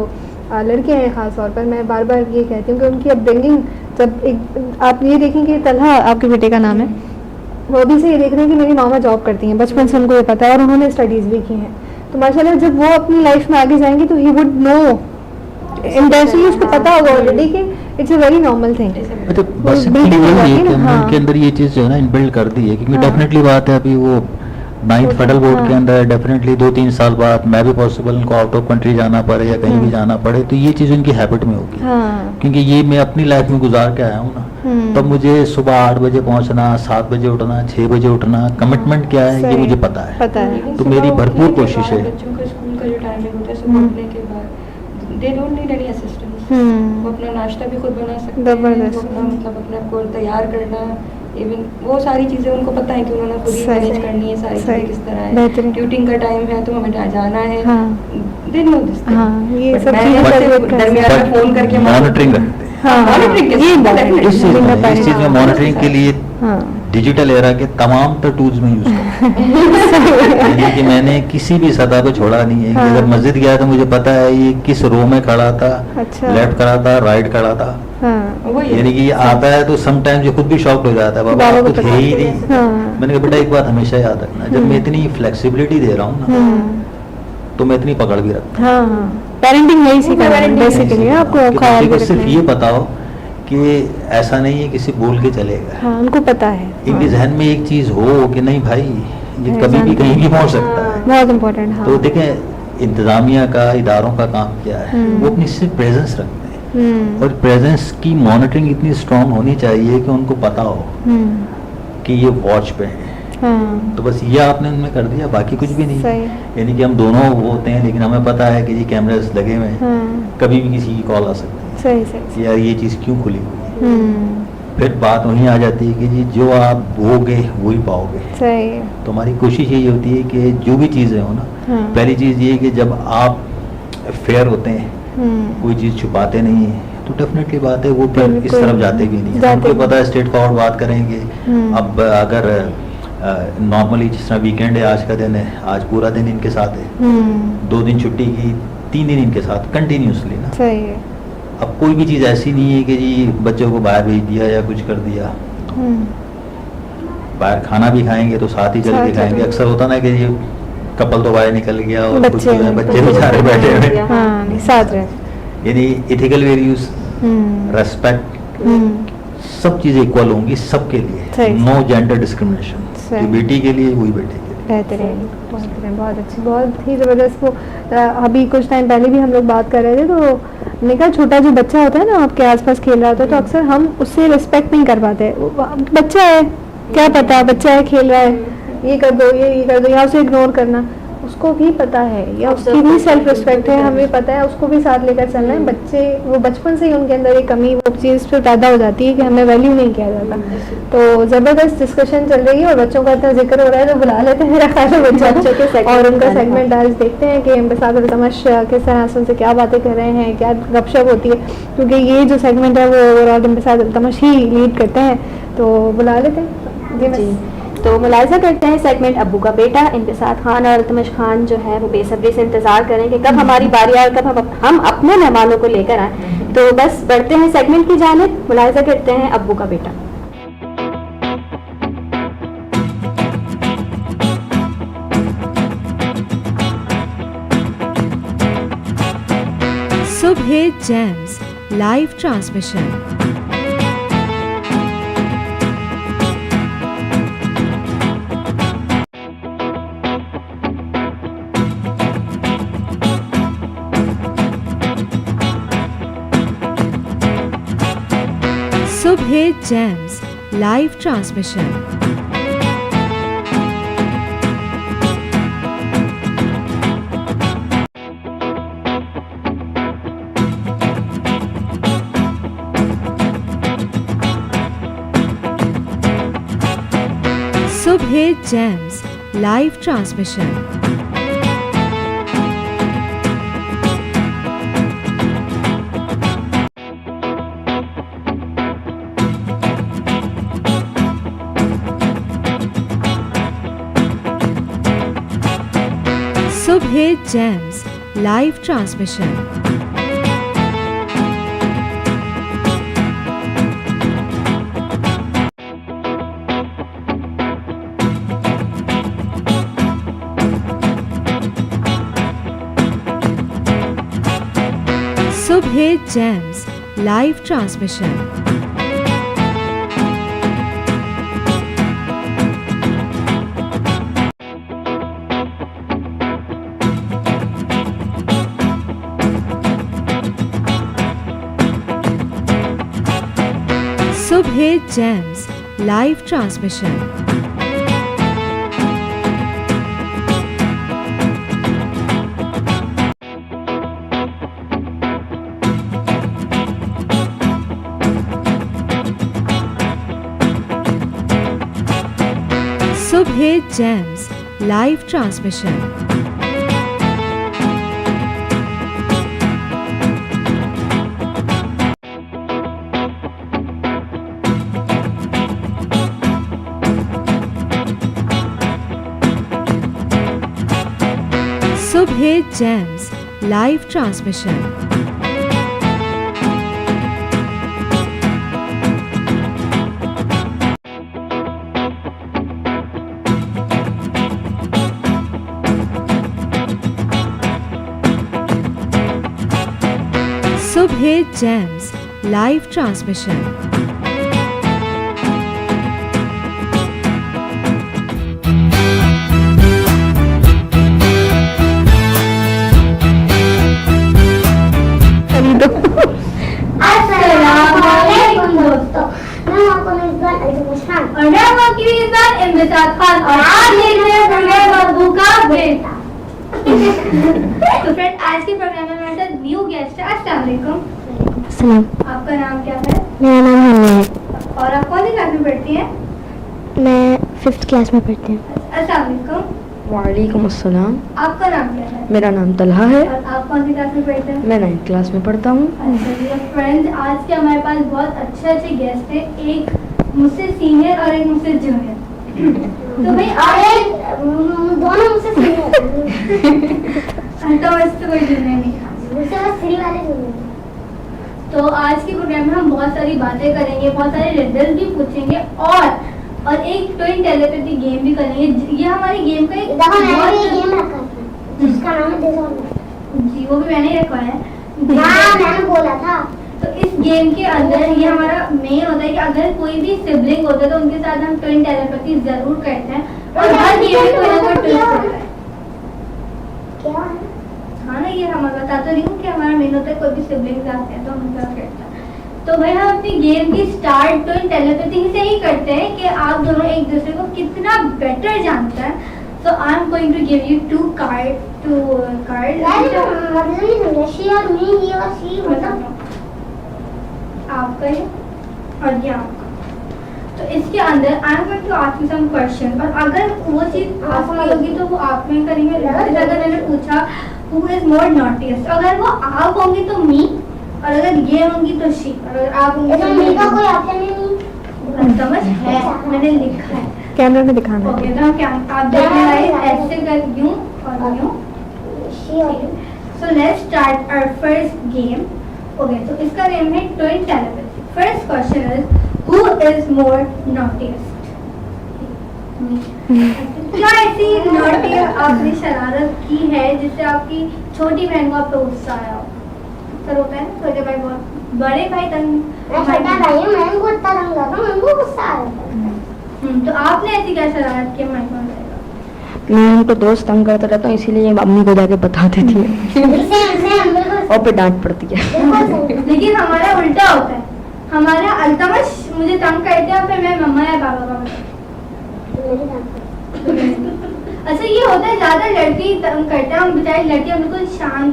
लड़के हैं, ख़ास तौर पर मैं बार बार ये कहती हूँ कि उनकी अपब्रिंगिंग, जब एक आप ये देखेंगे, तलहा आपके बेटे का नाम है, वो अभी से ये देख रहे हैं कि मेरी मामा जॉब करती हैं, बचपन से उनको ये पता है और उन्होंने स्टडीज़ भी की हैं। तो माशाल्लाह जब वो अपनी लाइफ में आगे जाएंगे तो ही वुड नो इंटेंशनली उसको पता होगा ऑलरेडी कि it's a very normal thing. अच्छा बस building यही होती है है कि ना, हाँ। उनके अंदर ये चीज़ जो है ना इनबिल्ड कर दी है, क्योंकि हाँ। डेफिनेटली बात है अभी वो 9th फेडरल बोर्ड के हाँ। अंदर डेफिनेटली 2-3 साल बाद मैं भी पॉसिबल उनको आउट ऑफ कंट्री जाना पड़े या कहीं भी जाना पड़े तो ये चीज़ उनकी हैबिट में होगी। हाँ। क्योंकि ये मैं अपनी लाइफ में गुजार के आया हूँ ना, तब मुझे सुबह 8 बजे पहुँचना, 7 बजे उठना, 6 बजे उठना, कमिटमेंट क्या है ये सही। मुझे पता है। पता है। Even तो सुबह मेरी उठने भरपूर के कोशिश बाद है। बच्चों का स्कूल का जो टाइमिंग होता है सुबह उठने के बाद they don't need any assistance. वो अपना नाश्ता भी खुद बना सकते हैं, जबरदस्त। वो अपना मतलब अपने आप को तैयार करना, इवन वो सारी चीज़ें उनको पता है कि उन्होंने खुद ही सही। मैनेज करनी है, सारी सही। चीज़ें किस तरह है, बेहतरीन। ट्यूटिंग का टाइम है तो हमें जाना है, हाँ। दे नो दिस हाँ, ये सब मैं चीज़ें ऐसे करके दरमियान में फोन करके मॉनिटरिंग रखते हैं हाँ, मॉनिटरिंग के ये साथ, बात है। definitely। इस चीज़ में, इस चीज़ में मॉनिटरिंग के लिए हाँ। डिजिटल एरा के तमाम टूल्स में यूज करता हूँ। ये कि मैंने किसी भी सतह पे छोड़ा नहीं है कि हाँ। अगर मस्जिद गया तो मुझे पता है ये किस रो में खड़ा था, अच्छा। लेफ्ट खड़ा था, राइट खड़ा था। हाँ। वही यानी कि ये आता है तो समटाइम्स ये खुद भी शॉक्ड हो जाता है, बाबा बाबा आप को तो थे पता ही है। नहीं। हाँ। मैंने कहा बेटा एक बात हमेशा याद रखना, जब मैं इतनी फ्लेक्सिबिलिटी दे रहा हूँ ना तो मैं इतनी पकड़ भी रखता हाँ, हाँ। पेरेंटिंग यही सिखाना है बेसिकली आपको हूँ कि ख्याल बच्चे को भी सिर्फ रखना ये है। पता हो कि ऐसा नहीं है किसी बोल के चलेगा। हाँ, उनको पता है। इनके जहन में एक चीज हो कि नहीं भाई ये कभी भी कहीं भी पहुंच सकता है। बहुत इम्पोर्टेंट। हाँ। तो देखें इंतजामिया का, इदारों का काम क्या है, वो अपनी सिर्फ प्रेजेंस रखते हैं और प्रेजेंस की मॉनिटरिंग इतनी स्ट्रांग होनी चाहिए कि उनको पता हो कि ये वॉच पे है। हाँ। तो बस ये आपने उनमें कर दिया, बाकी कुछ भी नहीं। सही। यानी कि हम दोनों वो होते हैं लेकिन हमें पता है कि जी कैमरास लगे हुए हैं, हाँ। कभी भी किसी की कॉल आ सकती है सही सही। कि यार ये चीज़ क्यों खुली हुई है। फिर बात वहीं आ जाती है कि जी जो आप बोगे वही पाओगे। सही है। तो हमारी कोशिश यही होती है कि जो भी चीज़ें हो ना, हाँ। पहली चीज़ ये है कि जब आप फेयर होते हैं, कोई चीज़ छुपाते नहीं है, तो डेफिनेटली बात है वो फिर इस तरफ जाते भी नहीं है। हमको पता है स्ट्रेट फॉरवर्ड बात करेंगे। अब अगर नॉर्मली जिस तरह वीकेंड है, आज का दिन है, आज पूरा दिन इनके साथ है, 2 दिन छुट्टी की, 3 दिन इनके साथ कंटिन्यूसली ना। सही है। अब कोई भी चीज़ ऐसी नहीं है कि जी बच्चों को बाहर भेज दिया या कुछ कर दिया। बाहर खाना भी खाएंगे तो साथ ही चल के खाएंगे। अक्सर होता ना कि ये कपल तो बाहर निकल गया और कुछ जो है बच्चे बेचारे बैठे हुए हैं। हाँ, नहीं, साथ रहे। यानी इथिकल वैल्यूज, रेस्पेक्ट, सब चीज़ें इक्वल होंगी सबके लिए, सही। No gender discrimination. सही। जो बेटी के लिए वही बेटे के लिए। बेहतरीन, बेहतरीन, बहुत अच्छी, बहुत ही ज़बरदस्त। वो अभी कुछ टाइम पहले भी हम लोग बात कर रहे थे तो मैंने कहा छोटा जो बच्चा होता है ना आपके आसपास खेल रहा होता है तो अक्सर हम उससे रिस्पेक्ट नहीं कर पाते। बच्चा है, क्या पता, बच्चा है खेल रहा है, ये कर दो, ये कर दो, या उसे इग्नोर करना, उसको भी पता है, या उसकी भी सेल्फ रिस्पेक्ट है, हमें पता है, उसको भी साथ लेकर चलना है। बच्चे वो बचपन से ही उनके अंदर एक कमी वो चीज़ पे पैदा हो जाती है कि हमें वैल्यू नहीं किया जाता। तो ज़बरदस्त डिस्कशन चल रही है और बच्चों का इतना जिक्र हो रहा है तो बुला लेते हैं मेरा ख्याल है बच्चों के और उनका सेगमेंट आज देखते हैं कि एम्बेसडर इल्तुतमिश किस तरह से उनसे क्या बातें कर रहे हैं, क्या गपशप होती है, क्योंकि ये जो सेगमेंट है वो ओवरऑल एम्बेसडर इल्तुतमिश ही लीड करते हैं। तो बुला लेते हैं जी। तो मुलाहिजा करते हैं सेगमेंट अब्बू का बेटा। इम्तिसाद खान और इल्तुतमिश खान जो है वो बेसब्री से इंतज़ार करें कि कब हमारी बारी आए और कब हम अपने मेहमानों को लेकर आए। तो बस बढ़ते हैं सेगमेंट की जानिब, मुलाहिजा करते हैं अब्बू का बेटा। Subhe Gems live transmission. Subhe Gems live transmission. Subhe Gems live transmission. Subhe Gems live transmission. Subhe Gems live transmission. Subhe Gems live transmission. Subhe Gems live transmission. Subhe Gems live transmission. Subhe Gems live transmission. अस्सलामुअलैकुम दोस्तों, मैं आपको मेजबान अजमल खान और मैं आपकी मेजबान इमतियाज खान और आज देख रहे हैं प्रोग्राम अबू का बेटा। तो फ्रेंड, आज के प्रोग्राम में हमारे साथ न्यू गेस्ट है। अस्सलाम वालेकुम। सलाम। आपका नाम क्या है? मेरा नाम हन्ना है। और आप कौन सी क्लास में पढ़ती हैं? मैं 5th क्लास में पढ़ती हूँ। अस्सलाम वालेकुम। वालेकुम अस्सलाम। आपका नाम क्या है? मेरा नाम तलहा है। और आप कौन सी क्लास में पढ़ते हैं? मैं 9th क्लास में पढ़ता हूँ। अच्छा फ्रेंड्स, आज के हमारे पास बहुत अच्छे गेस्ट हैं, एक मुझसे सीनियर और एक मुझसे जूनियर। तो भाई दोनों मुझसे सीनियर तो वैसे तो कोई जूनियर नहीं है। मुझसे बस 3 वाले जूनियर। तो आज के प्रोग्राम में हम बहुत सारी बातें करेंगे, बहुत सारे रिडल्स भी पूछेंगे और एक ट्विन टेलीपैथी गेम भी करेंगे। ये हमारी गेम का एक देखो मैंने ये गेम रखा है जिसका नाम है दिस ऑन दैट। जी, वो भी मैंने ही रखवाया है। हाँ मैंने बोला था। तो इस गेम के अंदर ये हमारा मेन होता है कि अगर कोई भी सिबलिंग होता है तो उनके साथ हम ट्विन टेलीपैथी जरूर करते हैं और हर गेम में कोई ना कोई ट्विस्ट होता है। क्या है? हाँ ना, ये हम बता तो रही हूँ कि हमारा मेन होता है कोई भी सिबलिंग्स आते हैं तो हम उनका करते हैं। तो भाई हम अपनी गेम की स्टार्ट ट्विन टेलीपैथी से ही करते हैं कि आप दोनों एक दूसरे को कितना बेटर जानते हैं। So I'm going to give you two cards. मतलब नहीं समझा। शी और मी, ही और शी मतलब आपका ये और ये आपका। तो इसके अंदर I am going to ask you some question और अगर वो चीज आप समझोगी तो वो आप में करेंगे। जैसे अगर मैंने पूछा हु इज मोर नॉटीएस्ट, अगर वो आप होंगी तो मी और अगर ये होंगी तो शी और अगर आप होंगी तो मी का कोई ऑप्शन नहीं। समझ है, मैंने लिखा है कैमरे में दिखाना। ओके तो क्या आप देख रहे हैं ऐसे कर यूं और यूं। So let's start our first game. Okay तो इसका नेम है twin telepathy. First question is who is more naughtiest? क्या ऐसी नॉटी आपने शरारत की है जिससे आपकी छोटी बहन को आप पे गुस्सा आया हो? सर होता है ना, छोटे भाई बहुत, बड़े भाई तंग। मैं छोटा भाई हूँ, मैं उनको इतना तंग करता हूँ, उनको गुस्सा आ जाता है। तो आपने ऐसी क्या शरारत की? मैं कौन रहेगा? मैं उनको दोस्त तंग करता रहता हूँ, इसीलिए मम्मी को जाके बता देती है और फिर डांट पड़ती है। लेकिन हमारा उल्टा होता है, हमारा अल्तमश मुझे तंग करते हैं फिर मैं मम्मा या पापा का बताती हूँ। अच्छा ये होता है ज्यादा लड़की तंग करते हैं, हम बेचारी लड़कियां बिल्कुल शांत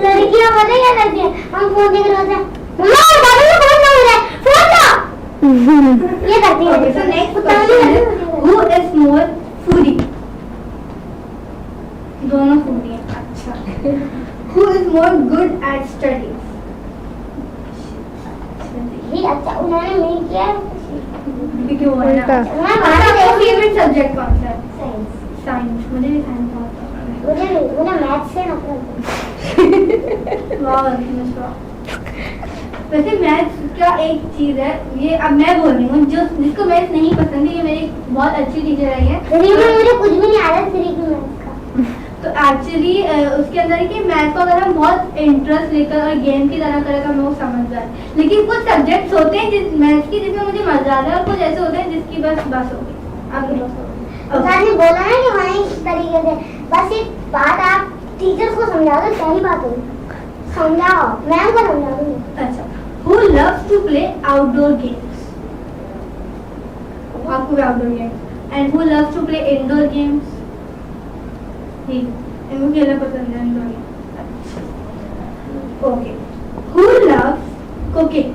लड़कियां पता क्या करती है? हम फोन देख रहे होते हैं, मम्मा दादी का फोन हो रहा है, फोन दो। ये करती है। So next question is who is more foodie? दोनों foodie हैं। अच्छा who is more good at studies? ये अच्छा उन्होंने मेल किया है क्योंकि वो है ना। आपका फेवरेट सब्जेक्ट कौन सा है? साइंस। मुझे भी साइंस बहुत पसंद है। मुझे मैथ्स से नफरत है। वाह वैसे मैथ्स क्या एक चीज है, ये अब मैं बोल रही हूँ जो जिसको मैथ्स नहीं पसंद है, ये मेरी बहुत अच्छी टीचर आई है। मुझे कुछ भी नहीं आ रहा 3 की मैथ्स का। तो एक्चुअली उसके अंदर है कि मैथ को अगर हम बहुत इंटरेस्ट लेकर और गेम की तरह करें तो हम लोग समझ जाए, लेकिन कुछ सब्जेक्ट्स होते हैं जिस मैथ की जिसमें मुझे मजा आता है और कुछ ऐसे होते हैं जिसकी बस होगी आपकी बस होगी। ने बोला ना कि हमारे इस तरीके से बस एक बात आप टीचर्स को समझा दो, पहली बात होगी समझाओ, मैम को समझा दो। अच्छा, who loves to play outdoor games? आपको भी outdoor games and who loves to play indoor games? ठीक, इनको खेलना पसंद है indoor games। Okay, who loves cooking?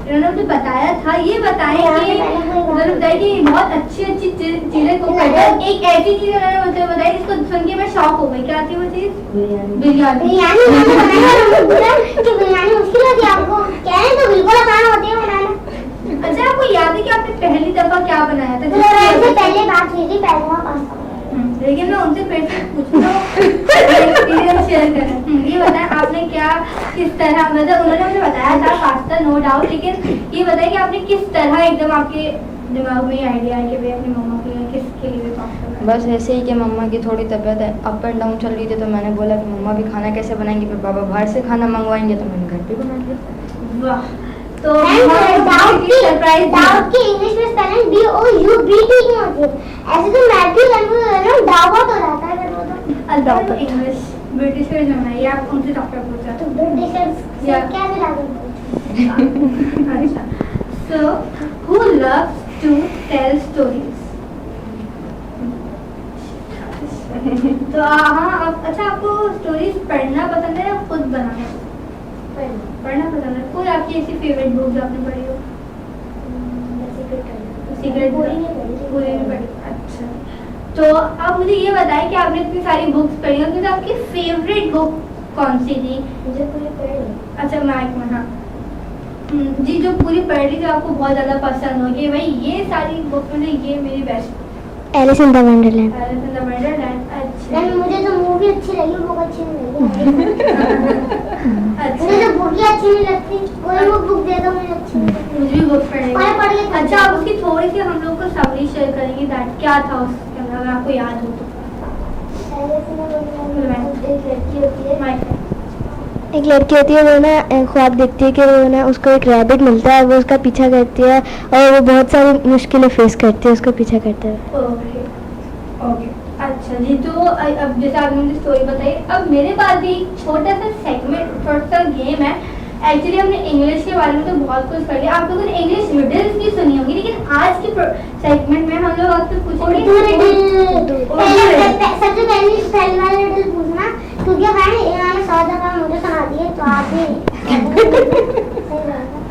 इन्होंने मुझे बताया था, ये बताएं कि उन्होंने बताया कि बहुत अच्छी चीजें कुक करते हैं। एक ऐसी चीज उन्होंने मुझे बताई जिसको सुन के मैं शॉक हो गई। क्या थी वो चीज? बिरयानी। बिरयानी मुश्किल होती है आपको, कह रहे तो बिल्कुल आसान होती है बनाना। अच्छा, आपको याद है कि आपने पहली दफा क्या बनाया था? पहले बात हुई थी पास्ता, लेकिन मैं उनसे फिर से पूछूं एक्सपीरियंस शेयर करें। ये बताएं आपने क्या किस तरह, मतलब उन्होंने मुझे बताया था पास्ता नो डाउट, लेकिन ये बताएं कि आपने किस तरह एकदम आपके दिमाग में आइडिया है कि भाई अपनी मम्मा के लिए किसके लिए पास्ता? बस ऐसे ही कि मम्मा की थोड़ी तबीयत है अप एंड डाउन चल रही थी, तो मैंने बोला कि मम्मा भी खाना कैसे बनाएंगे, फिर पापा बाहर से खाना मंगवाएंगे, तो मैंने घर पे बना लिया। वाह, तो डाउट की इंग्लिश में स्पेलिंग DOUBT क्यों होती है? ऐसे तो मैथ भी कंफ्यूज हो रहा है, डाउट हो जाता है फिर वो तो। डॉक्टर इंग्लिश ब्रिटिशर्स में है, ये आप उनसे डॉक्टर पूछा तो ब्रिटिशर्स से क्या मिला? अच्छा, so who loves to tell stories? तो हाँ, अच्छा आपको स्टोरीज पढ़ना पसंद है या खुद बनाना? पढ़ना पसंद है। कोई आपकी ऐसी फेवरेट बुक जो आपने पढ़ी हो? सीक्रेट पूरी नहीं पढ़ी। अच्छा, तो आप मुझे ये बताएं कि आपने इतनी सारी बुक्स पढ़ी होंगी, तो आपकी फेवरेट बुक कौन सी थी? मुझे पूरी पढ़ी। अच्छा, माइक में हाँ जी, जो पूरी पढ़ ली जो आपको बहुत ज़्यादा पसंद हो कि भाई ये सारी बुक में ये मेरी best. Alice in the Wonderland. Alice in the Wonderland. अच्छा, मुझे तो मूवी अच्छी लगी, बुक अच्छी नहीं लगी। अच्छा, मुझे तो बुक ही अच्छी नहीं लगती, कोई वो बुक दे दो मुझे अच्छी नहीं लगती। मुझे भी बुक पढ़नी है। पढ़ के अच्छा, आप उसकी थोड़ी सी हम लोग को समरी शेयर करेंगे दैट क्या था उसके अंदर, अगर आपको याद हो तो? एक लड़की होती है, वो ना ख्वाब देखती है कि वो ना उसको एक रैबिट मिलता है, वो उसका पीछा करती है और वो बहुत सारी मुश्किलें फेस करती है उसका पीछा करते हुए। ओके, अच्छा जी, तो अब जैसे आपने मुझे स्टोरी बताई, अब मेरे पास भी एक छोटा सा सेगमेंट, छोटा सा गेम है। एक्चुअली हमने इंग्लिश के बारे में तो बहुत कुछ कर लिया, आप लोगों ने इंग्लिश रिडल्स भी सुनी होगी, लेकिन आज के सेगमेंट में हम लोग आपसे पूछेंगे सबसे पहली वाला रिडल पूछना, क्योंकि भाई इन्होंने 100 दफा मुझे सुना दिए, तो आप भी।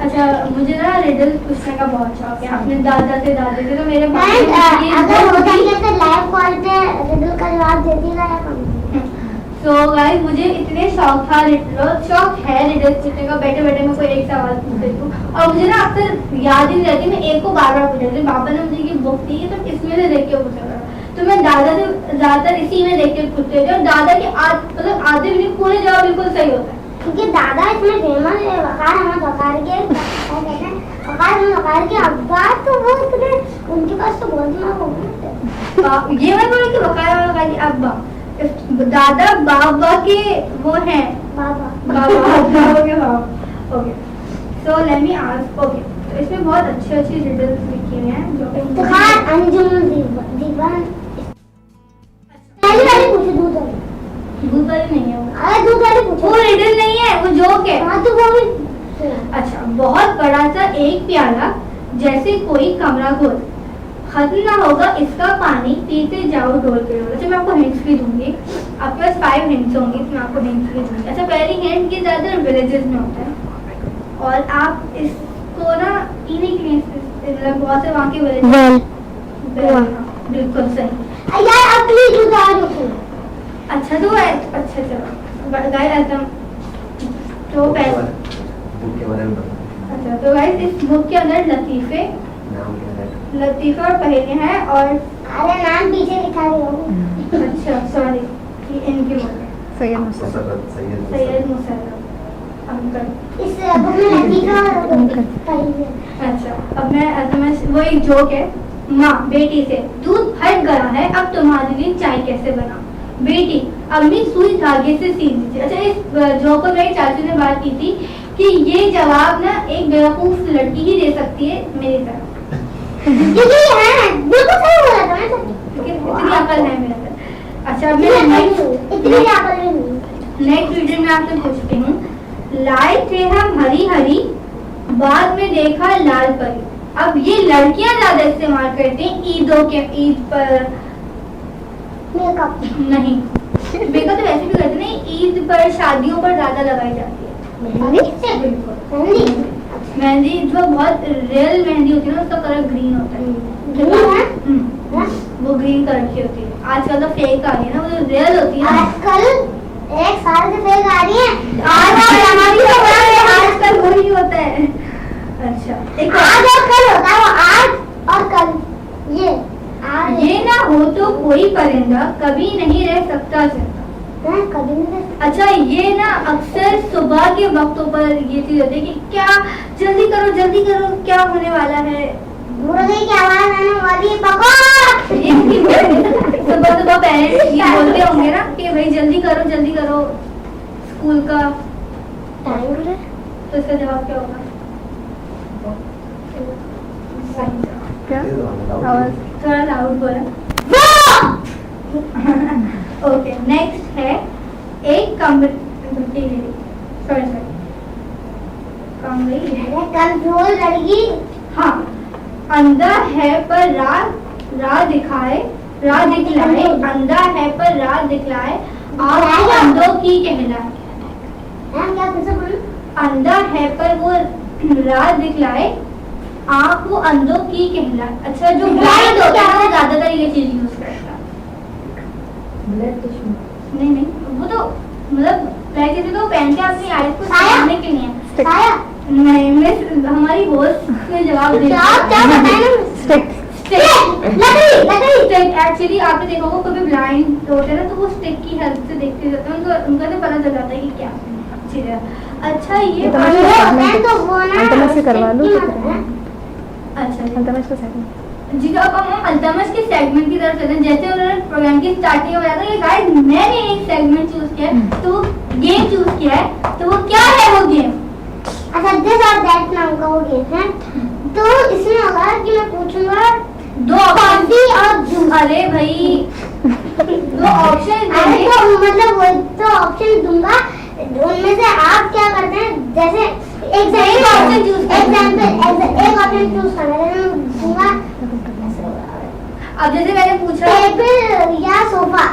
अच्छा, मुझे ना रिडल पूछने का बहुत शौक है, अपने दादा से दादी से, तो मेरे अगर हो सके तो लाइव कॉल पे रिडल का जवाब दे दीजिएगा या कम। तो गाइस, मुझे इतने शौक है रिडल पूछने का, बैठे बैठे मैं कोई एक सवाल पूछ देती हूँ और मुझे ना अक्सर याद ही नहीं रहती, मैं एक को बार बार पूछ रही। पापा ने मुझे ये बुक दी है तो इसमें से देख के पूछा, तो मैं दादा से ज़्यादातर इसी में देख के पूछती थी और दादा के मतलब आधे भी पूरे जवाब बिल्कुल सही होता है, क्योंकि दादा इसमें फेमस है। वकार के अब्बा तो वो इतने, उनके पास तो बहुत दिमाग होगा। ये मैं बोलूँ कि वकार के अब्बा, दादा बाबा के वो हैं, बाबा के बाबा। Okay, so let me ask. Okay, तो इसमें बहुत अच्छी रिडल्स लिखी हुई हैं जो दूध वाली नहीं है वो रिडल नहीं है, वो जोक है। तो वो भी अच्छा, बहुत बड़ा सा एक प्याला जैसे कोई कमरा घोल, खत्म ना होगा इसका पानी, पीते जाओ डोल के डोल। अच्छा, मैं आपको हिंट्स भी दूंगी, आपके पास 5 हिंट्स होंगी, तो मैं आपको हिंट्स भी दूंगी। अच्छा, पहली हिंट की ज़्यादातर विलेजेस में होता है और आप इसको ना पीने के लिए बहुत से वहाँ के विलेज। बिल्कुल सही यार, अपनी जुगाड़ रखो। अच्छा, तो अच्छा चलो गाइस, एकदम तो पहले अच्छा, तो गाइस इस बुक के अंदर लतीफ़े और पहेलियां हैं और अरे नाम पीछे लिखा है। अच्छा, सॉरी, इनकी बुक है सैयद मुसर्रफ अंकल। इस बुक में लतीफ़ा और अंकल। अच्छा, अब मैं वो एक जोक है। माँ बेटी से, दूध हट गया है, अब तुम्हारे लिए चाय कैसे बना? बेटी, अम्मी सुई धागे से सीधी थी। अच्छा, इस जो को मेरे चाचू ने बात की थी कि ये जवाब ना एक बेवकूफ लड़की ही दे सकती है मेरी तरह। क्योंकि है बिल्कुल सही बोला था ना, इतनी अकल है मेरे अंदर। अच्छा, अब मैं इतनी अकल नहीं। नेक्स्ट वीडियो में आपसे पूछती हूँ, लाए थे हम हरी हरी, बाद में देखा लाल परी। अब ये लड़कियां ज्यादा इस्तेमाल करती हैं ईद पर मेकअप नहीं, मेकअप तो वैसे भी करते नहीं, ईद पर शादियों पर ज्यादा लगाई जाती है मेहंदी। मेहंदी जो बहुत रियल मेहंदी होती है ना, उसका कलर ग्रीन होता है। वो ग्रीन कलर की होती है। आजकल तो फेक आ रही है ना, वो जो रियल होती है आजकल एक साल से फेक आ रही है। आजकल वही होता है। अच्छा, एक आज और कल होता है, वो आज और कल। ये ना हो तो कोई परिंदा कभी नहीं रह सकता जिंदा। कभी नहीं। अच्छा, ये ना अक्सर सुबह के वक्तों पर ये चीज होती है कि क्या जल्दी करो क्या होने वाला है, मुर्गे की आवाज आने वाली है, पकड़। ये सुबह पेरेंट्स ये बोलते होंगे ना कि भाई जल्दी करो स्कूल का टाइम है। तो इसका जवाब क्या होगा? क्या आवाज थोड़ा लाउड बोला। ओके, नेक्स्ट है एक कंट्रोल लड़की। हाँ, अंधा है पर राह दिखलाए, अंधा है पर राह दिखलाए, आप अंधों की कहलाए। क्या कैसे बोलूं? अंधा है पर वो राह दिखलाए, आँख वो अंधों की कहलाए। अच्छा, जो ब्लाइंड होता है वो ज्यादातर ये चीज यूज करता है। नहीं, वो तो मतलब जैसे तो पहन के अपनी आइज को सामने के लिए नहीं, मिस हमारी होस्ट ने जवाब दिया। क्या बताया? स्टिक। एक्चुअली आपने देखा होगा कभी ब्लाइंड होते हैं ना, तो वो स्टिक की हेल्प से देखते रहते हैं, उनका तो पता चल जाता है कि क्या चीज है। अच्छा, ये अल्तमश से करवा लूं। अच्छा, अल्तमश का सेगमेंट जी, तो अब हम अल्तमश के सेगमेंट की तरफ चलते हैं। जैसे उन्होंने प्रोग्राम की स्टार्टिंग में बताया था कि गाइस मैंने एक सेगमेंट चूज किया है, तो गेम चूज किया है, तो वो क्या है वो गेम? अच्छा, दिस और दैट नाम का वो गेम है। तो इसमें होगा कि मैं पूछूंगा दो कॉफी और जूस। अरे भाई, दो ऑप्शन अरे तो मतलब वो तो ऑप्शन दूंगा, उनमें से आप क्या करते हैं, जैसे एक ऑप्शन चूज करना दूंगा। अब जैसे मैंने पूछा टेबल या सोफा।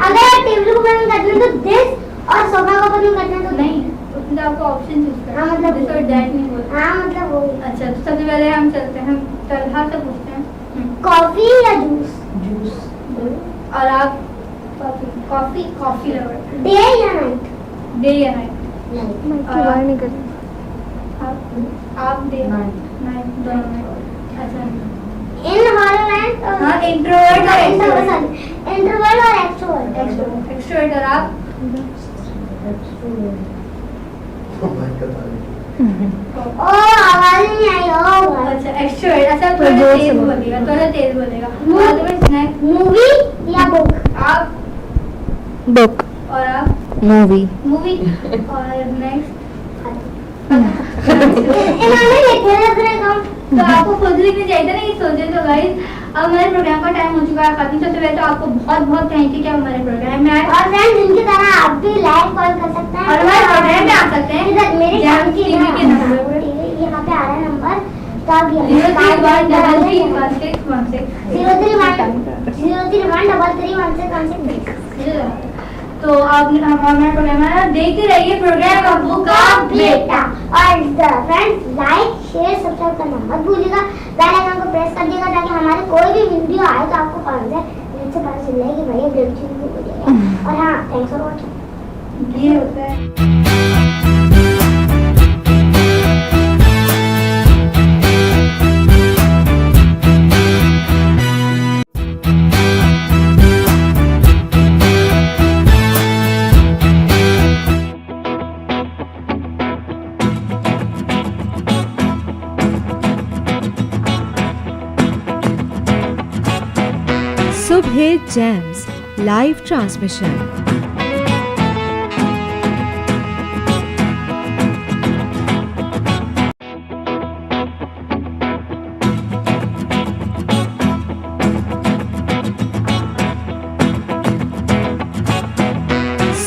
अगर टेबल को पसंद करते हैं तो दिस, और सोफा को पसंद करते हैं तो नहीं, उसमें आपको ऑप्शन चूज करना। हाँ, मतलब दिस और दैट नहीं बोलना। हाँ, मतलब वो। अच्छा, तो सबसे पहले हम चलते हैं, तलहा से पूछते हैं कॉफी या जूस? और आप? Coffee lover. डे या नाइट? डे या नाइट? बाहर नहीं कर। आप डे नाइट दोनों में। अच्छा, इनहॉलमेंट और हाँ, इंट्रोवर्ट और इंट्रोवर्ट और एक्सट्रोवर्ट। एक्सट्रोवर्ट। और आप? ओ आवाज नहीं आई। ओ अच्छा, एक्सट्रोवर्ट। अच्छा, थोड़ा तेज बोलेगा। और तुम्हें मूवी या बुक? आप? बुक। और आप? मूवी। और नेक्स्ट? इन्होंने लिखे रखने का, तो आपको खुद लिखने चाहिए था ना, ये सोचे। तो गाइस, अब हमारे प्रोग्राम का टाइम हो चुका है खत्म। सबसे पहले तो आपको बहुत बहुत थैंक यू कि हमारे प्रोग्राम में आए। और फ्रेंड्स, इनकी तरह आप भी लाइव कॉल कर सकते हैं और हमारे प्रोग्राम में आ सकते हैं। इधर मेरे जैम टीवी के नंबर यहाँ पे आ रहा है नंबर, तब 031331616। तो आप हमारा प्रोग्राम देखते रहिए, प्रोग्राम अब्बू का बेटा। और फ्रेंड्स, लाइक शेयर सब्सक्राइब करना मत भूलिएगा, बेल आइकन को प्रेस कर दिएगा ताकि हमारे कोई भी वीडियो आए तो आपको पता चल जाए कि भाई अगली वीडियो हो जाएगा। और हाँ, थैंक्स फॉर वॉचिंग। ये होता है। Subhe Gems live transmission.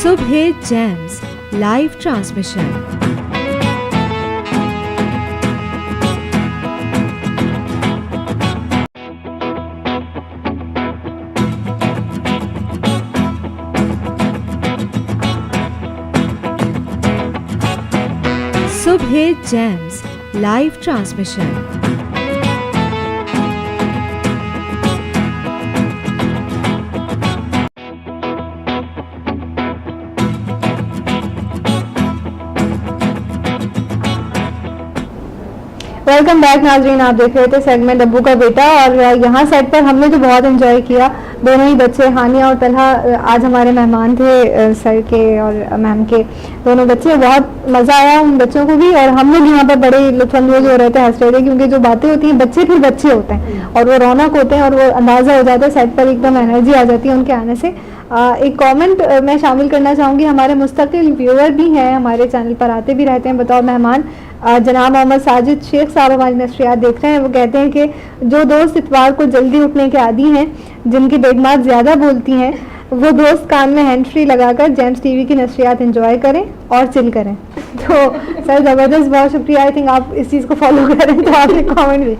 Subhe Gems live transmission. Subhe Gems live transmission. Welcome back नाजरीन, आप देख रहे थे सेगमेंट अब्बू का बेटा। और यहाँ सेट पर हमने तो बहुत एंजॉय किया, दोनों ही बच्चे हानिया और तलहा आज हमारे मेहमान थे, सर के और मैम के दोनों बच्चे। बहुत मज़ा आया उन बच्चों को भी, और हम लोग यहाँ पर बड़े लुत्फानंदोज़ हो रहे थे, हंस रहे थे, क्योंकि जो बातें होती हैं बच्चे फिर बच्चे होते हैं और वो रौनक होते हैं और वो अंदाज़ा हो जाता है सेट पर, एकदम एनर्जी आ जाती है उनके आने से। एक कमेंट मैं शामिल करना चाहूँगी, हमारे मुस्तकिल व्यूअर भी हैं, हमारे चैनल पर आते भी रहते हैं बतौर मेहमान। जनाब मोहम्मद साजिद शेख साहब हमारी नशरियात देख रहे हैं। वो कहते हैं कि जो दोस्त इतवार को जल्दी उठने के आदी हैं, जिनकी बेगमात ज़्यादा बोलती हैं, वो दोस्त कान में हैंड फ्री लगाकर जेम्स टीवी की नशरियात एंजॉय करें और चिल करें। तो सर ज़बरदस्त, बहुत शुक्रिया। आई थिंक आप इस चीज़ को फॉलो करें, तो आपने कॉमेंट भी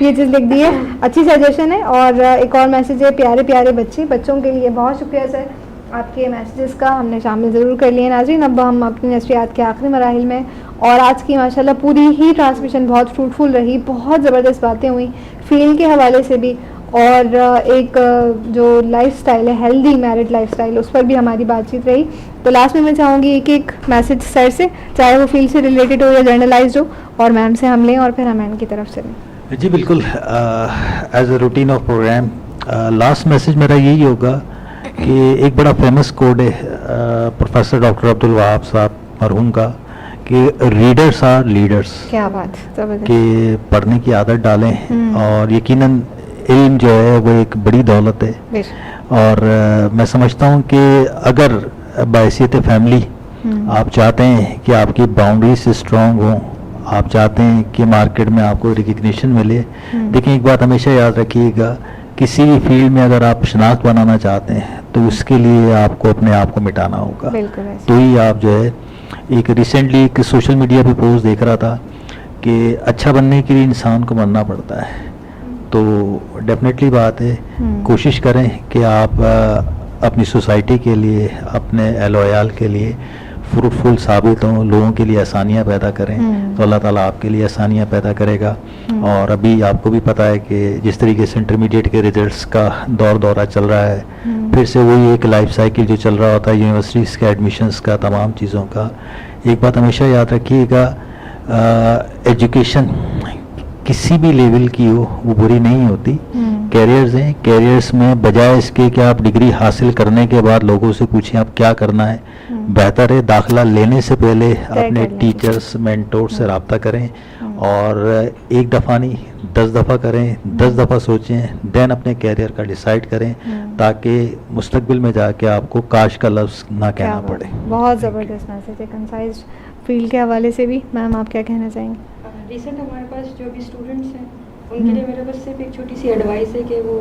ये चीज़ लिख दी है, अच्छी सजेशन है। और एक और मैसेज है, प्यारे प्यारे बच्चों के लिए बहुत शुक्रिया सर, आपके मैसेजेस का हमने शामिल ज़रूर कर लिए नाज़रीन। अब हम अपनी नशरियात के आखिरी मराहिल में, और आज की माशाल्लाह पूरी ही ट्रांसमिशन बहुत फ्रूटफुल रही, बहुत ज़बरदस्त बातें हुई फील्ड के हवाले से भी, और एक जो लाइफस्टाइल है हेल्दी मैरिड लाइफस्टाइल, उस पर भी हमारी बातचीत रही। तो लास्ट में मैं चाहूँगी एक मैसेज सर से, चाहे वो फील्ड से रिलेटेड हो या जर्नलाइज हो, और मैम से हम लें और फिर हम की तरफ से लें। जी बिल्कुल, as a routine of program last message मेरा यही होगा कि एक बड़ा फेमस कोड है प्रोफेसर डॉक्टर अब्दुल वहाब साहब मरहूम का, कि रीडर्स आर लीडर्स। क्या बात, कि पढ़ने की आदत डालें, और यकीनन इल्म जो है वो एक बड़ी दौलत है। और मैं समझता हूँ कि अगर बहैसियत फैमिली आप चाहते हैं कि आपकी बाउंड्रीज स्ट्रॉन्ग हों, आप चाहते हैं कि मार्केट में आपको रिकग्निशन मिले, लेकिन एक बात हमेशा याद रखिएगा, किसी भी फील्ड में अगर आप शनाख्त बनाना चाहते हैं तो उसके लिए आपको अपने आप को मिटाना होगा। तो ही आप जो है, एक रिसेंटली एक सोशल मीडिया पे पोस्ट देख रहा था कि अच्छा बनने के लिए इंसान को मरना पड़ता है। तो डेफिनेटली बात है, कोशिश करें कि आप अपनी सोसाइटी के लिए, अपने एलोयाल के लिए फ्रूटफुल साबित हों, लोगों के लिए आसानियाँ पैदा करें, तो अल्लाह ताला आपके लिए आसानियाँ पैदा करेगा। और अभी आपको भी पता है कि जिस तरीके से इंटरमीडिएट के रिजल्ट्स का दौरा चल रहा है, फिर से वही एक लाइफ साइकिल जो चल रहा होता है यूनिवर्सिटीज़ के एडमिशन्स का, तमाम चीज़ों का। एक बात हमेशा याद रखिएगा, एजुकेशन किसी भी लेवल की हो वो बुरी नहीं होती। कैरियर्स हैं, कैरियर्स में बजाय इसके कि आप डिग्री हासिल करने के बाद लोगों से पूछें आप क्या करना है, बेहतर है दाखिला लेने से पहले अपने टीचर्स मेंटोर से रब्ता करें, और एक दफ़ा नहीं 10 दफ़ा करें, 10 दफ़ा सोचें, देन अपने कैरियर का डिसाइड करें, ताकि मुस्तकबिल में जाके आपको काश का लफ्ज़ ना कहना पड़े। बहुत ज़बरदस्त मैसेज है, कंसाइज फील्ड के हवाले से भी। मैम आप क्या कहना चाहेंगे? रिसेंट हमारे पास जो भी स्टूडेंट्स हैं उनके लिए मेरे पास सिर्फ एक छोटी सी एडवाइस है कि वो,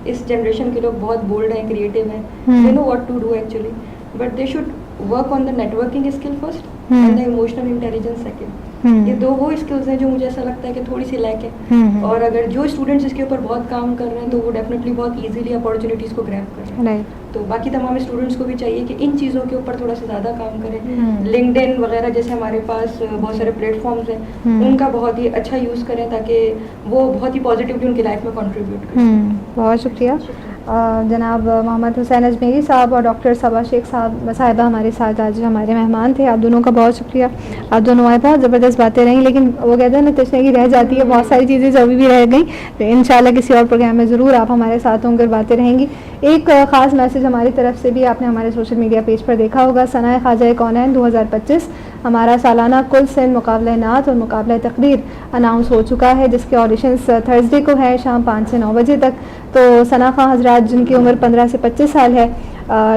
इस जनरेशन के लोग बहुत बोल्ड हैं, क्रिएटिव हैं, they know what to do actually, but they should work on the networking skill first and the emotional intelligence second. ये दो वो स्किल्स हैं जो मुझे ऐसा लगता है कि थोड़ी सी लैक है, और अगर जो स्टूडेंट्स इसके ऊपर बहुत काम कर रहे हैं तो वो डेफिनेटली बहुत इजीली अपॉर्चुनिटीज़ को ग्रैब कर रहे हैं। तो बाकी तमाम स्टूडेंट्स को भी चाहिए कि इन चीज़ों के ऊपर थोड़ा सा ज़्यादा काम करें। लिंक्डइन वगैरह जैसे हमारे पास बहुत सारे प्लेटफॉर्म्स हैं, उनका बहुत ही अच्छा यूज़ करें ताकि वो बहुत ही पॉजिटिवली उनकी लाइफ में कंट्रीब्यूट करें। बहुत शुक्रिया। जनाब मोहम्मद हुसैन अजमेरी साहब और डॉक्टर सबा शेख साहिबा हमारे साथ आज हमारे मेहमान थे, आप दोनों का बहुत शुक्रिया। आप दोनों आए, बहुत ज़बरदस्त बातें रहीं, लेकिन वो कहते हैं ना तशनगी रह जाती है, बहुत सारी चीज़ें जो अभी भी रह गई, तो इंशाल्लाह किसी और प्रोग्राम में ज़रूर आप हमारे साथ होंगे, बातें रहेंगी। एक ख़ास मैसेज हमारी तरफ से भी आपने हमारे सोशल मीडिया पेज पर देखा होगा, सनाए ख्वाजा कौनैन 2025 हमारा सालाना कुल सिंध मुकाबला नात और मुकाबला तकरीर अनाउंस हो चुका है, जिसके ऑडिशंस थर्सडे को है शाम 5 से 9 बजे तक। तो सना खां हजरात जिनकी उम्र 15 से 25 साल है,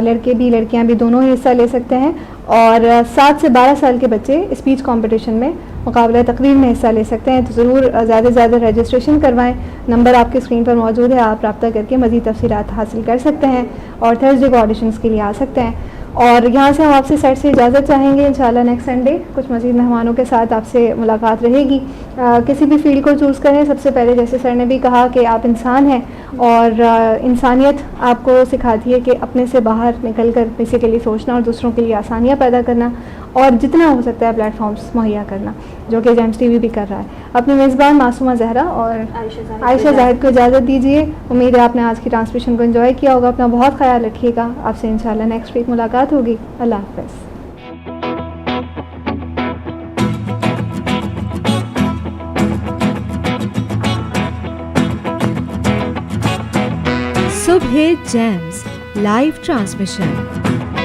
लड़के भी लड़कियां भी दोनों ही हिस्सा ले सकते हैं। और 7 से 12 साल के बच्चे स्पीच कंपटीशन में मुकाबला तकरीर में हिस्सा ले सकते हैं। तो ज़रूर ज़्यादा से ज़्यादा रजिस्ट्रेशन करवाएं। नंबर आपके स्क्रीन पर मौजूद है, आप रब्ता करके मज़ीद तफसीलात हासिल कर सकते हैं और थर्सडे को ऑडिशंस के लिए आ सकते हैं। और यहाँ से हम आपसे सेट से इजाज़त चाहेंगे। इंशाल्लाह नेक्स्ट संडे कुछ मज़ीद मेहमानों के साथ आपसे मुलाकात रहेगी। किसी भी फील्ड को चूज़ करें, सबसे पहले जैसे सर ने भी कहा कि आप इंसान हैं और इंसानियत आपको सिखाती है कि अपने से बाहर निकल कर किसी के लिए सोचना और दूसरों के लिए आसानियाँ पैदा करना और जितना हो सकता है प्लेटफॉर्म्स मुहैया करना, जो कि जेम्स टीवी भी कर रहा है। अपनी मेज़बान मासूमा जहरा और आयशा जाहिद को इजाज़त दीजिए। उम्मीद है आपने आज की ट्रांसमिशन को एंजॉय किया होगा। अपना बहुत ख्याल रखिएगा। आपसे इंशाल्लाह नेक्स्ट वीक मुलाकात होगी। अल्लाह हाफ़िज़। सुबह जैम्स लाइव ट्रांसमिशन।